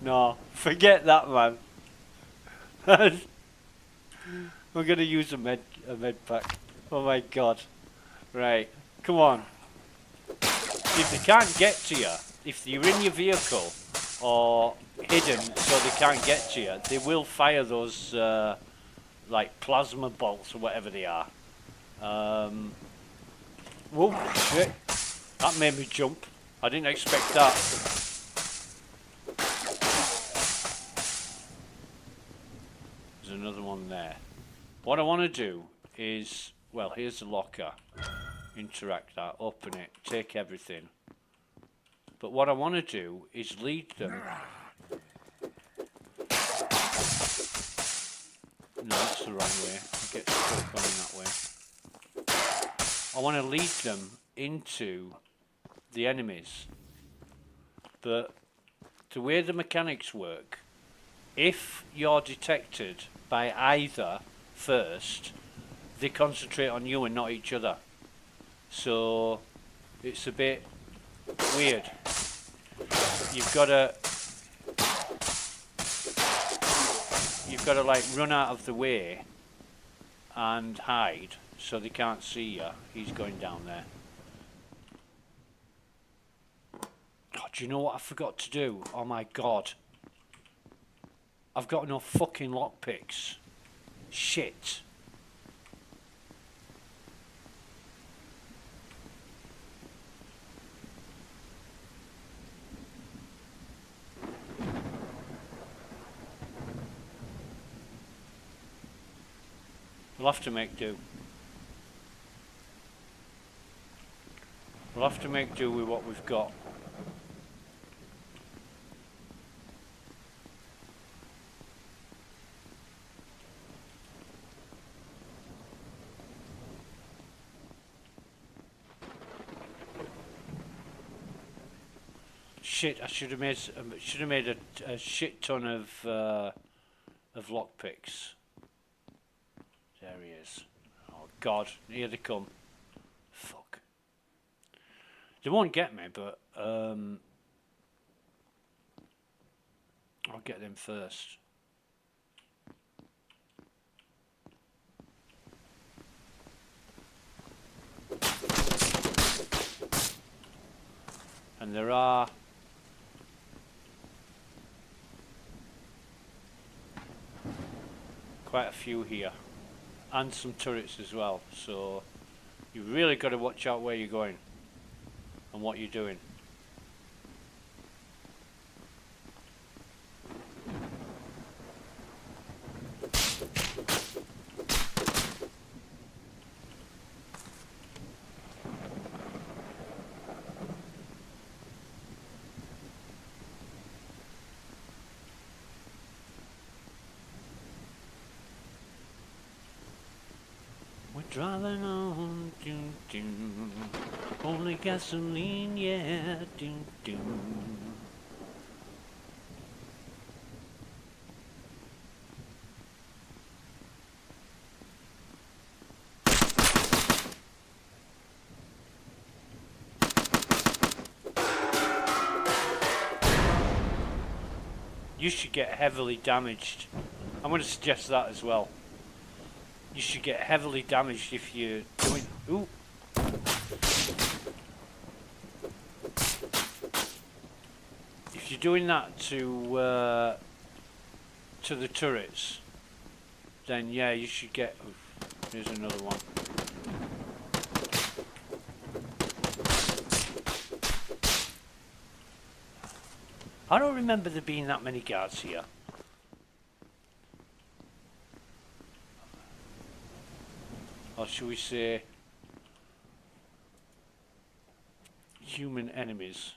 No, forget that, man. We're gonna use a med pack. Oh my god. Right, come on. If they can't get to you, if you're in your vehicle or hidden so they can't get to you, they will fire those like plasma bolts or whatever they are. Whoa, shit. That made me jump. I didn't expect that. There's another one there. What I want to do is, well, here's the locker. Interact that, open it, take everything. But what I want to do is lead them. No, that's the wrong way. I get stuck going that way. I want to lead them into the enemies. But the way the mechanics work, if you're detected by either first, they concentrate on you and not each other. So it's a bit weird. You've got to like run out of the way and hide so they can't see you. He's going down there. Oh, do you know what I forgot to do? Oh my god. I've got no fucking lockpicks. Shit. We'll have to make do. We'll have to make do with what we've got. Shit! I should have made a shit ton of lockpicks. There he is. Oh God! Here they come. Fuck. They won't get me, but I'll get them first. And there are quite a few here, and some turrets as well, so you really got to watch out where you're going and what you're doing. We're driving on, doom doom. Only gasoline, yeah, doom doom. You should get heavily damaged. I'm going to suggest that as well. You should get heavily damaged if you're doing... Ooh. If you're doing that to the turrets, then yeah, you should get... Oof, here's another one. I don't remember there being that many guards here. Or should we say human enemies?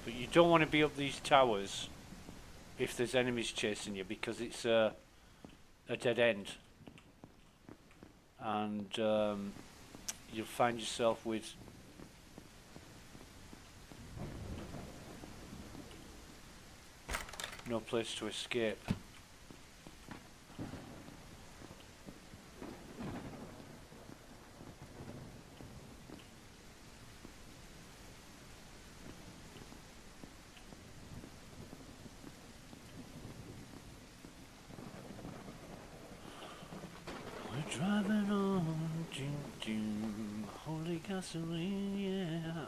But you don't want to be up these towers if there's enemies chasing you, because it's a dead end. And you'll find yourself with no place to escape. We're driving on, doom doom, holy gasoline, yeah.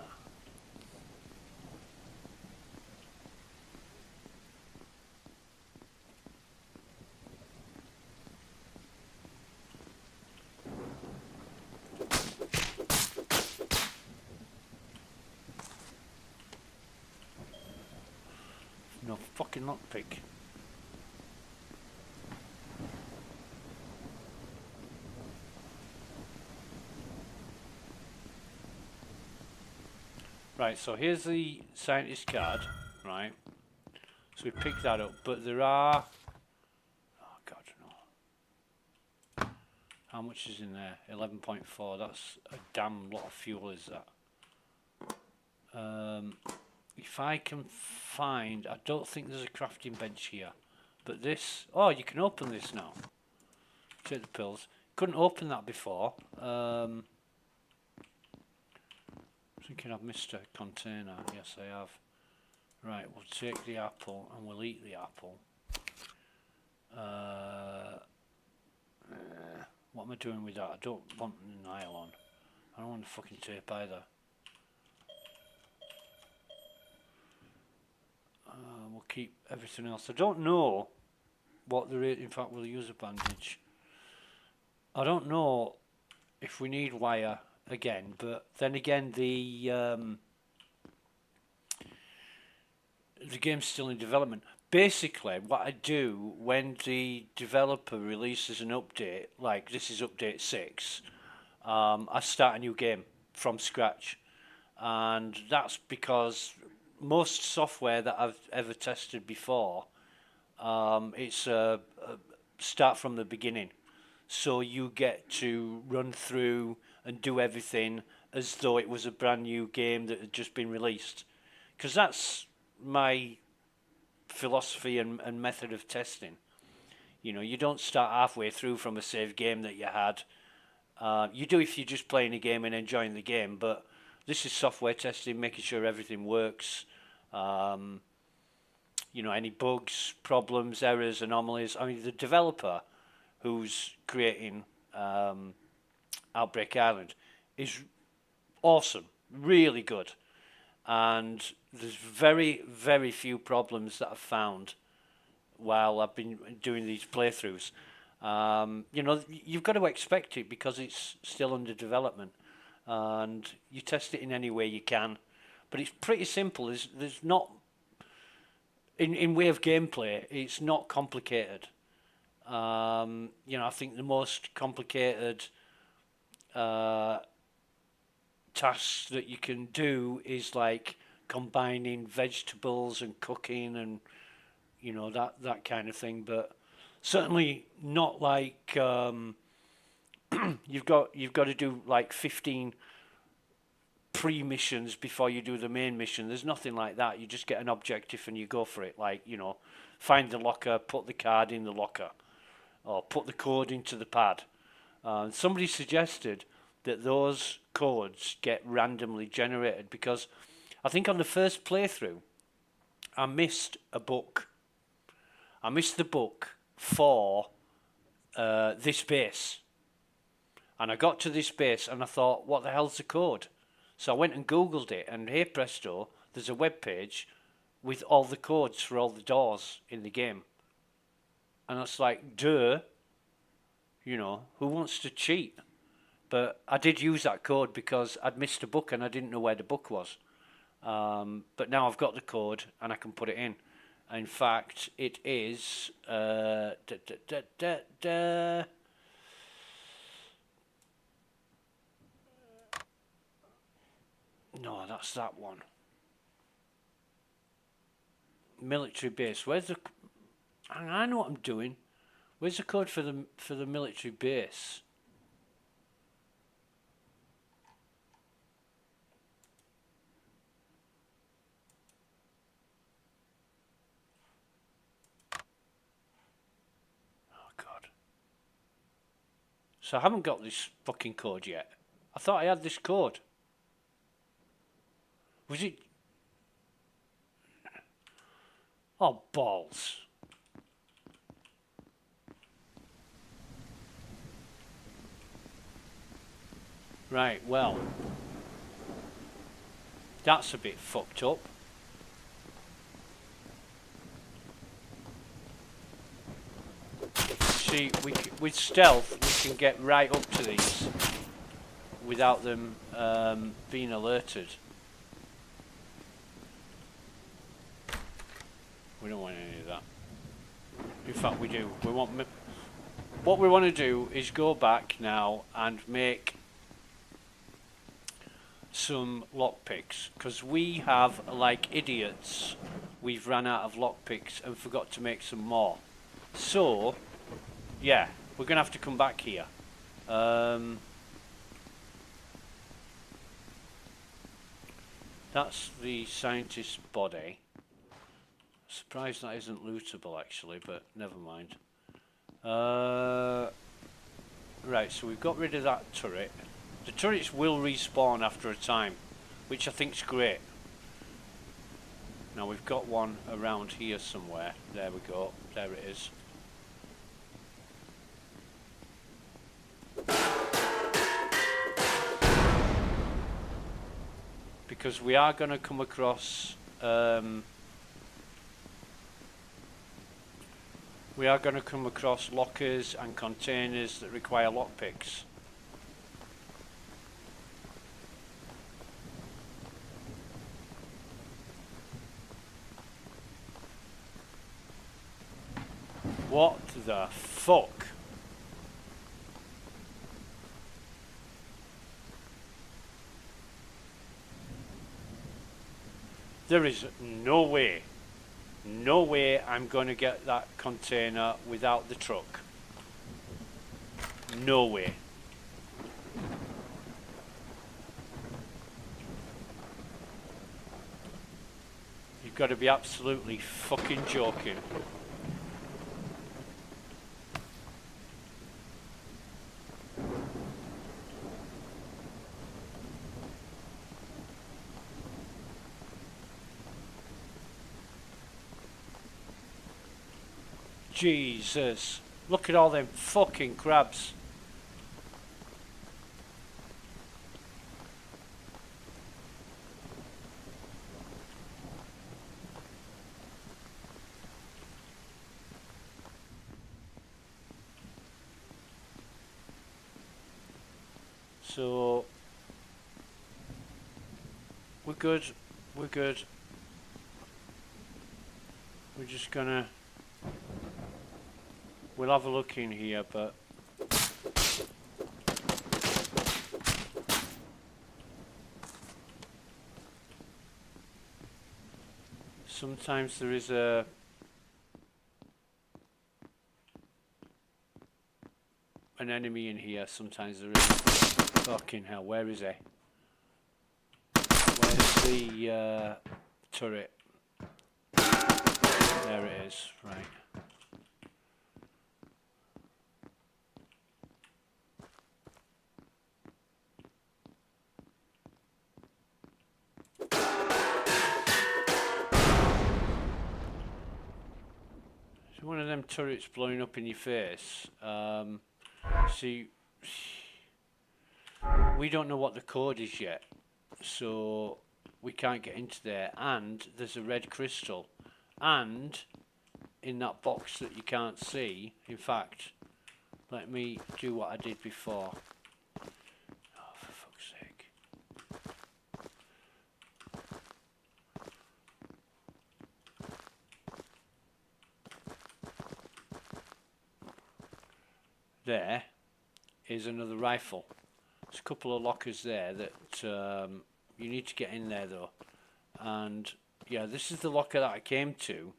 No fucking lockpick. Right, so here's the scientist card, right? So we picked that up, but there are... Oh God, no. How much is in there? 11.4, that's a damn lot of fuel, is that? If I can find... I don't think there's a crafting bench here. But this... Oh, you can open this now. Take the pills. Couldn't open that before. Thinking I've missed a container. Yes, I have. Right, we'll take the apple and we'll eat the apple. What am I doing with that? I don't want the nylon. I don't want the fucking tape either. We'll keep everything else. I don't know what the rate. In fact, we'll use a bandage. I don't know if we need wire again, but then again, the game's still in development. Basically, what I do when the developer releases an update, like this is update 6, I start a new game from scratch, and that's because most software that I've ever tested before It's start from the beginning. So you get to run through and do everything as though it was a brand new game that had just been released. Because that's my philosophy and method of testing. You know, you don't start halfway through from a saved game that you had. You do if you're just playing a game and enjoying the game, but this is software testing, making sure everything works. You know, any bugs, problems, errors, anomalies. I mean, the developer who's creating Outbreak Island is awesome, really good. And there's very, very few problems that I've found while I've been doing these playthroughs. You know, you've got to expect it because it's still under development, and you test it in any way you can. But it's pretty simple. There's not in way of gameplay. It's not complicated. You know, I think the most complicated tasks that you can do is like combining vegetables and cooking and you know that kind of thing, but certainly not like you've got to do like 15 pre-missions before you do the main mission. There's nothing like that. You just get an objective and you go for it, like, you know, find the locker, put the card in the locker, or put the code into the pad. Somebody suggested that those codes get randomly generated because I think on the first playthrough I missed a book. I missed the book for this base. And I got to this base and I thought, what the hell's the code? So I went and Googled it, and hey presto, there's a web page with all the codes for all the doors in the game. And it's like, duh, you know, who wants to cheat? But I did use that code because I'd missed a book and I didn't know where the book was. But now I've got the code and I can put it in. In fact, it is no, that's that one. Military base. Where's the? I know what I'm doing. Where's the code for the military base? So I haven't got this fucking code yet. I thought I had this code. Was it? Oh, balls. Right, well. That's a bit fucked up. See, with stealth, we can get right up to these without them being alerted. We don't want any of that. In fact, we do. We want. What we want to do is go back now and make some lockpicks, because we have, like idiots, we've run out of lockpicks and forgot to make some more. So, yeah, we're going to have to come back here. That's the scientist's body. Surprised that isn't lootable actually, but never mind. Right, so we've got rid of that turret. The turrets will respawn after a time, which I think's great. Now we've got one around here somewhere. There we go. There it is. Because we are going to come across lockers and containers that require lockpicks. What the fuck? There is no way No way I'm going to get that container without the truck. No way. You've got to be absolutely fucking joking. Jesus. Look at all them fucking crabs. So we're good. We're good. We're just gonna... We'll have a look in here, but... Sometimes there is an enemy in here. Sometimes there is. Fucking hell, where is he? Where's the turret? There it is, right. So one of them turrets blowing up in your face. See, we don't know what the code is yet, so we can't get into there. And there's a red crystal, and in that box that you can't see. In fact, let me do what I did before. Oh, for fuck's sake. There is another rifle. There's a couple of lockers there that you need to get in there though. And yeah, this is the locker that I came to,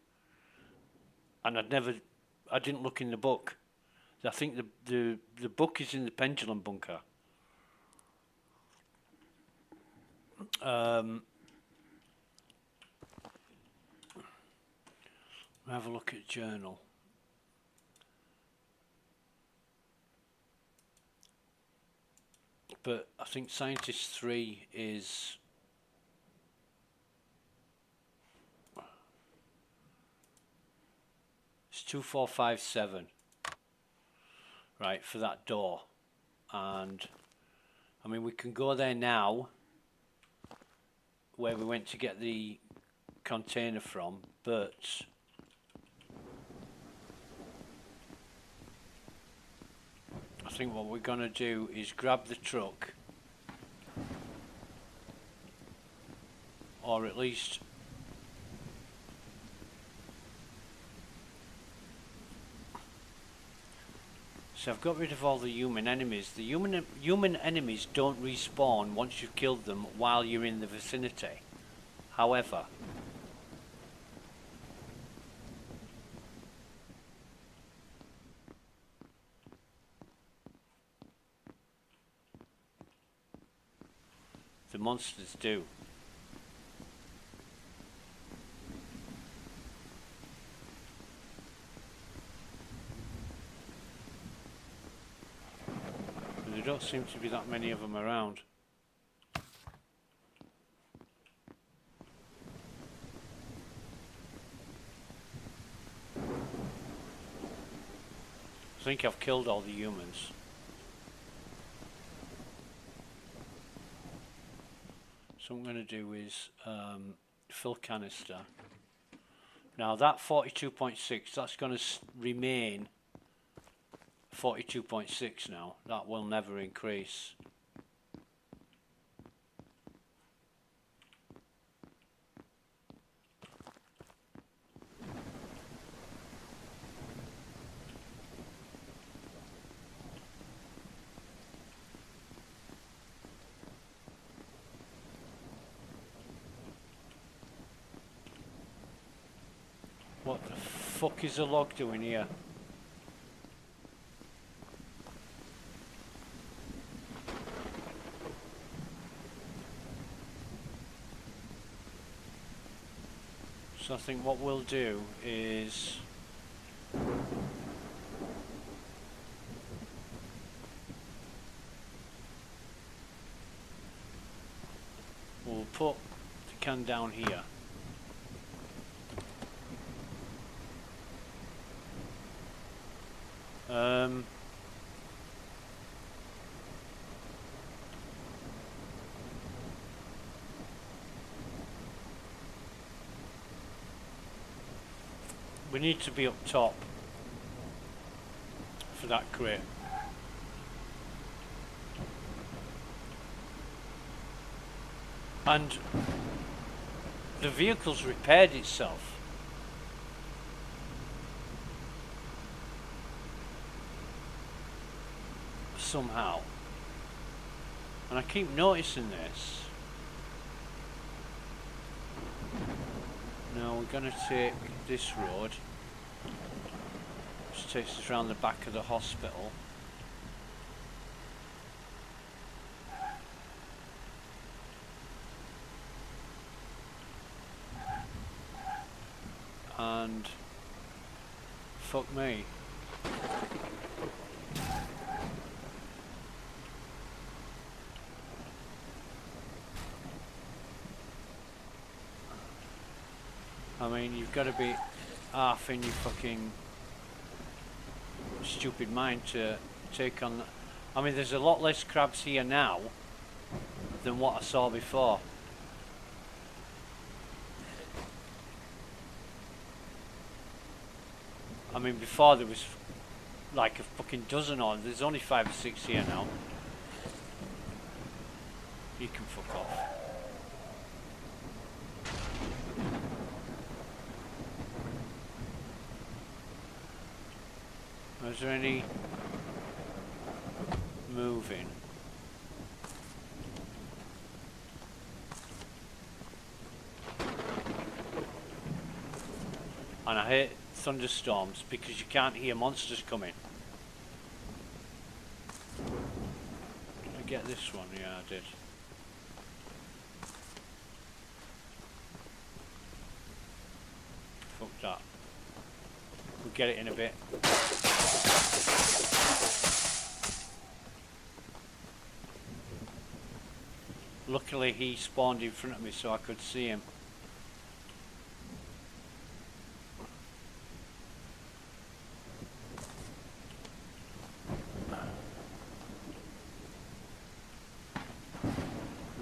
and I didn't look in the book. I think the book is in the pendulum bunker. Have a look at journal. But I think Scientist 3 is... It's 2457. Right, for that door. And, I mean, we can go there now, where we went to get the container from, but... I think what we're going to do is grab the truck, or at least so I've got rid of all the human enemies. The human enemies don't respawn once you've killed them while you're in the vicinity. However, the monsters do. There don't seem to be that many of them around. I think I've killed all the humans. So what I'm going to do is fill canister. Now that 42.6, that's going to remain 42.6 now. That will never increase. What the fuck is the log doing here? So I think what we'll do is we'll put the can down here. We need to be up top for that crate. And the vehicle's repaired itself. Somehow. And I keep noticing this. Now we're going to take this road, which takes us around the back of the hospital. And fuck me. I mean, you've got to be half in your fucking stupid mind to take on. I mean, there's a lot less crabs here now than what I saw before. I mean, before there was like a fucking dozen on. There's only 5 or 6 here now. You can fuck off. Is there any moving? And I hate thunderstorms because you can't hear monsters coming. Did I get this one? Yeah, I did. Fuck that. We'll get it in a bit. Luckily he spawned in front of me so I could see him.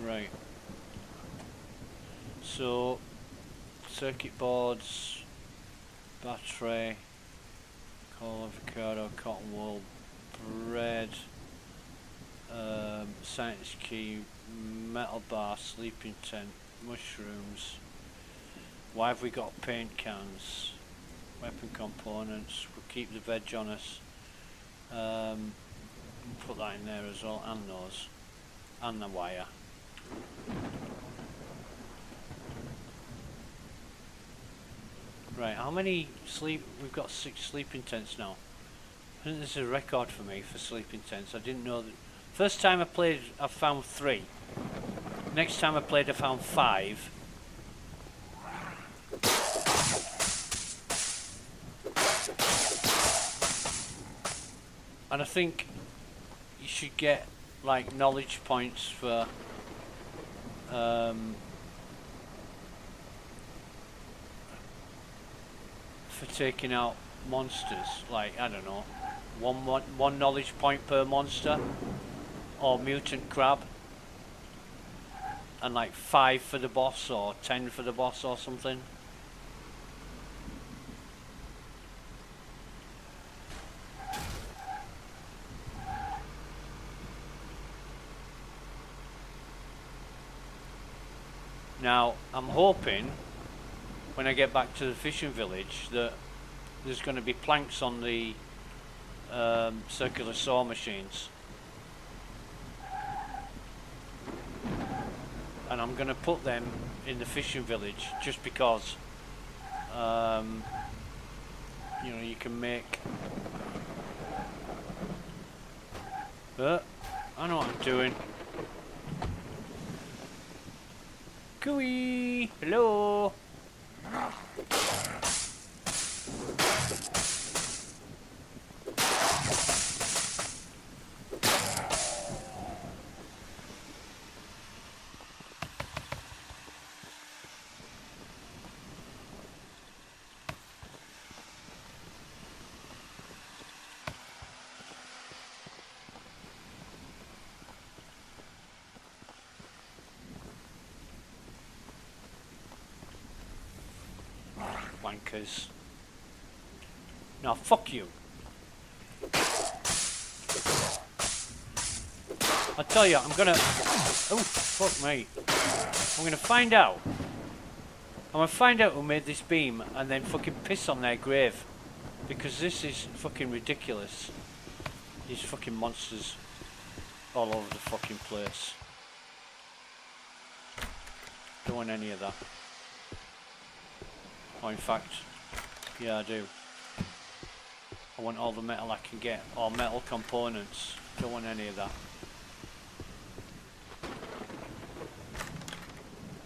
Right. So, circuit boards, battery, coal, avocado, cotton wool, bread, scientist key, metal bar, sleeping tent, mushrooms. Why have we got paint cans? Weapon components. We'll keep the veg on us. We'll put that in there as well, and those, and the wire. Right, how many we've got 6 sleeping tents now. I think this is a record for me for sleeping tents. I didn't know that. First time I played, I found 3. Next time I played, I found 5. And I think you should get like knowledge points for taking out monsters. Like, I don't know, one knowledge point per monster or mutant crab, and like 5 for the boss or 10 for the boss or something. Now, I'm hoping when I get back to the fishing village that there's going to be planks on the circular saw machines. And I'm going to put them in the fishing village just because You know, you can make... I know what I'm doing. Cooey! Hello! Wankers. No, fuck you. I tell you, I'm gonna... Oh, fuck me. I'm gonna find out. I'm gonna find out who made this beam and then fucking piss on their grave. Because this is fucking ridiculous. These fucking monsters all over the fucking place. Don't want any of that. Or in fact, yeah I do. I want all the metal I can get, or metal components. Don't want any of that.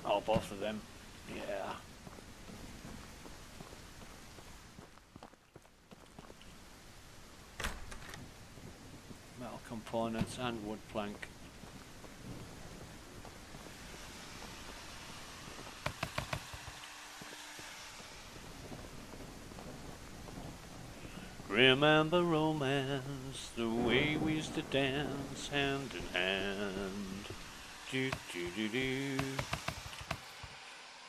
Oh, both of them. Yeah. Metal components and wood plank. Remember romance, the way we used to dance hand in hand. Do do do do.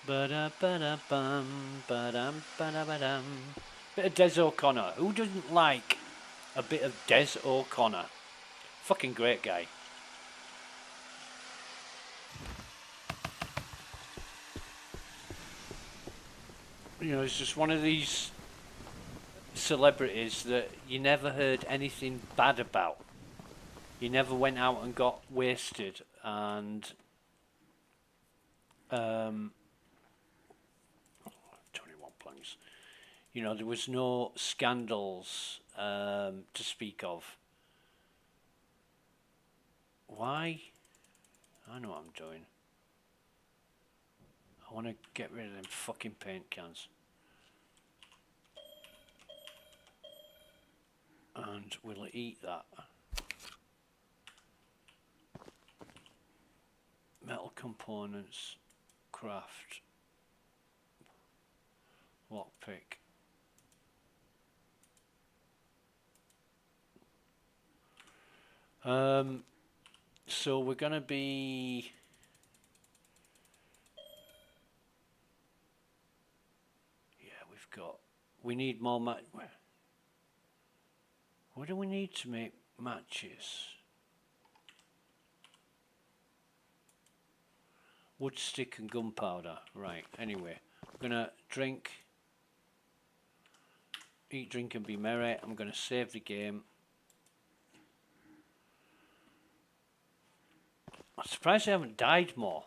Ba-da ba-da bum, ba-dum ba-da ba-dum. Bit of Des O'Connor. Who doesn't like a bit of Des O'Connor? Fucking great guy. You know, it's just one of these celebrities that you never heard anything bad about. You never went out and got wasted and 21 planks. You know, there was no scandals to speak of. Why? I know what I'm doing. I want to get rid of them fucking paint cans. And we'll eat that. Metal components, craft, lockpick. So we're gonna be we need more what do we need to make matches? Wood stick and gunpowder. Right, anyway. I'm gonna eat, drink and be merry. I'm gonna save the game. I'm surprised I haven't died more.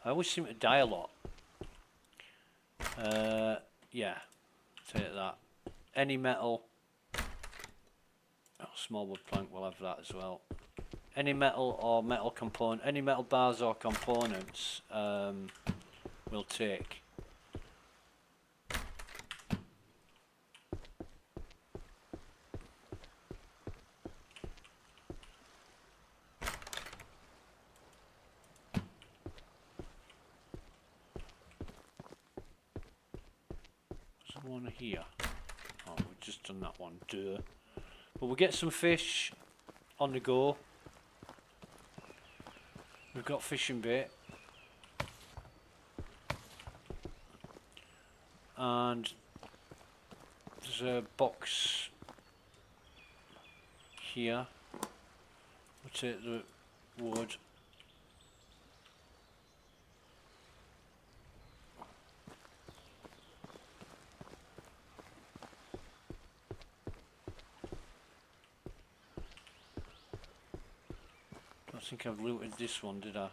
I always seem to die a lot. Yeah, take that. Any metal. Oh, small wood plank, we'll have that as well. Any metal or metal component, any metal bars or components, we'll take. There's one here. Oh, we've just done that one, duh. But we'll get some fish on the go. We've got fishing bait. And there's a box here. We'll take the wood. I think I've looted this one, did I?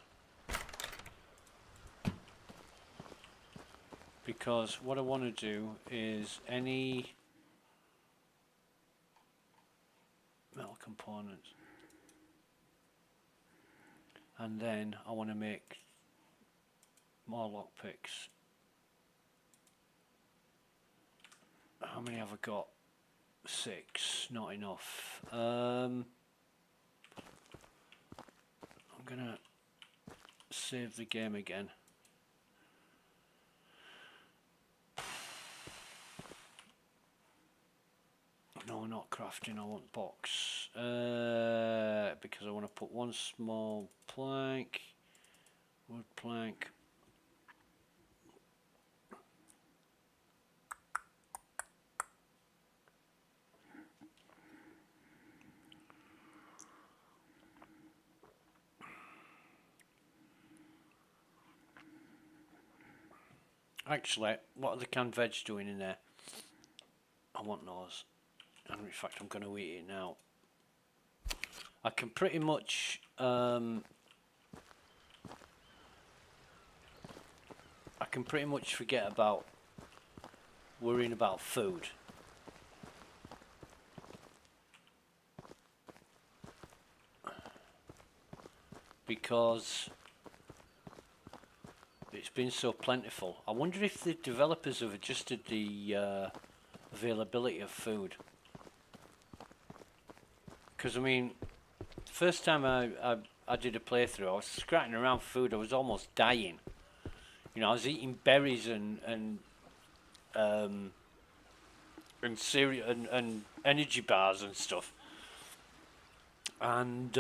Because what I want to do is any components. And then I want to make more lockpicks. How many have I got? 6, not enough. I'm gonna save the game again. No, not crafting, I want box. Because I want to put one small plank, wood plank. Actually, what are the canned veg doing in there? I want those. And in fact, I'm going to eat it now. I can pretty much forget about worrying about food. Because it's been so plentiful. I wonder if the developers have adjusted the availability of food. Because I mean, first time I did a playthrough, I was scratching around for food. I was almost dying. You know, I was eating berries and cereal and energy bars and stuff. And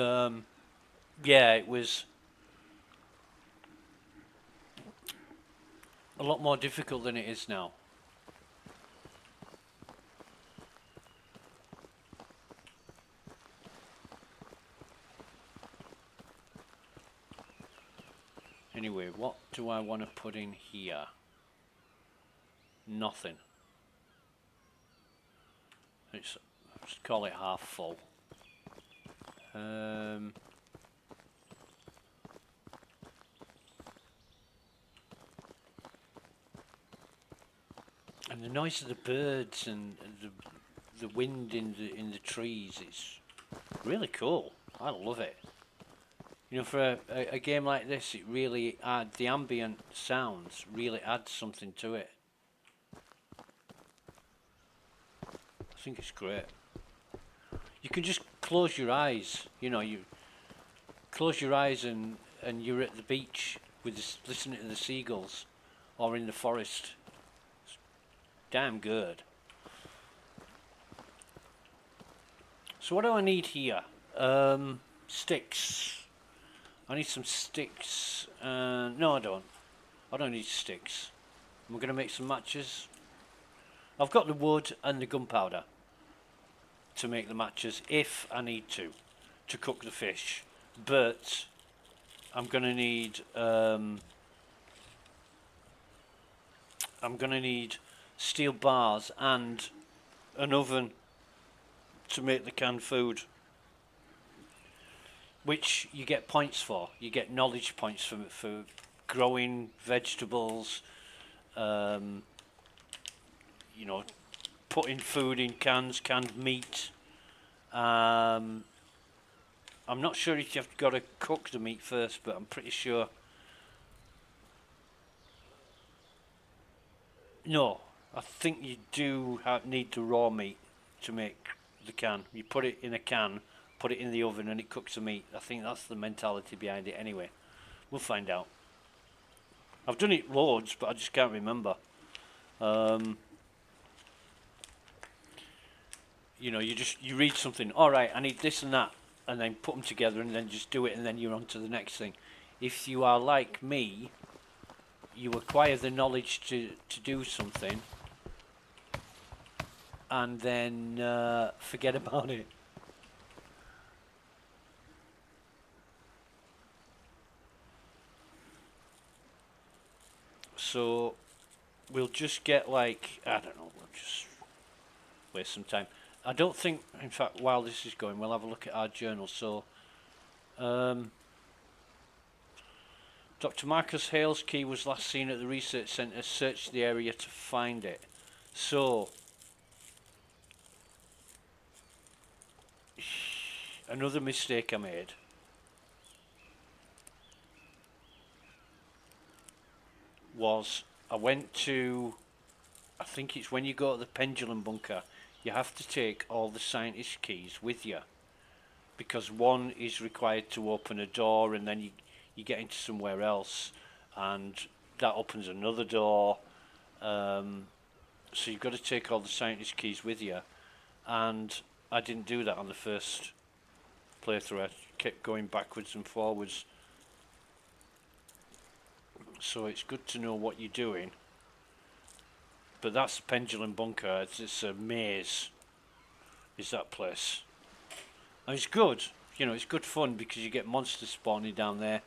yeah, it was a lot more difficult than it is now. Anyway, what do I want to put in here? Nothing. Let's call it half full. And the noise of the birds and the wind in the trees, it's really cool. I love it. You know, for a game like this, it really adds, the ambient sounds really adds something to it. I think it's great. You can just close your eyes, you know, you close your eyes and you're at the beach with listening to the seagulls, or in the forest. It's damn good. So what do I need here? Sticks. I need some sticks. No, I don't. I don't need sticks. I'm going to make some matches. I've got the wood and the gunpowder to make the matches if I need to cook the fish. But I'm going to need steel bars and an oven to make the canned food, which you get points for. You get knowledge points for growing vegetables, you know, putting food in cans, canned meat. I'm not sure if you've got to cook the meat first, but I'm pretty sure. No, I think you do need the raw meat to make the can. You put it in a can, put it in the oven, and it cooks the meat. I think that's the mentality behind it anyway. We'll find out. I've done it loads, but I just can't remember. You know, you read something, alright, I need this and that, and then put them together and then just do it, and then you're on to the next thing. If you are like me, you acquire the knowledge to do something and then forget about it. So we'll just get like, I don't know, we'll just waste some time. I don't think, in fact, while this is going, we'll have a look at our journal. So Dr. Marcus Hale's key was last seen at the research centre. Searched the area to find it. So another mistake I made was I went to, I think it's when you go to the pendulum bunker, you have to take all the scientist keys with you, because one is required to open a door, and then you get into somewhere else, and that opens another door. So you've got to take all the scientist keys with you, and I didn't do that on the first playthrough. I kept going backwards and forwards. So it's good to know what you're doing. But that's the pendulum bunker. It's a maze, is that place. And it's good, you know, it's good fun because you get monsters spawning down there.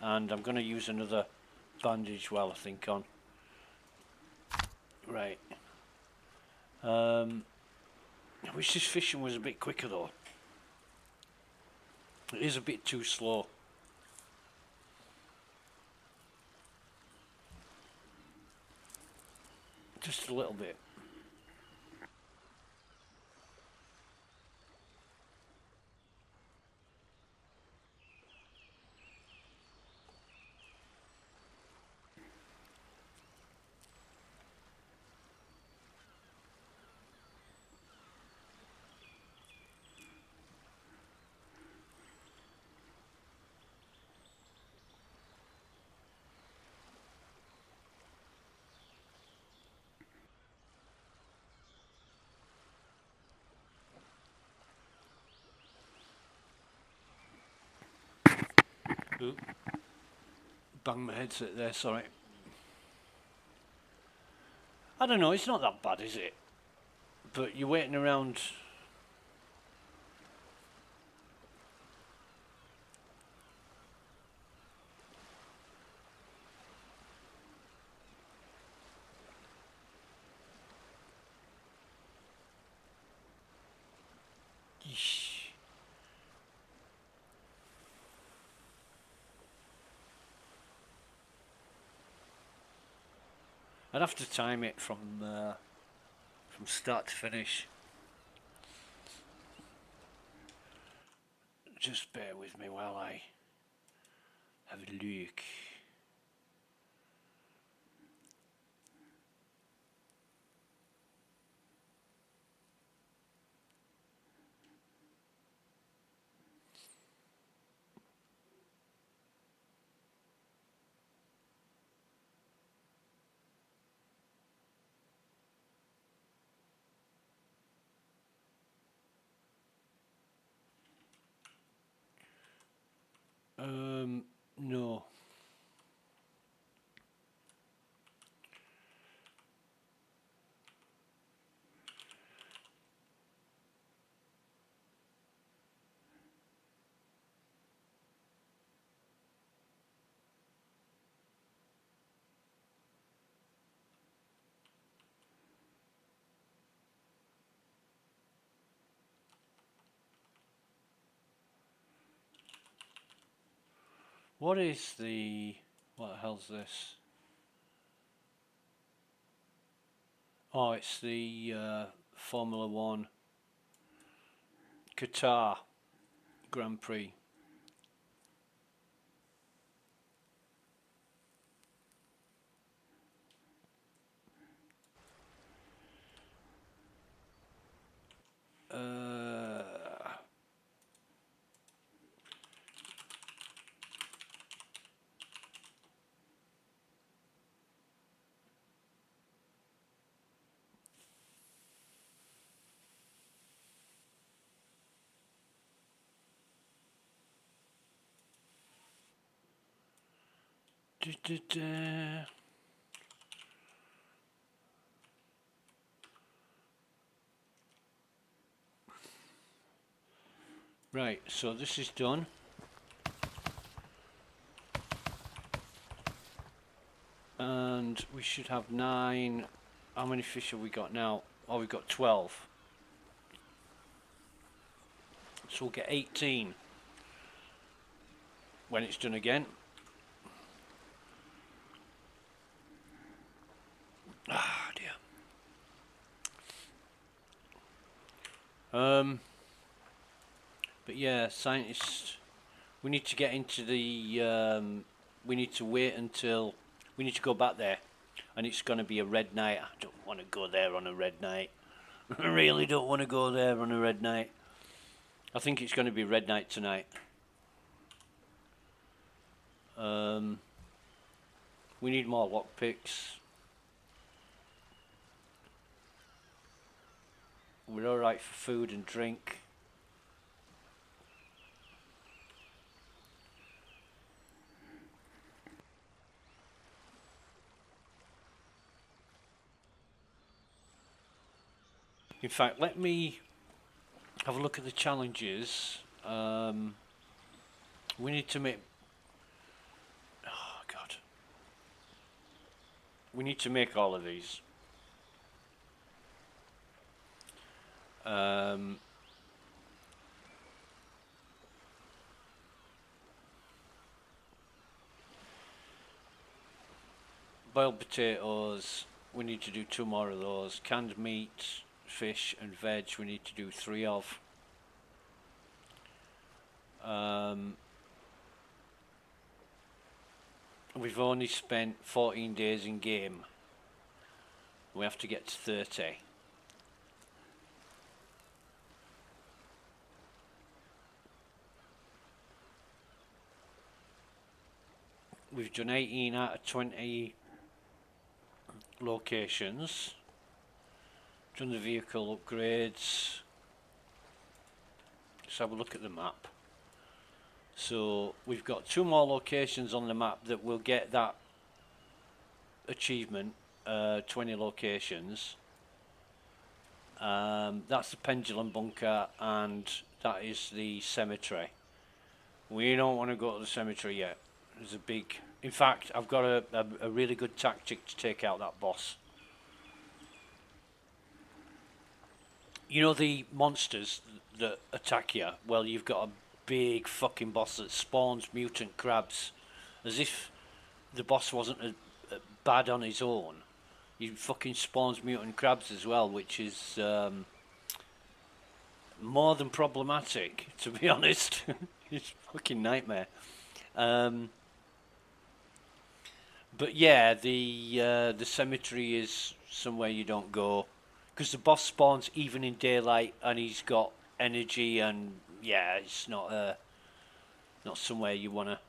And I'm going to use another bandage while I think on. Right. I wish this fishing was a bit quicker though. It is a bit too slow. Just a little bit. Ooh. Bang my headset there, sorry. I don't know, it's not that bad, is it? But you're waiting around. Yeesh. I'd have to time it from start to finish. Just bear with me while I have a look. No. What the hell's this? Oh, it's the Formula One Qatar Grand Prix. Right, so this is done. And we should have 9. How many fish have we got now? Oh, we've got 12. So we'll get 18 when it's done again. Ah, dear. But yeah, scientists, we need to get into the, we need to wait until, we need to go back there. And it's going to be a red night. I don't want to go there on a red night. I really don't want to go there on a red night. I think it's going to be red night tonight. We need more lockpicks. We're alright for food and drink. In fact, let me have a look at the challenges. We need to make... Oh, God. We need to make all of these. Boiled potatoes, we need to do 2 more of those. Canned meat, fish and veg, we need to do 3 of. We've only spent 14 days in game. We have to get to 30. We've done 18 out of 20 locations. Done the vehicle upgrades. Let's have a look at the map. So we've got 2 more locations on the map that will get that achievement, 20 locations. That's the pendulum bunker and that is the cemetery. We don't want to go to the cemetery yet. There's a big... In fact, I've got a really good tactic to take out that boss. You know the monsters that attack you? Well, you've got a big fucking boss that spawns mutant crabs. As if the boss wasn't bad on his own. He fucking spawns mutant crabs as well, which is more than problematic, to be honest. It's a fucking nightmare. But yeah, the cemetery is somewhere you don't go, because the boss spawns even in daylight, and he's got energy, and yeah, it's not somewhere you want to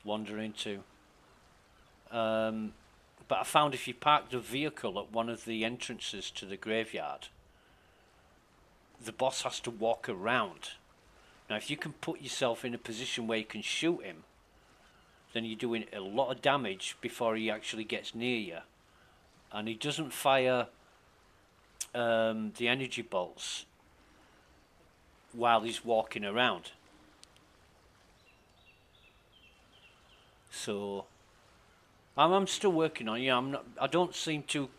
wander into. But I found if you park the vehicle at one of the entrances to the graveyard, the boss has to walk around. Now, if you can put yourself in a position where you can shoot him, then you're doing a lot of damage before he actually gets near you. And he doesn't fire the energy bolts while he's walking around. So I'm still working on it. I don't seem too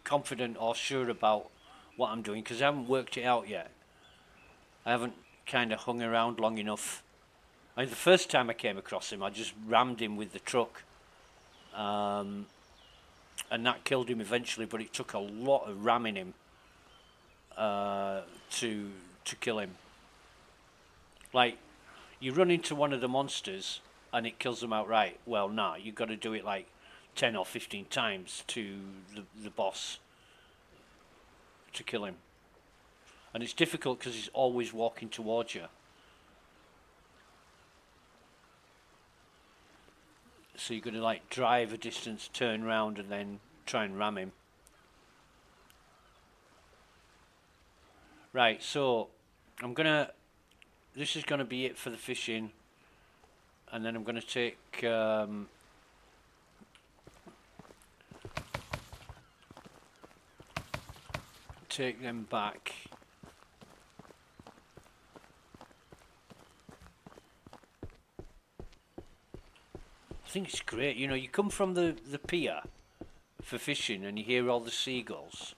confident or sure about what I'm doing because I haven't worked it out yet. I haven't kind of hung around long enough. I mean, the first time I came across him, I just rammed him with the truck, and that killed him eventually. But it took a lot of ramming him to kill him. Like, you run into one of the monsters and it kills them outright. Well, nah, you've got to do it like 10 or 15 times to the boss to kill him. And it's difficult because he's always walking towards you. So you're going to like drive a distance, turn round and then try and ram him. Right, so this is going to be it for the fishing. And then I'm going to take them back. I think it's great. You know, you come from the pier for fishing and you hear all the seagulls.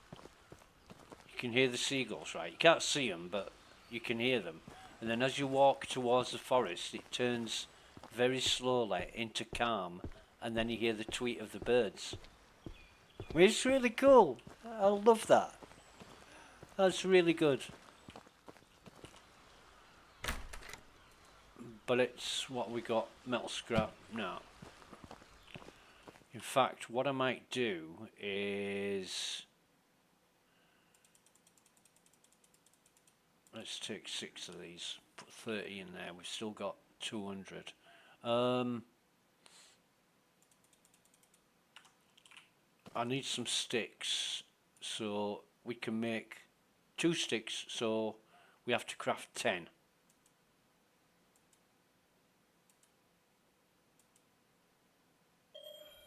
You can hear the seagulls, right? You can't see them, but you can hear them. And then as you walk towards the forest, it turns very slowly into calm, and then you hear the tweet of the birds. It's really cool. I love that. That's really good. bullets. What we got? Metal scrap. No. In fact, what I might do is, let's take 6 of these. Put 30 in there. We've still got 200. I need some sticks, so we can make 2 sticks, so we have to craft 10.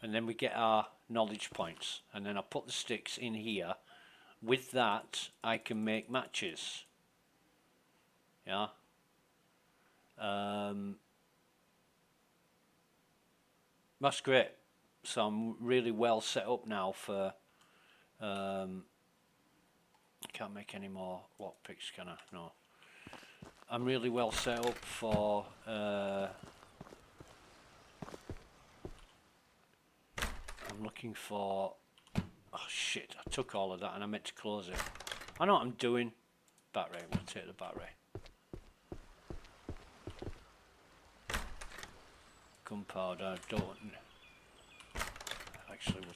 And then we get our knowledge points, and then I put the sticks in here. With that I can make matches. Yeah. That's great. So I'm really well set up now for I can't make any more lockpicks, can I? No. I'm really well set up for I'm looking for, oh shit, I took all of that and I meant to close it. I know what I'm doing. Battery, we'll take the battery. Gunpowder, don't. Actually, we'll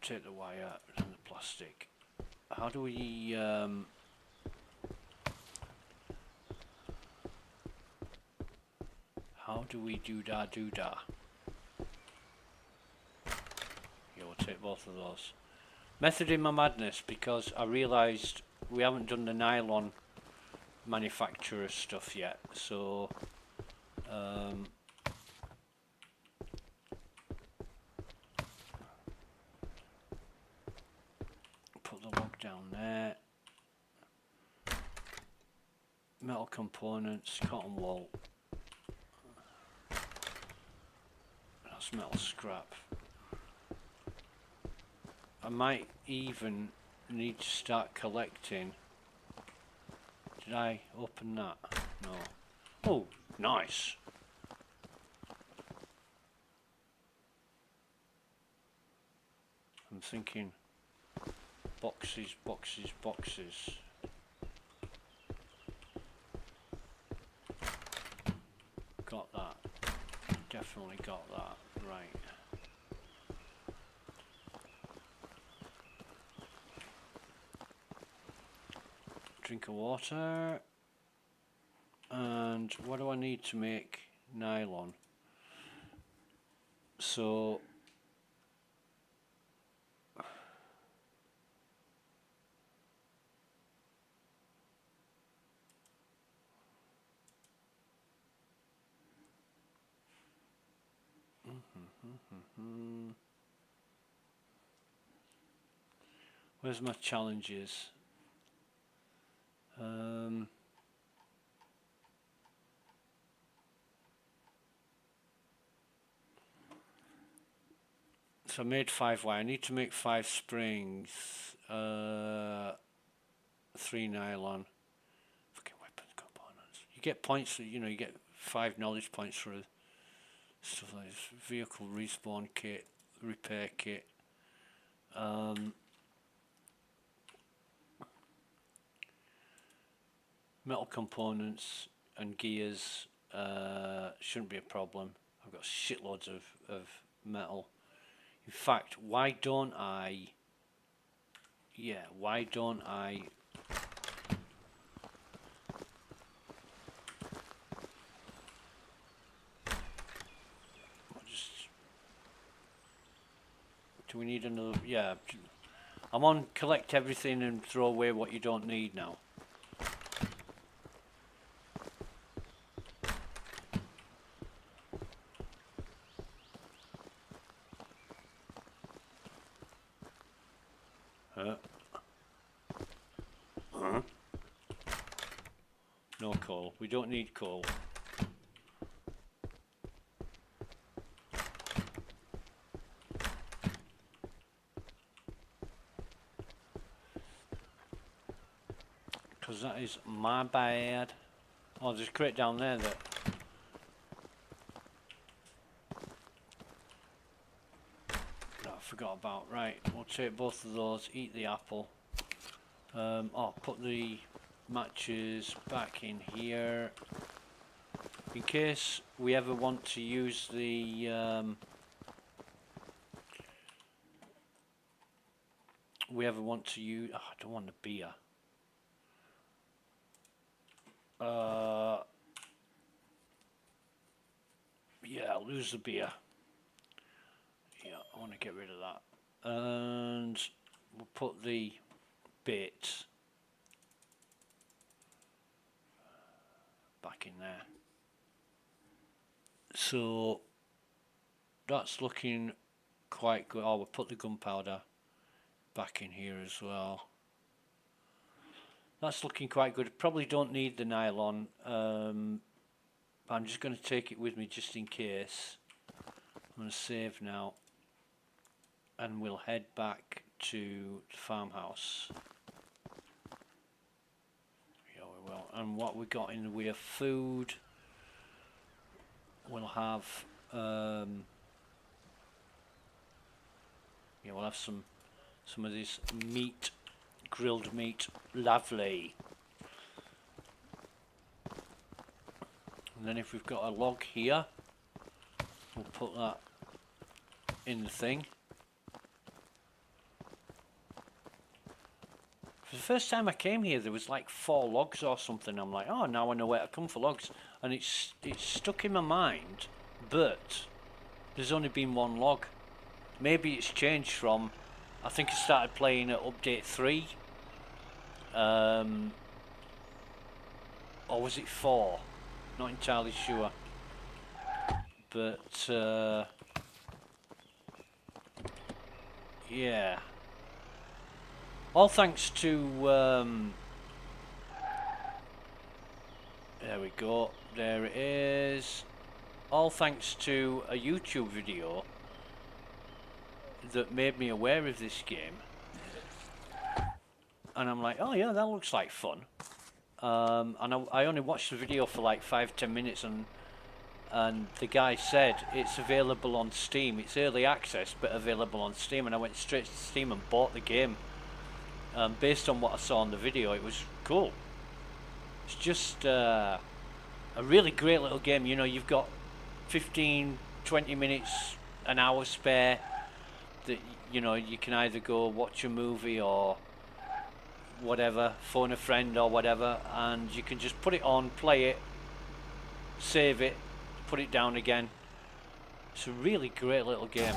take the wire and the plastic. How do we do that? Yeah, we'll take both of those. Method in my madness, because I realised we haven't done the nylon manufacturer stuff yet, so put the log down there. Metal components, cotton wool. That's metal scrap. I might even need to start collecting. Did I open that? No. Oh, nice. I'm thinking boxes, boxes, boxes. Got that. Definitely got that. Right. Drink of water. And what do I need to make nylon? So where's my challenges? So I made 5 wire. I need to make 5 springs, 3 nylon. Fucking weapons components. You get points. You know, you get 5 knowledge points for stuff like this. Vehicle respawn kit, repair kit. Metal components and gears shouldn't be a problem. I've got shitloads of metal. In fact, why don't I do we need another? Yeah, I'm on collect everything and throw away what you don't need now. No coal. We don't need coal. Because that is my bad. Oh, there's a crate down there that... No, I forgot about. Right, we'll take both of those, eat the apple. Oh, put the matches back in here in case we ever want to use the I don't want the beer. Yeah, I'll lose the beer. Yeah, I want to get rid of that. And we'll put the bait back in there. So that's looking quite good. Oh, we'll put the gunpowder back in here as well. That's looking quite good. Probably don't need the nylon. I'm just going to take it with me just in case. I'm going to save now. And we'll head back to the farmhouse. Yeah, we will. And what we got in the way of food, we'll have yeah, we'll have some of this meat, grilled meat, lovely. And then if we've got a log here, we'll put that in the thing. For the first time I came here, there was like 4 logs or something. I'm like, oh, now I know where to come for logs. And it's stuck in my mind, but there's only been 1 log. Maybe it's changed from, I think I started playing at update 3. Or was it 4? Not entirely sure. But, yeah. All thanks to, there we go, there it is. All thanks to a YouTube video that made me aware of this game. And I'm like, oh yeah, that looks like fun. And I only watched the video for like 5-10 minutes, and the guy said it's available on Steam. It's early access, but available on Steam. And I went straight to Steam and bought the game. Based on what I saw in the video, it was cool. It's just a really great little game. You know, you've got 15, 20 minutes, an hour spare that, you know, you can either go watch a movie or whatever, phone a friend or whatever, and you can just put it on, play it, save it, put it down again. It's a really great little game.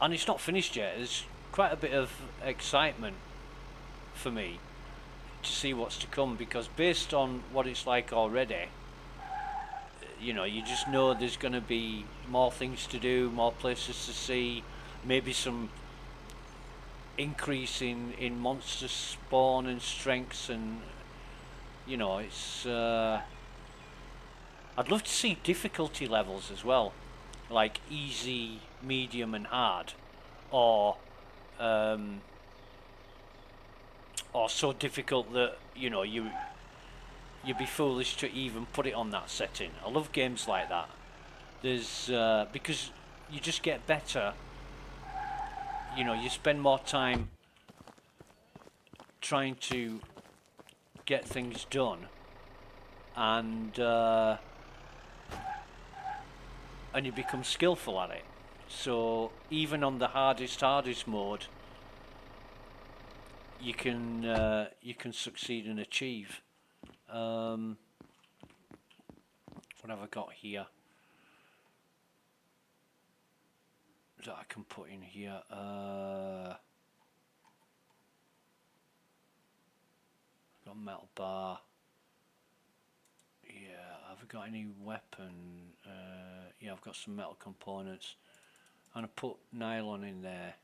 And it's not finished yet. There's quite a bit of excitement for me to see what's to come, because based on what it's like already, you know, you just know there's going to be more things to do, more places to see, maybe some increase in monster spawn and strengths, and you know, it's I'd love to see difficulty levels as well, like easy, medium and hard, or so difficult that, you know, you'd be foolish to even put it on that setting. I love games like that. There's because you just get better. You know, you spend more time trying to get things done, and you become skillful at it. So even on the hardest mode, you can succeed and achieve. What have I got here that I can put in here? Got metal bar. Yeah, have I got any weapon? Yeah, I've got some metal components. And I put nylon in there.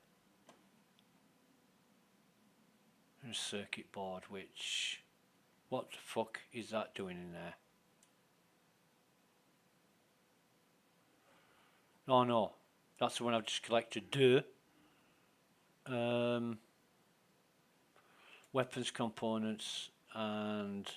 And a circuit board, which... what the fuck is that doing in there? Oh no, that's the one I've just collected. Duh. Weapons components and...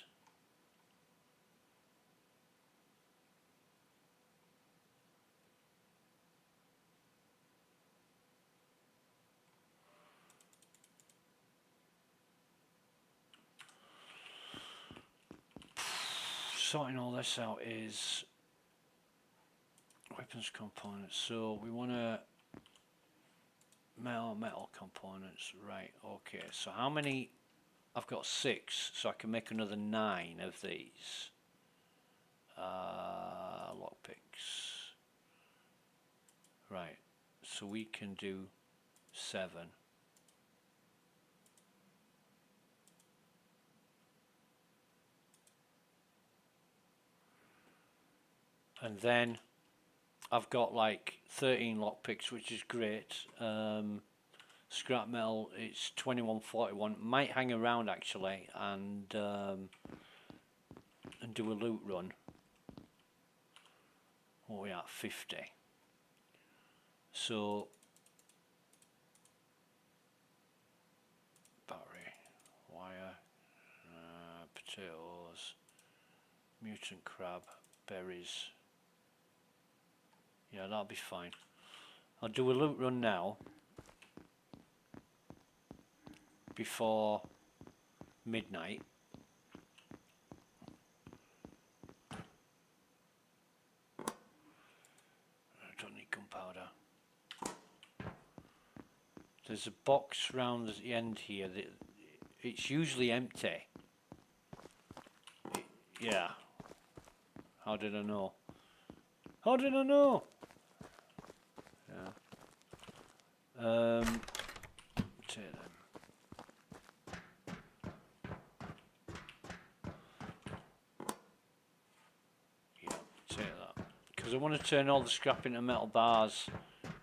sorting all this out is weapons components. So we want to metal components, right? Okay, so how many? I've got 6, so I can make another 9 of these. Lockpicks. Right, so we can do 7. And then I've got like 13 lockpicks, which is great. Scrap metal, it's 2141. Might hang around actually and do a loot run. What are we at? 50. So battery, wire, potatoes, mutant crab, berries. Yeah, that'll be fine. I'll do a loot run now before midnight. I don't need gunpowder. There's a box round the end here that it's usually empty. Yeah. How did I know? How did I know? Yeah. Take them. Yeah, take that. Because I want to turn all the scrap into metal bars.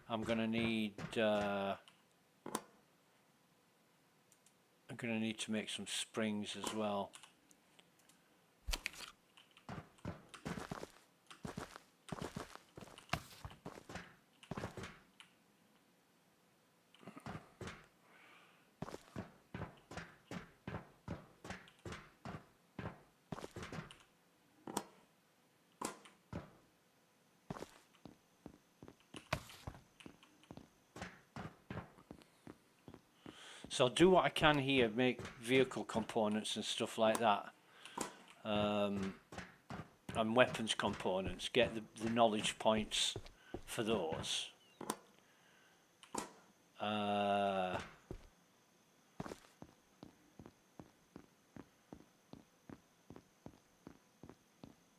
I'm gonna need to make some springs as well. So I'll do what I can here, make vehicle components and stuff like that, and weapons components, get the knowledge points for those.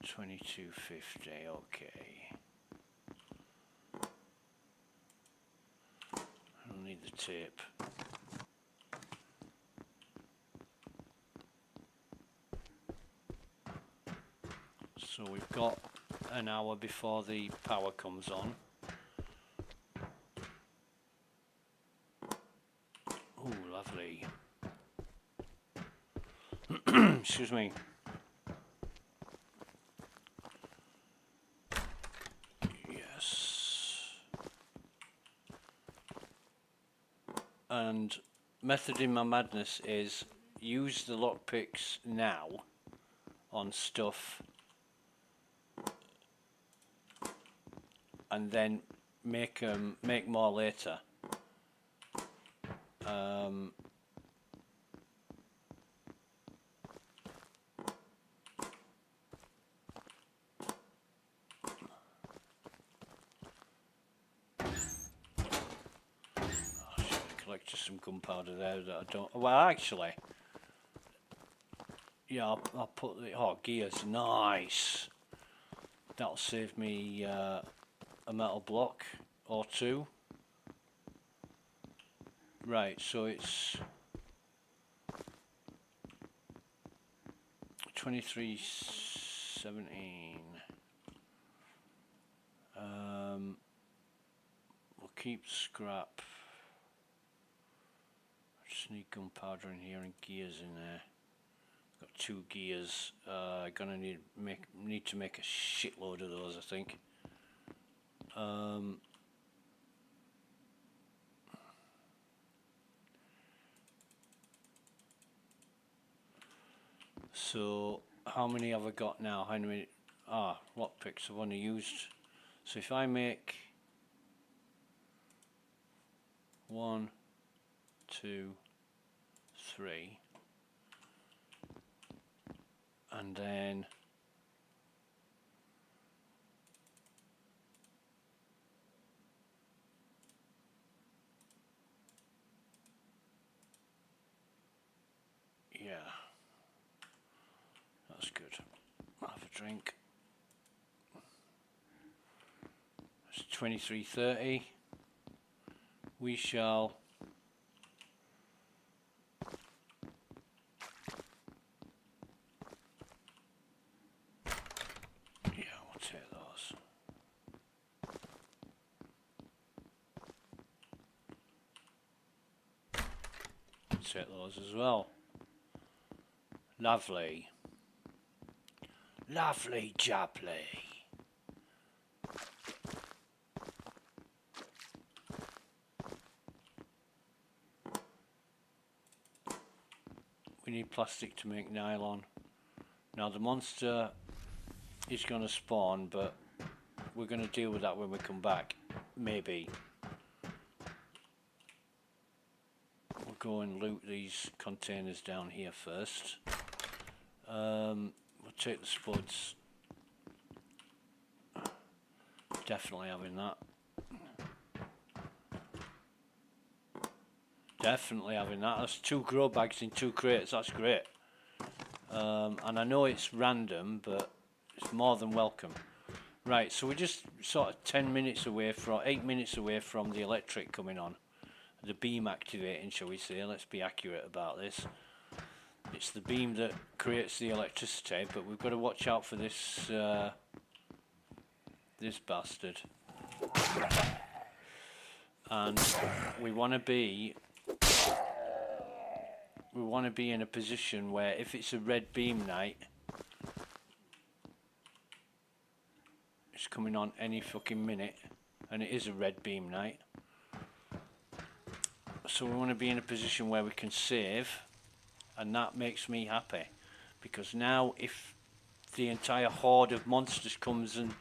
2250, okay. I don't need the tape. So we've got an hour before the power comes on. Oh, lovely. Excuse me. Yes. And method in my madness is use the lockpicks now on stuff and then make more later. Collected some gunpowder there that I don't. Well, actually, yeah, I'll put the gears. Nice. That'll save me a metal block or 2. Right, so it's 2317. We'll keep scrap. I just need gunpowder in here and gears in there. Got 2 gears. Gonna need to make a shitload of those, I think. So how many have I got now? How many? Lockpicks I've only used. So if I make 1, 2, 3, and then Yeah, that's good. Have a drink. It's 23:30. We shall we'll take those. Take those as well. Lovely. Lovely jubbly. We need plastic to make nylon. Now the monster is going to spawn, but we're going to deal with that when we come back. Maybe. We'll go and loot these containers down here first. We'll take the spuds. Definitely having that. Definitely having that. That's 2 grow bags in 2 crates. That's great. And I know it's random, but it's more than welcome. Right, so we're just sort of 8 minutes away from the electric coming on. The beam activating, shall we say. Let's be accurate about this. It's the beam that creates the electricity, but we've got to watch out for this this bastard. And we want to be in a position where if it's a red beam night, it's coming on any fucking minute, and it is a red beam night. So we want to be in a position where we can save, and that makes me happy, because now if the entire horde of monsters comes and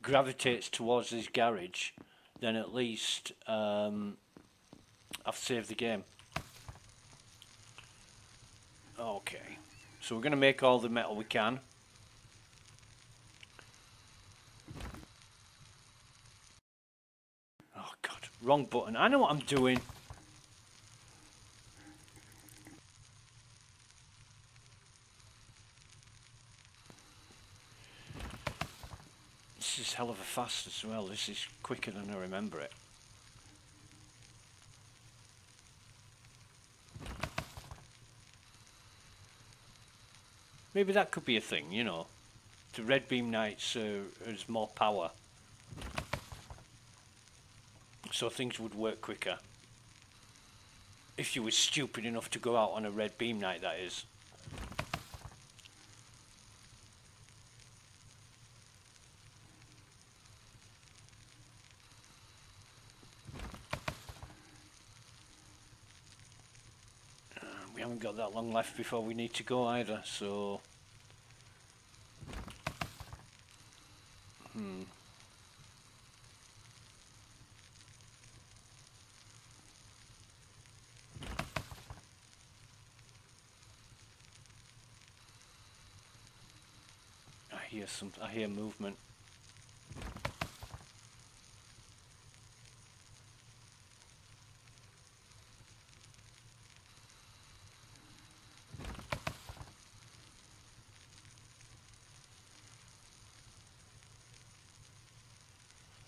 gravitates towards this garage, then at least I've saved the game. Okay, so we're going to make all the metal we can. Oh god, wrong button. I know what I'm doing. This is hell of a fast as well. This is quicker than I remember it. Maybe that could be a thing, you know. The red beam nights has more power, so things would work quicker. If you were stupid enough to go out on a red beam night, that is. We haven't got that long left before we need to go either, so... I hear movement.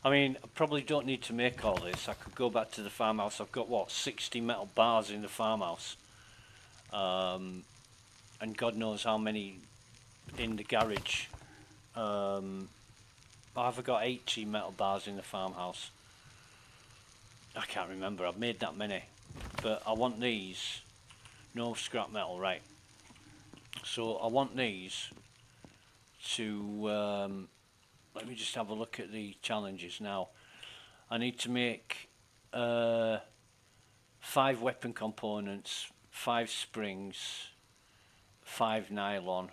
I mean, I probably don't need to make all this. I could go back to the farmhouse. I've got, what, 60 metal bars in the farmhouse. And God knows how many in the garage. I've got 80 metal bars in the farmhouse. I can't remember. I've made that many. But I want these. No scrap metal, right. So I want these to... let me just have a look at the challenges now. I need to make 5 weapon components, 5 springs, 5 nylon.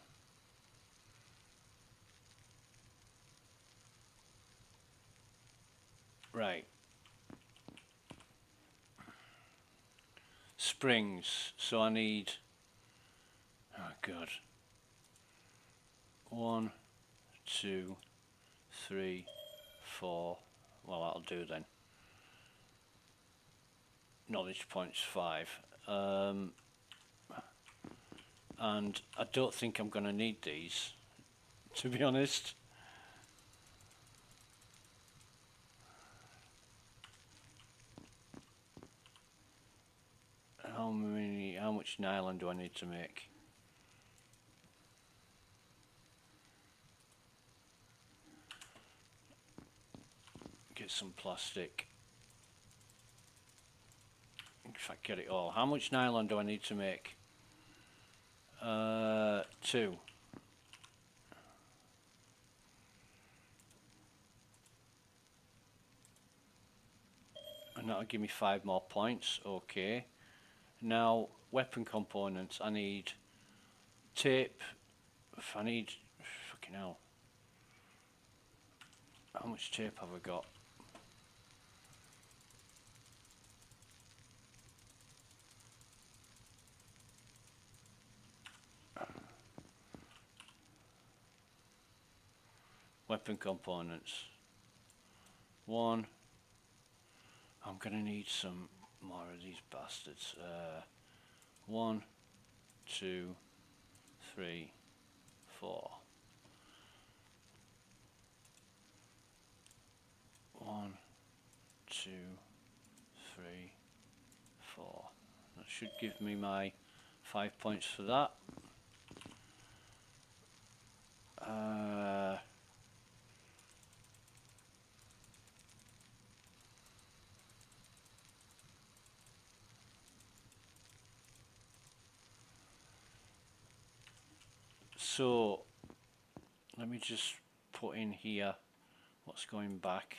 Right. Springs. So I need... oh god. 1, 2, 3, 4. Well, that'll do then. Knowledge points 5. and I don't think I'm going to need these, to be honest. How much nylon do I need to make? Get some plastic. If I get it all. How much nylon do I need to make? 2. And that'll give me 5 more points. Okay. Now, weapon components. I need tape. I need... fucking hell. How much tape have I got? Weapon components. 1. I'm gonna need some more of these bastards. 1, 2, 3, 4. 1, 2, 3, 4. That should give me my 5 points for that. So let me just put in here what's going back.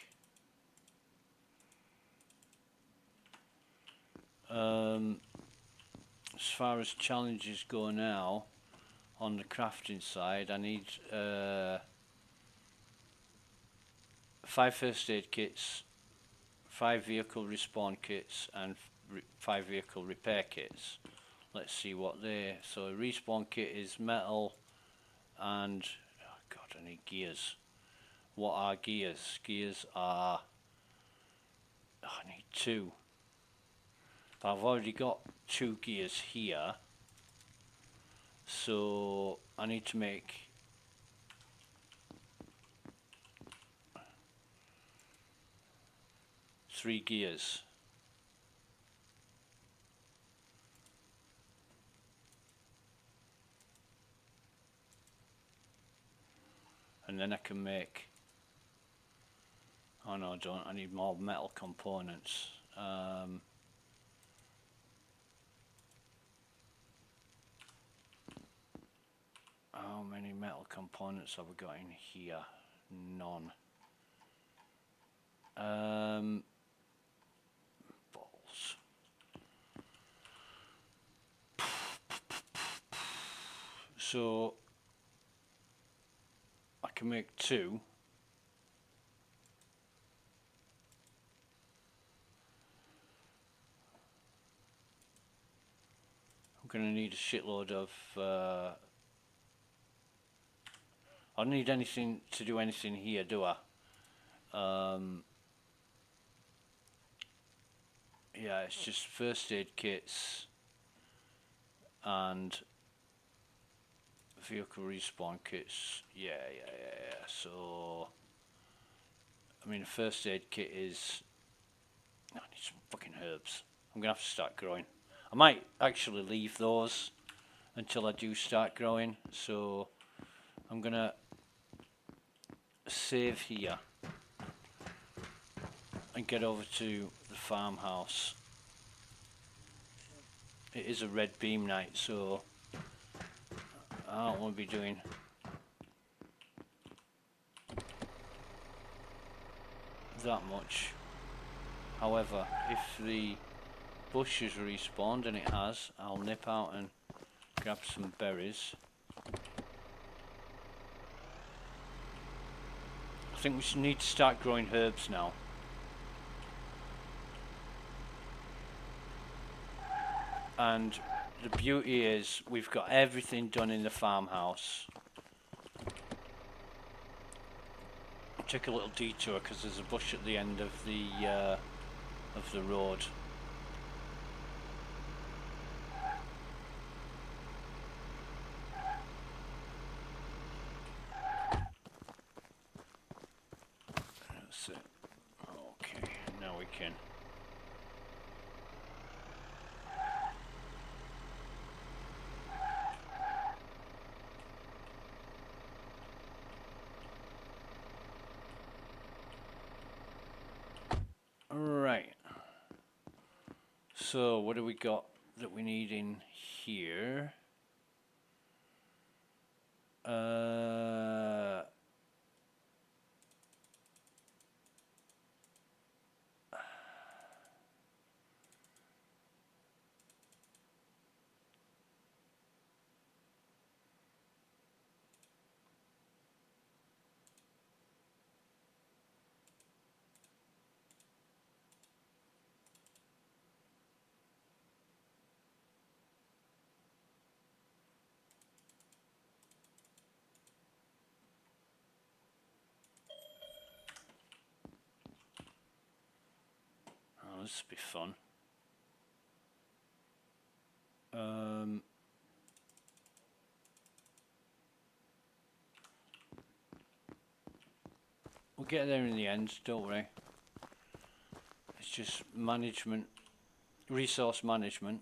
As far as challenges go now, on the crafting side, I need 5 first aid kits, 5 vehicle respawn kits, and 5 vehicle repair kits. Let's see what they. So a respawn kit is metal, and oh god, I need gears. What are gears? Gears are. Oh, I need 2. But I've already got 2 gears here, so I need to make three gears. And then I can make, oh no I don't, I need more metal components. How many metal components have we got in here? None. Balls. So I can make 2. I'm going to need a shitload of I don't need anything to do anything here, do I? Yeah, it's just first aid kits and vehicle respawn kits. Yeah. So, I mean, the first aid kit is. I need some fucking herbs. I'm gonna have to start growing. I might actually leave those until I do start growing. So, I'm gonna save here and get over to the farmhouse. It is a red beam night, so I don't want to be doing that much. However, if the bush has respawned, and it has, I'll nip out and grab some berries. I think we should need to start growing herbs now. And the beauty is we've got everything done in the farmhouse. I'll take a little detour because there's a bush at the end of the road. That's it. Okay, now we can. Right. So what do we got that we need in here? Oh, this will be fun. We'll get there in the end, don't worry. It's just management, resource management.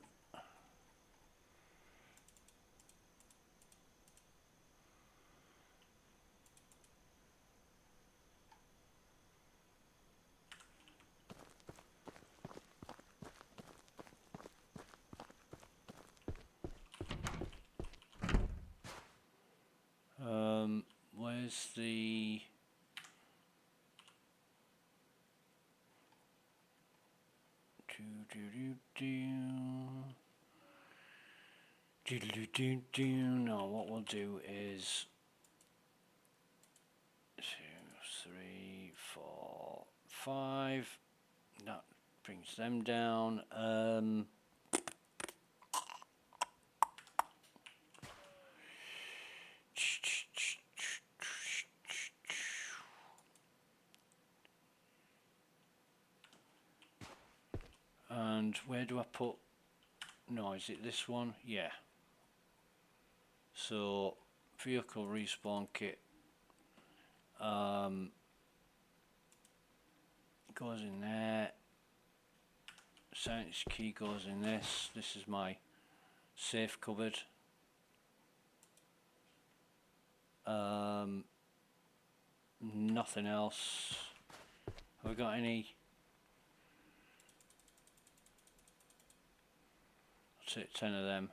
Where's the... No, what we'll do is 2, 3, 4, 5. That brings them down. And where do I put... No, is it this one? Yeah. So, vehicle respawn kit goes in there. Science key goes in this. This is my safe cupboard. Nothing else. Have we got any? I'll take 10 of them.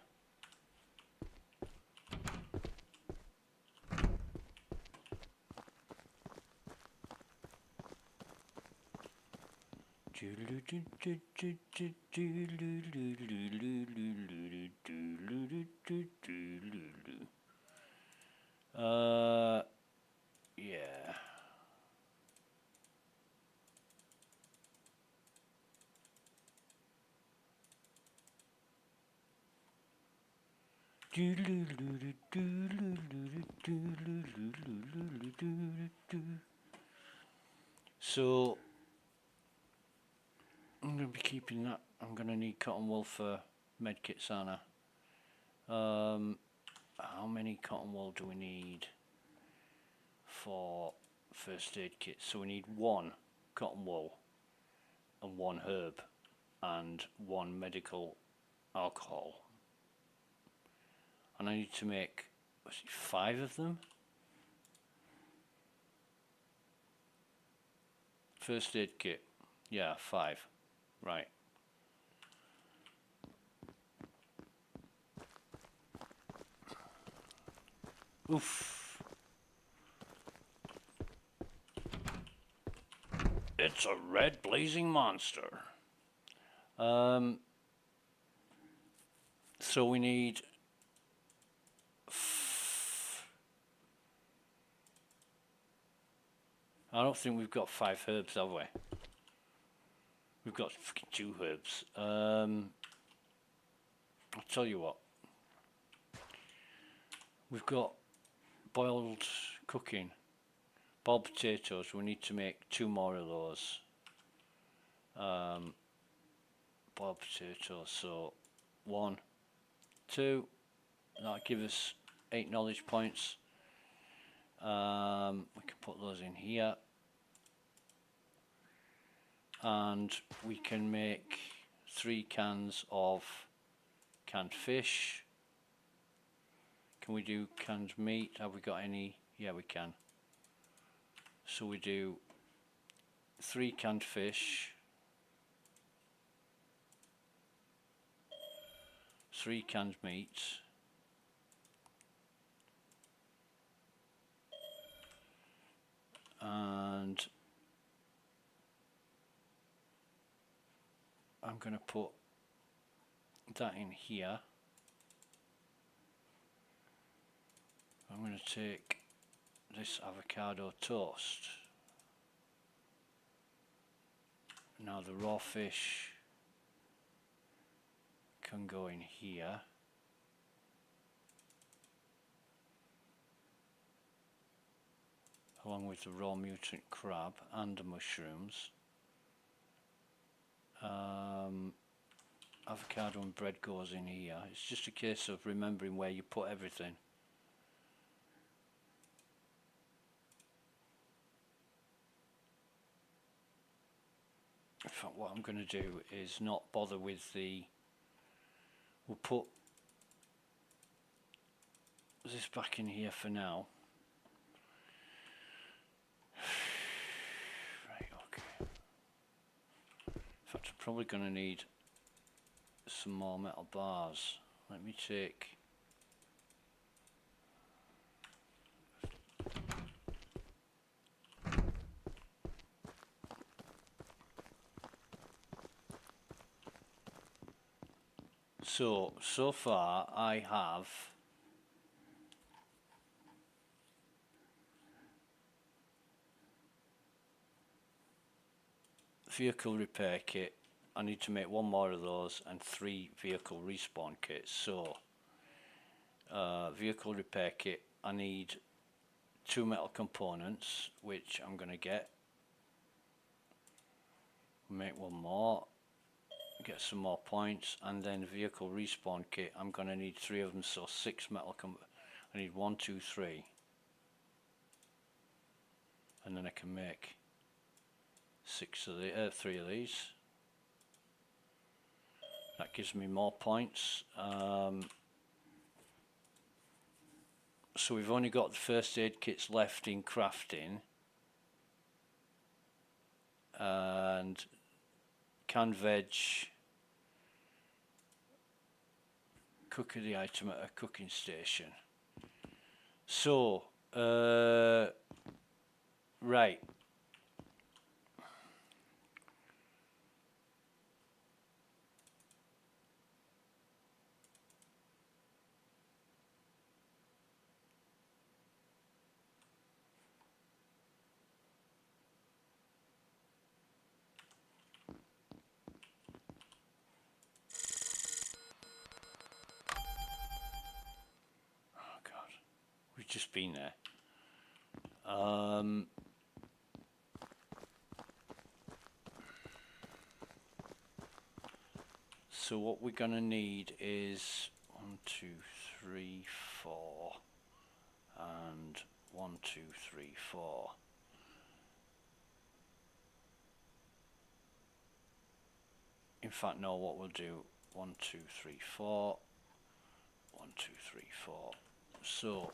Yeah. So I'm going to be keeping that. I'm going to need cotton wool for medkits, aren't I? How many cotton wool do we need for first aid kits? So we need 1 cotton wool and 1 herb and 1 medical alcohol. And I need to make, was it 5 of them? First aid kit. Yeah, 5. Right. Oof. It's a red blazing monster. So we need I don't think we've got 5 herbs, have we? We've got 2 herbs. I'll tell you what. We've got boiled cooking, boiled potatoes. We need to make 2 more of those. Boiled potatoes. So 1, 2. That'll give us 8 knowledge points. We can put those in here. and we can make 3 cans of canned fish. Can we do canned meat? Have we got any? Yeah, we can. So we do 3 canned fish, 3 canned meats, and I'm going to put that in here. I'm going to take this avocado toast. Now the raw fish can go in here. Along with the raw mutant crab and the mushrooms. Avocado and bread goes in here. It's just a case of remembering where you put everything. In fact, what I'm going to do is not bother with the... We'll put this back in here for now. Right, okay. In fact, I'm probably going to need some more metal bars. Let me take... So far I have vehicle repair kit. I need to make 1 more of those and 3 vehicle respawn kits. So vehicle repair kit, I need 2 metal components, which I'm going to get. Make 1 more, get some more points, and then vehicle respawn kit, I'm going to need 3 of them, so 6 metal I need 1, 2, 3, and then I can make 3 of these. That gives me more points. So we've only got the first aid kits left in crafting, and canned veg, cooker the item at a cooking station. So right, we've just been there. So what we're gonna need is 1, 2, 3, 4, and 1, 2, 3, 4. In fact, no, what we'll do, 1, 2, 3, 4, 1, 2, 3, 4. So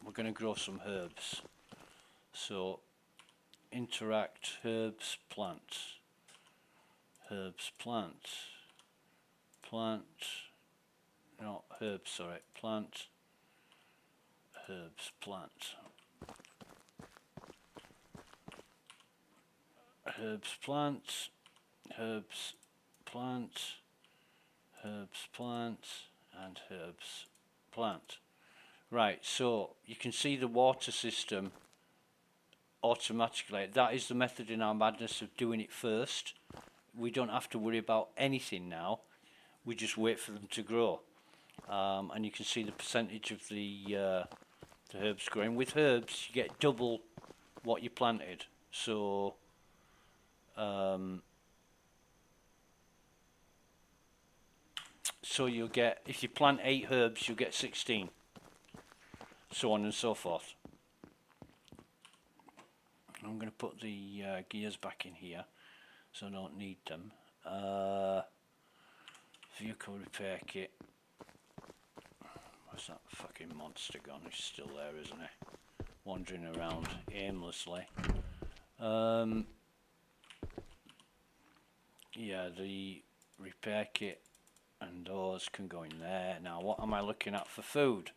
we're going to grow some herbs. So interact herbs, plant, herbs, plant, plant, no, herbs, sorry, plant, herbs, plant, herbs, plant, herbs, plant, herbs, plant, and herbs, plant. Right, so you can see the water system automatically. That is the method in our madness of doing it first. We don't have to worry about anything now. We just wait for them to grow. And you can see the percentage of the herbs growing. With herbs, you get double what you planted. So so you'll get, if you plant 8 herbs, you'll get 16. So on and so forth. I'm going to put the gears back in here. so I don't need them. Vehicle repair kit. Where's that fucking monster gone? He's still there, isn't he? Wandering around aimlessly. Yeah, the repair kit and those can go in there. Now, what am I looking at for food?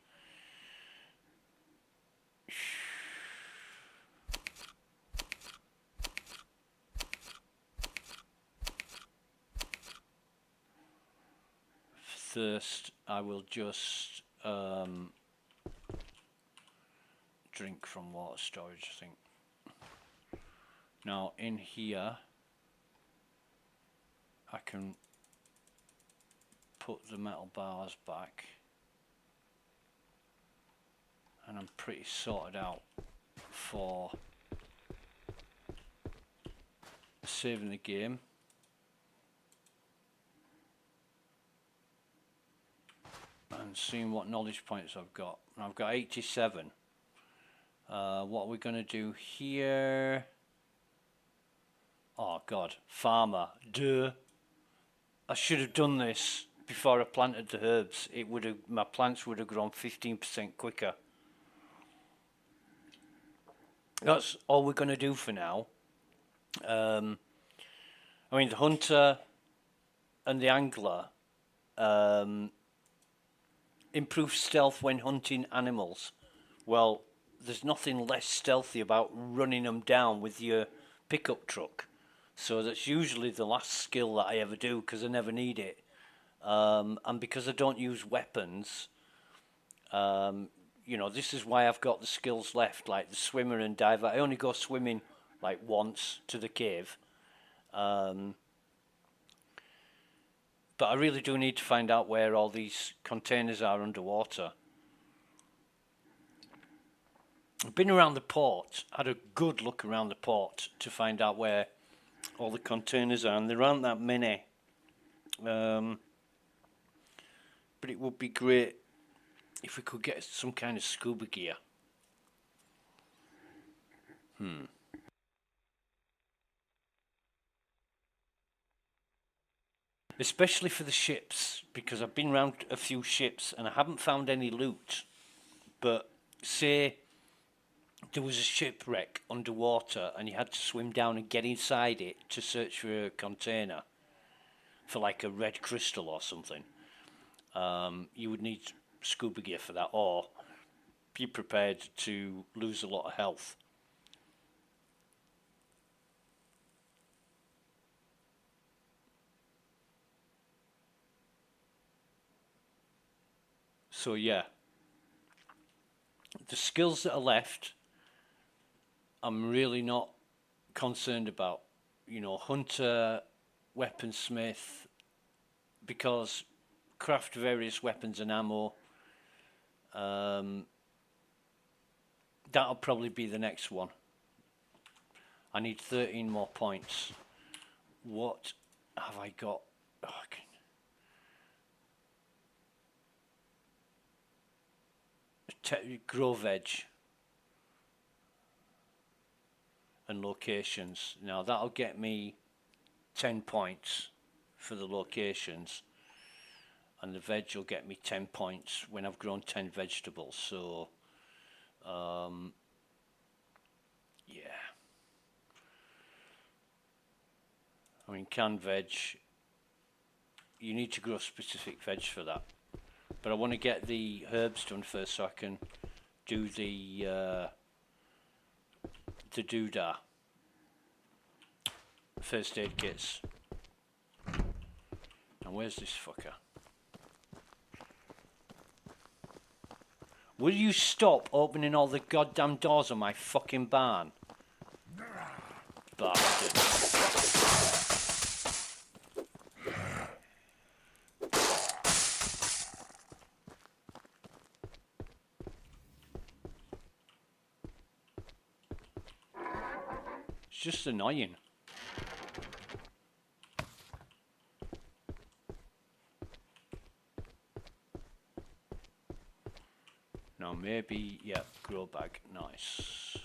Thirst, I will just drink from water storage, I think. Now, in here, I can put the metal bars back, and I'm pretty sorted out for saving the game. And seeing what knowledge points I've got. I've got 87. What are we going to do here? Oh god, farmer, duh. I should have done this before I planted the herbs. It would have, my plants would have grown 15% quicker. That's all we're going to do for now. I mean, the hunter and the angler improve stealth when hunting animals. Well, there's nothing less stealthy about running them down with your pickup truck. So that's usually the last skill that I ever do because I never need it. And because I don't use weapons, you know, this is why I've got the skills left, like the swimmer and diver. I only go swimming like once to the cave. But I really do need to find out where all these containers are underwater. I've been around the port, had a good look around the port to find out where all the containers are, and there aren't that many. But it would be great if we could get some kind of scuba gear. Especially for the ships, because I've been around a few ships and I haven't found any loot. But say there was a shipwreck underwater and you had to swim down and get inside it to search for a container for like a red crystal or something. You would need scuba gear for that, or be prepared to lose a lot of health. So yeah, the skills that are left, I'm really not concerned about. You know, hunter, weaponsmith, because craft various weapons and ammo. That'll probably be the next one. I need 13 more points. What have I got? Oh, grow veg and locations. Now that'll get me 10 points for the locations, and the veg will get me 10 points when I've grown 10 vegetables. So yeah, I mean, canned veg, you need to grow specific veg for that. But I want to get the herbs done first so I can do the doodah. First aid kits. And where's this fucker? Will you stop opening all the goddamn doors on my fucking barn? Bastard. It's just annoying. Now maybe, yeah, grow bag, nice.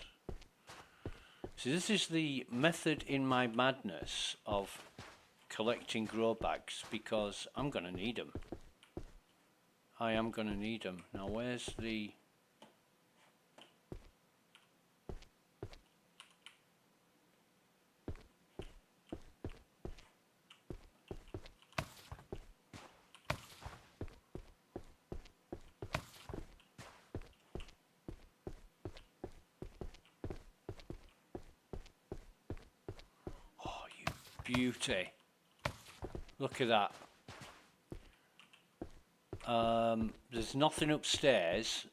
See, this is the method in my madness of collecting grow bags, because I'm going to need them. I am going to need them. Now, where's the... Oh, you beauty. Look at that. There's nothing upstairs,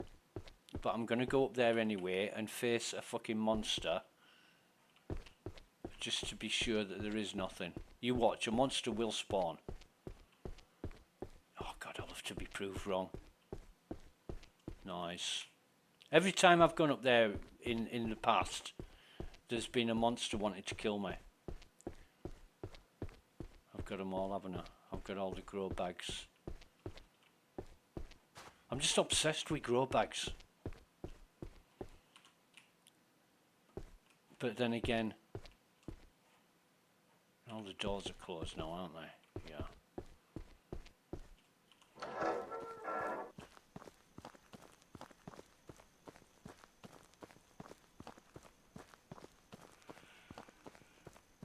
but I'm going to go up there anyway and face a fucking monster. Just to be sure that there is nothing. You watch, a monster will spawn. Oh god, I'll have to be proved wrong. Nice. Every time I've gone up there in the past, there's been a monster wanting to kill me. I've got them all, haven't I? I've got all the grow bags. I'm just obsessed with grow bags. But then again, all the doors are closed now, aren't they? Yeah.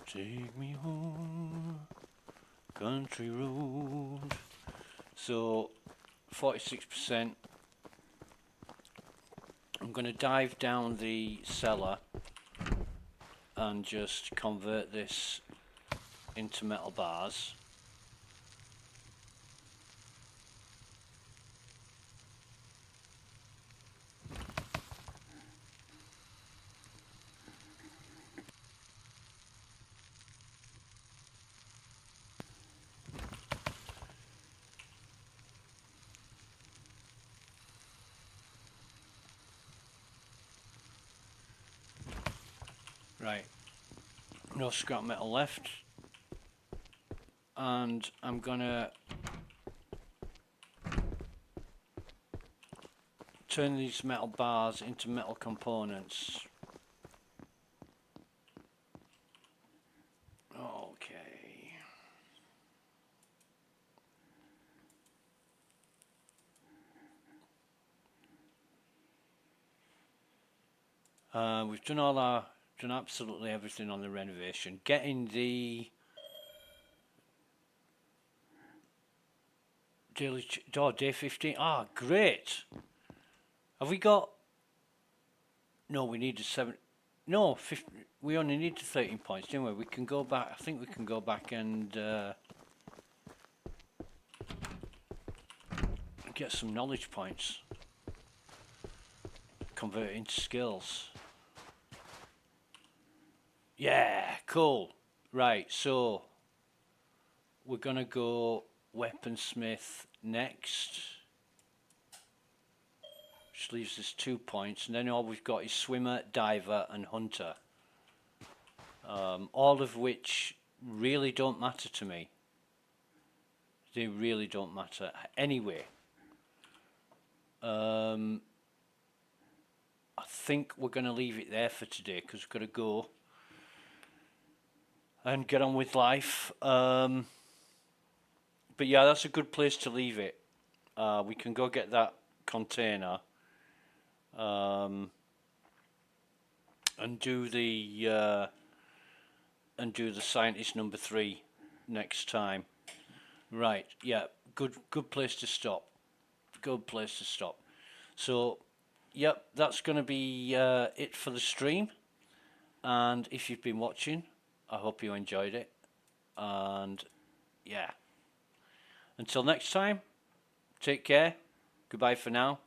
Take me home, country road. So 46%. I'm going to dive down the cellar and just convert this into metal bars. Right, no scrap metal left, and I'm gonna turn these metal bars into metal components. Okay. We've done absolutely everything on the renovation. Getting the daily day 15. Ah, great. Have we got? No, we needed 7. No, 50, we only needed 13 points, didn't we? We can go back. I think we can go back and get some knowledge points. Convert it into skills. Yeah, cool. Right, so we're gonna go weaponsmith next, which leaves us 2 points, and then all we've got is swimmer, diver, and hunter. All of which really don't matter to me. They really don't matter. Anyway, I think we're going to leave it there for today because we've got to go and get on with life. But yeah, that's a good place to leave it. We can go get that container and do the scientist number 3 next time. Right, yeah, good place to stop. Good place to stop. So, yep, that's going to be it for the stream. And if you've been watching, I hope you enjoyed it. And yeah, until next time, take care. Goodbye for now.